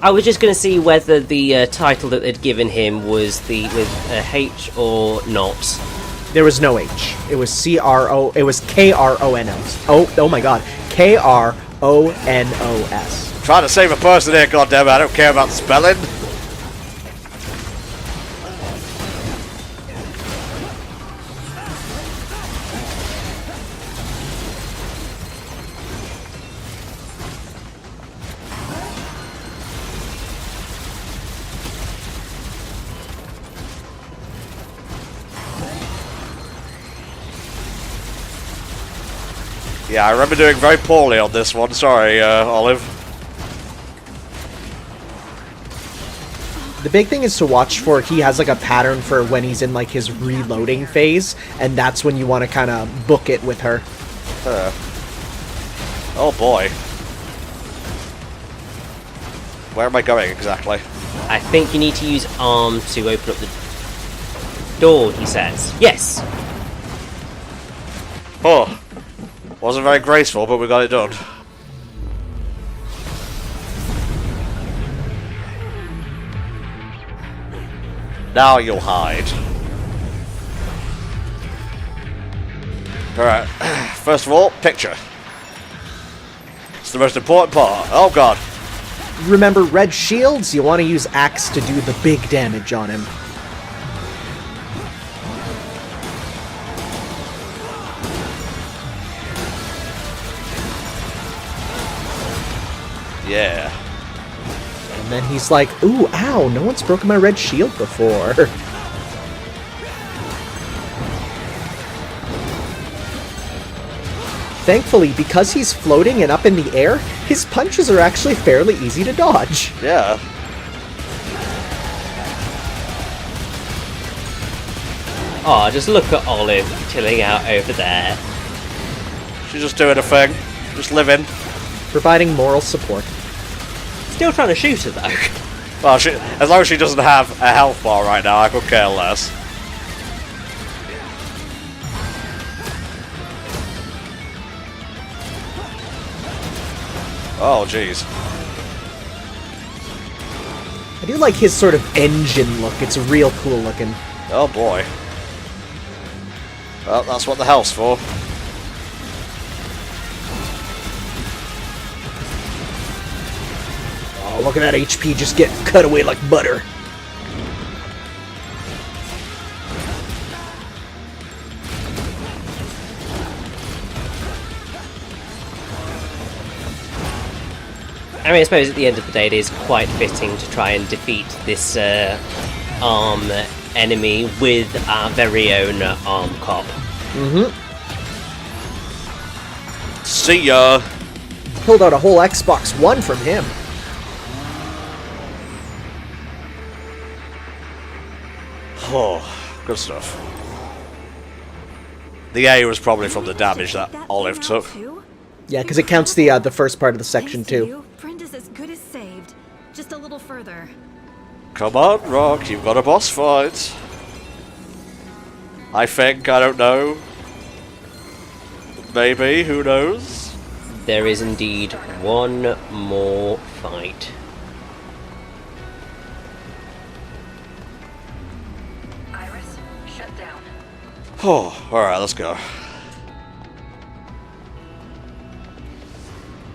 I was just going to see whether the title that they'd given him was with a H or not. There was no H. It was C-R-O... It was K-R-O-N-O-S. Oh my god. K-R-O-N-O-S. I'm trying to save a person here, goddammit. I don't care about spelling. Yeah, I remember doing very poorly on this one. Sorry, Olive. The big thing is to watch for, he has like a pattern for when he's in like his reloading phase, and that's when you want to kind of book it with her. Oh boy. Where am I going exactly? I think you need to use arm to open up the door, he says. Yes! Oh. Wasn't very graceful, but we got it done. Now you'll hide. Alright, first of all, picture. It's the most important part. Oh god. Remember red shields? You want to use axe to do the big damage on him. Yeah. And then he's like, ooh, ow, no one's broken my red shield before. Thankfully, because he's floating and up in the air, his punches are actually fairly easy to dodge. Yeah. Oh, just look at Olive chilling out over there. She's just doing a thing. Just living. Providing moral support. Still trying to shoot her though. Well, as long as she doesn't have a health bar right now, I could care less. Oh, jeez. I do like his sort of engine look. It's real cool looking. Oh boy. Well, that's what the health's for. Oh, look at that HP just get cut away like butter. I mean, I suppose at the end of the day, it is quite fitting to try and defeat this arm enemy with our very own arm cop. Mm-hmm. See ya! Pulled out a whole Xbox One from him. Oh, good stuff. The A was probably from the damage that Olive took. Yeah, because it counts the first part of the section too. Brenda's as good as saved. Just a little further. Come on, Rock, you've got a boss fight. I think, I don't know. Maybe, who knows? There is indeed one more fight. Iris, shut down. Oh, alright, let's go.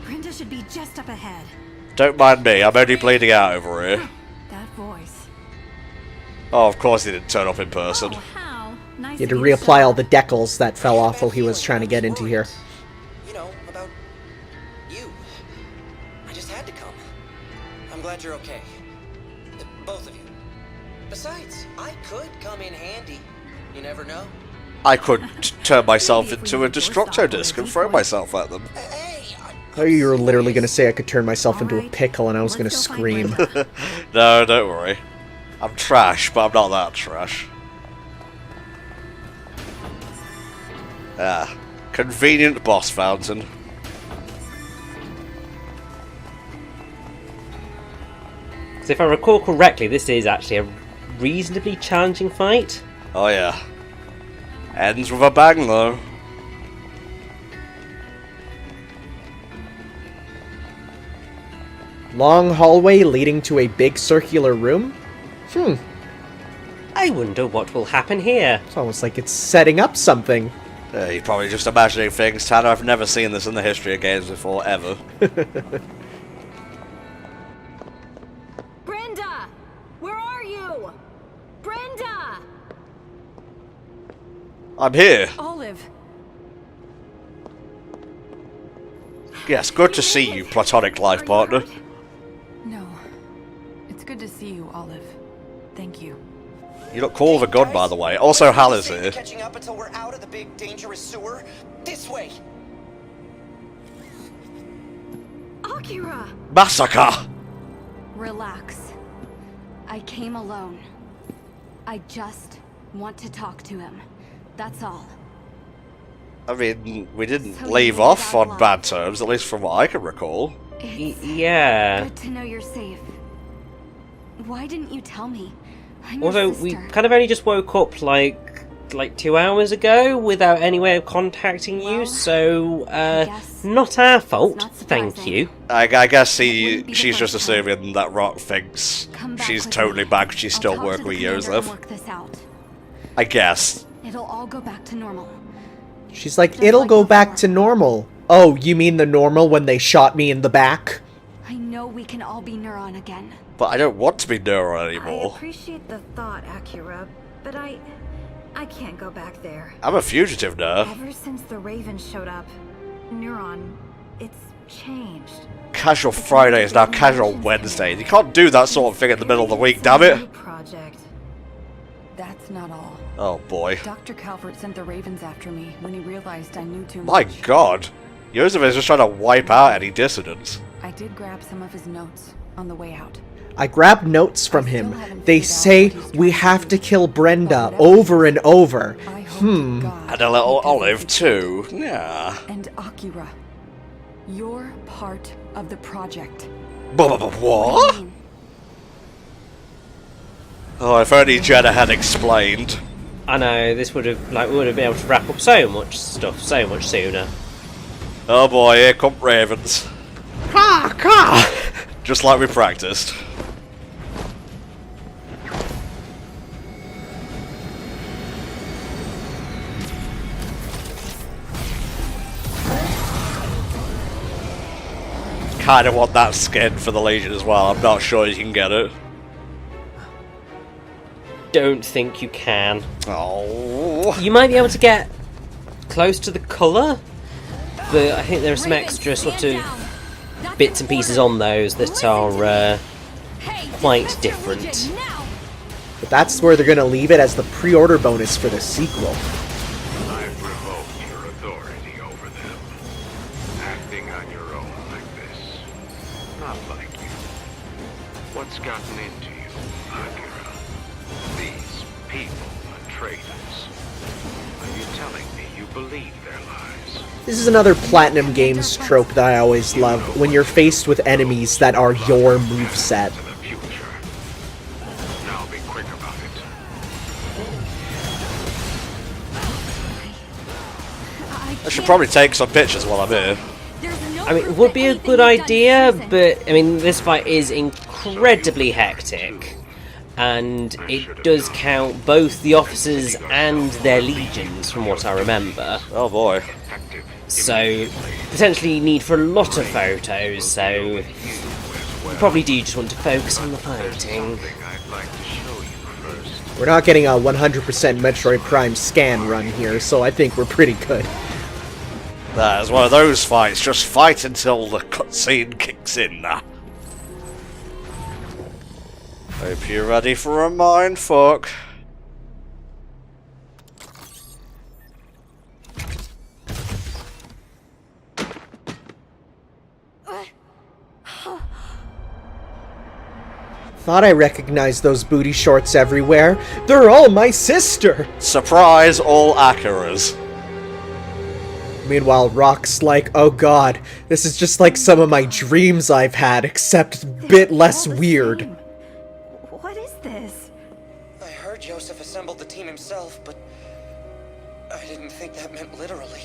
Brenda should be just up ahead. Don't mind me, I'm only bleeding out over here. That voice. Oh, of course he didn't turn up in person. Oh, how? Nice He had to of you reapply all the decals that fell off while he was trying to get into here. You know, about you. I just had to come. I'm glad you're okay. Both of you. Besides, I could come in handy. You never know. I could turn myself into a Destructo disc and throw myself at them. Hey, Oh, you were literally going to say I could turn myself into a pickle and I was going to Let's go scream. find Brenda. No, don't worry. I'm trash, but I'm not that trash. Ah, convenient boss fountain. So if I recall correctly, this is actually a reasonably challenging fight. Oh yeah. Ends with a bang though. Long hallway leading to a big circular room? I wonder what will happen here. It's almost like it's setting up something. You're probably just imagining things, Tanner. I've never seen this in the history of games before, ever. Brenda! Where are you? Brenda! I'm here. Olive. Yes, good to see you, platonic life partner. No. It's good to see you, Olive. Thank you. You look cool with a gun, by the way. Also, Hal is here. Catching up until we're out of the big dangerous sewer. This way. Akira! Massacre! Relax. I came alone. I just want to talk to him. That's all. I mean, we didn't So leave you off got on lost. bad terms, at least from what I can recall. It's Yeah. good to know you're safe. Why didn't you tell me? I'm Also, your we sister. kind of only just woke up like like 2 hours ago without any way of contacting you, so not our fault. Thank you. I guess she's just assuming that Rock thinks she's totally bad. She's still working with Joseph. I guess. It'll all go back to normal. She's like, it'll go back to normal. Oh, you mean the normal when they shot me in the back? I know we can all be Neuron again. But I don't want to be Neuron anymore. I appreciate the thought, Akira, but I can't go back there. I'm a fugitive now. Ever since the Raven showed up, Neuron, it's changed. Casual Friday is now Casual Wednesday. You can't do that sort of thing in the middle of the week, damn it! Project. That's not all. Oh boy. Dr. Calvert sent the Ravens after me when he realized I knew too My much. god. Joseph is just trying to wipe out any dissidents. I did grab some of his notes on the way out. I grabbed notes from him. They say we have to kill Brenda over and over. And a little Olive too. Yeah. And Akira, you're part of the project. What? Oh, if only Jenna had explained. I know, this would have, we would have been able to wrap up so much stuff so much sooner. Oh boy, here come Ravens. Ha! Ha! Just like we practiced. Kinda want that skin for the Legion as well. I'm not sure you can get it. Don't think you can. Oh. You might be able to get close to the colour, but I think there are some extra sort of bits and pieces on those that are quite different. But that's where they're gonna leave it as the pre-order bonus for the sequel. I've revoked your authority over them. Acting on your own like this. Not like you. What's gotten into you, Akira? These people are traitors. Are you telling me you believe their lies? This is another Platinum Games trope that I always love, when you're faced with enemies that are your moveset. Now be quick about it. I should probably take some pictures while I'm here. I mean, it would be a good idea, but I mean, this fight is incredibly hectic, and it does count both the officers and their legions, from what I remember. Oh boy. So, potentially need for a lot of photos, so you probably do just want to focus on the fighting. We're not getting a 100% Metroid Prime scan run here, so I think we're pretty good. That is one of those fights. Just fight until the cutscene kicks in. Hope you're ready for a mindfuck. Thought I recognized those booty shorts everywhere. They're all my sister! Surprise, all Akiras. Meanwhile, Rock's like, oh god, this is just like some of my dreams I've had, except a bit less weird. What is this? I heard Joseph assembled the team himself, but I didn't think that meant literally.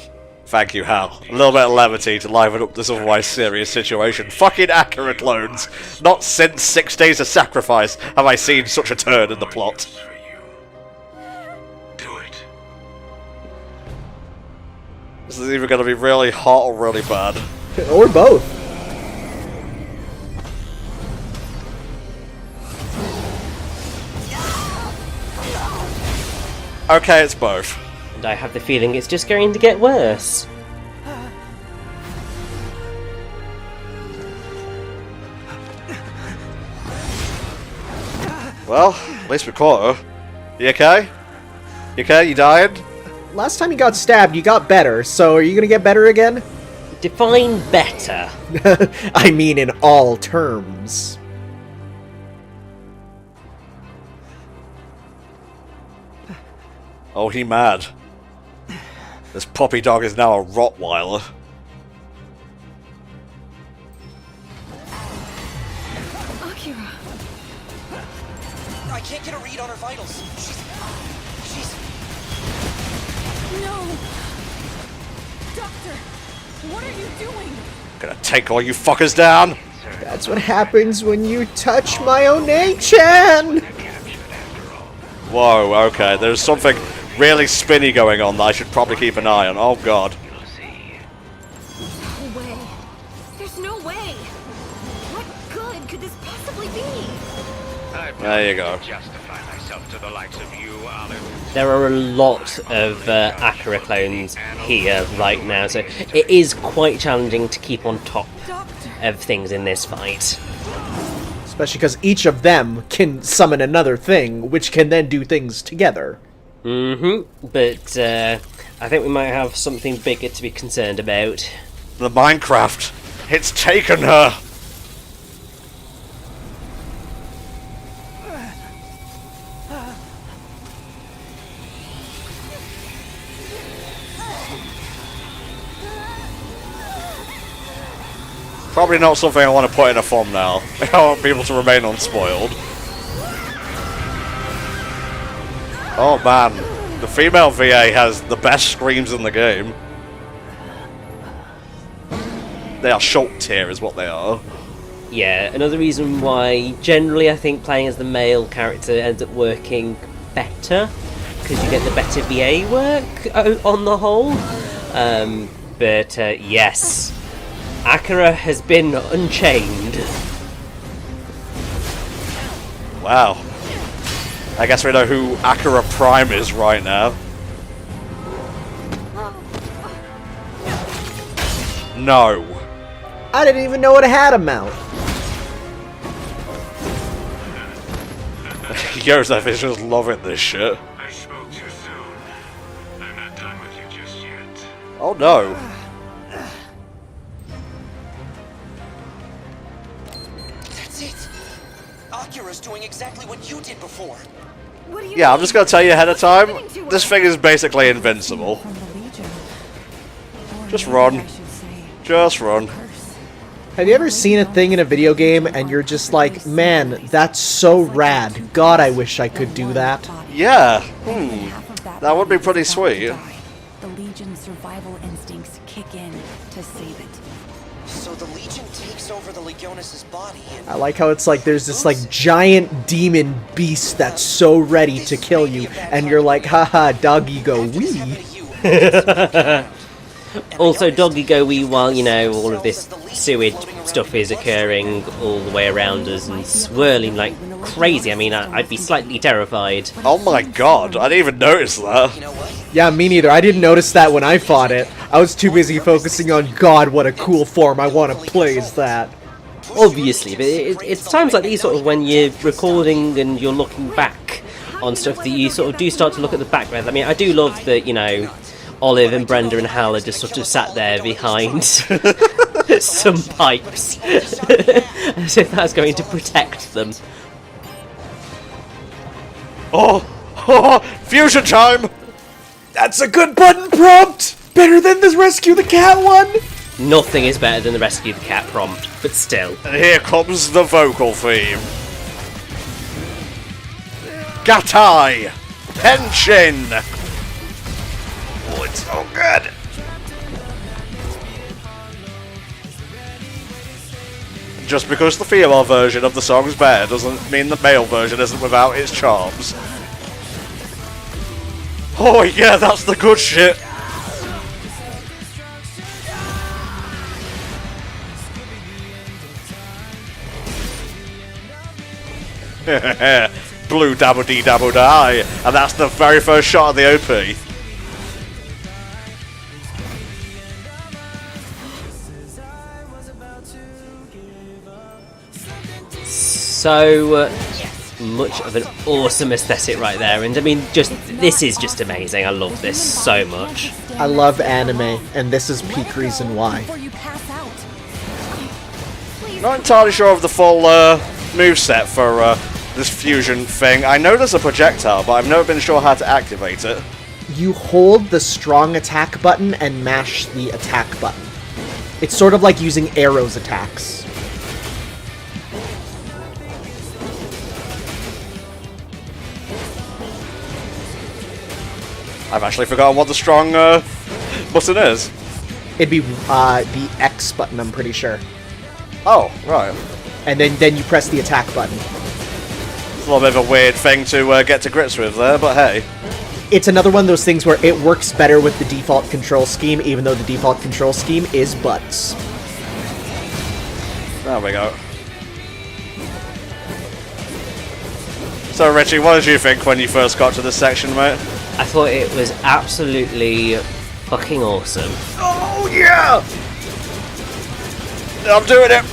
Thank you, Hal. A little bit of levity to liven up this otherwise serious situation. Fucking Akira clones! Not since 6 Days of Sacrifice have I seen such a turn in the plot. Do it. This is either going to be really hot or really bad. Or both. Okay, it's both. And I have the feeling it's just going to get worse. Well, at least we caught her. You okay? You okay? You dying? Last time you got stabbed, you got better, so are you gonna get better again? Define better. I mean in all terms. Oh, he mad. This puppy dog is now a Rottweiler. Akira. I can't get a read on her vitals. She's No! Doctor! What are you doing? Gonna take all you fuckers down. That's what happens when you touch my One-chan! Whoa, okay, there's something really spinny going on that I should probably keep an eye on. Oh god. No way. There's no way. What good could this possibly be? There you go. Justify myself to the likes of you, Olive. There are a lot of Akira clones here right now, so it is quite challenging to keep on top of things in this fight. Especially because each of them can summon another thing, which can then do things together. But I think we might have something bigger to be concerned about. The Minecraft. It's taken her. Probably not something I want to put in a thumbnail. I want people to remain unspoiled. Oh man, the female VA has the best screams in the game. They are short tier is what they are. Yeah, another reason why generally I think playing as the male character ends up working better, because you get the better VA work on the whole. But yes, Akira has been unchained. Wow. I guess we know who Akira Prime is right now. No. I didn't even know it had a mount. Joseph is just loving this shit. I spoke too soon. I'm not done with you just yet. Oh no. That's it. Akira's doing exactly what you did before. What do you Yeah, I'm just gonna tell you ahead of time, Happening to this her? thing is basically invincible. From the Legion. Or Just maybe run. I should say, Just run. curse. Have you ever seen a thing in a video game and you're just like, man, that's so rad. God, I wish I could do that. Yeah. Half of That would be body pretty is about to sweet. die. The Legion's survival instincts kick in to save it. So the Legion takes over the Legionis' body and... I like how it's like there's this like giant demon beast that's so ready to kill you, and you're like, haha, doggy go wee. Also, doggy go wee while, you know, all of this sewage stuff is occurring all the way around us and swirling like crazy. I mean, I'd be slightly terrified. Oh my god, I didn't even notice that. You know what? Yeah, me neither. I didn't notice that when I fought it. I was too busy focusing on, God, what a cool form I want to play as that. Obviously, but it's times like these sort of when you're recording and you're looking back on stuff that you sort of do start to look at the background. I mean, I do love that, you know, Olive and Brenda and Hal are just sort of sat there behind some pipes as if that's going to protect them. Oh, fusion time! That's a good button prompt! Better than this Rescue the Cat one! Nothing is better than the Rescue the Cat prompt, but still. And here comes the vocal theme. Gatai! Henshin! Oh, it's so good! Just because the female version of the song is better doesn't mean the male version isn't without its charms. Oh yeah, that's the good shit! Blue dabble dee dabble die, and that's the very first shot of the OP. So much of an awesome aesthetic right there, and I mean, this is just amazing. I love this so much. I love anime, and this is peak reason why. Before you pass out. Not entirely sure of the full moveset for this fusion thing. I know there's a projectile, but I've never been sure how to activate it. You hold the strong attack button and mash the attack button. It's sort of like using arrows attacks. I've actually forgotten what the strong button is. It'd be the X button, I'm pretty sure. Oh, right. And then you press the attack button. It's a little bit of a weird thing to get to grips with there, but hey. It's another one of those things where it works better with the default control scheme, even though the default control scheme is butts. There we go. So, Richie, what did you think when you first got to this section, mate? I thought it was absolutely fucking awesome. Oh, yeah! I'm doing it!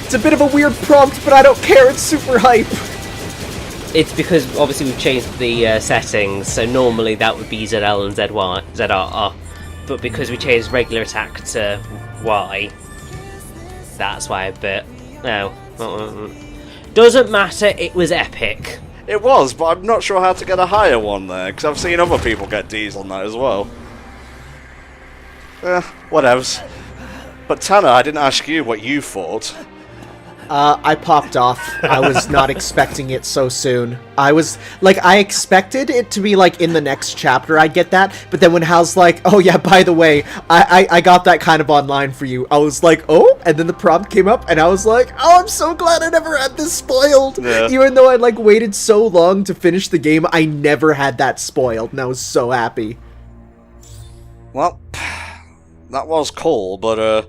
It's a bit of a weird prompt, but I don't care, it's super hype. It's because, obviously, we've changed the settings, so normally that would be ZL and ZRR, but because we changed regular attack to Y, that's why a bit... No. Doesn't matter, it was epic. It was, but I'm not sure how to get a higher one there, because I've seen other people get Ds on that as well. Whatevs. But Tanner, I didn't ask you what you thought. I popped off. I was not expecting it so soon. I expected it to be, like, in the next chapter, I'd get that, but then when Hal's like, oh yeah, by the way, I got that kind of online for you, I was like, oh? And then the prompt came up, and I was like, oh, I'm so glad I never had this spoiled! Yeah. Even though I, like, waited so long to finish the game, I never had that spoiled, and I was so happy. Well, that was cool, but,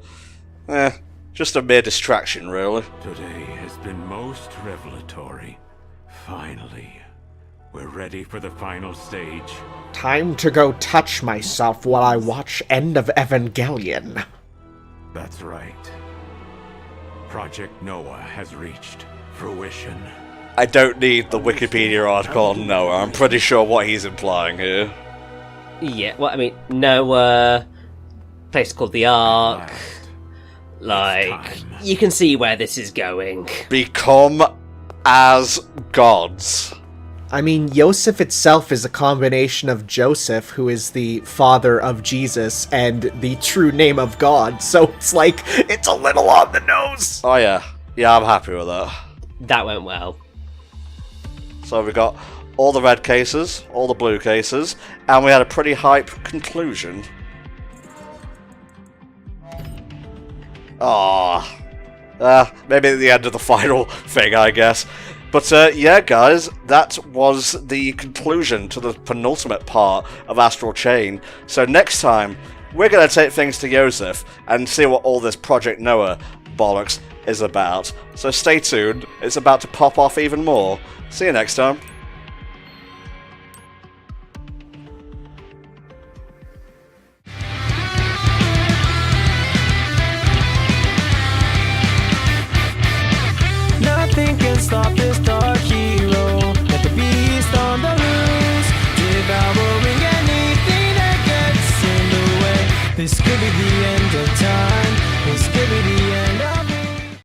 just a mere distraction, really. Today has been most revelatory. Finally, we're ready for the final stage. Time to go touch myself while I watch End of Evangelion. That's right. Project Noah has reached fruition. I don't need the Wikipedia article on Noah. I'm pretty sure what he's implying here. Yeah, well, I mean, Noah, place called the Ark. Like, you can see where this is going. Become as gods. I mean, Yosef itself is a combination of Joseph, who is the father of Jesus, and the true name of God, so it's like, it's a little on the nose. Oh yeah. Yeah, I'm happy with that. That went well. So we got all the red cases, all the blue cases, and we had a pretty hype conclusion. Maybe at the end of the final thing, I guess. But yeah, guys, that was the conclusion to the penultimate part of Astral Chain. So next time, we're going to take things to Yosef and see what all this Project Noah bollocks is about. So stay tuned, it's about to pop off even more. See you next time. Nothing can stop this dark hero. Let the beast on the loose, devouring anything that gets in the way. This could be the end of time. This could be the end.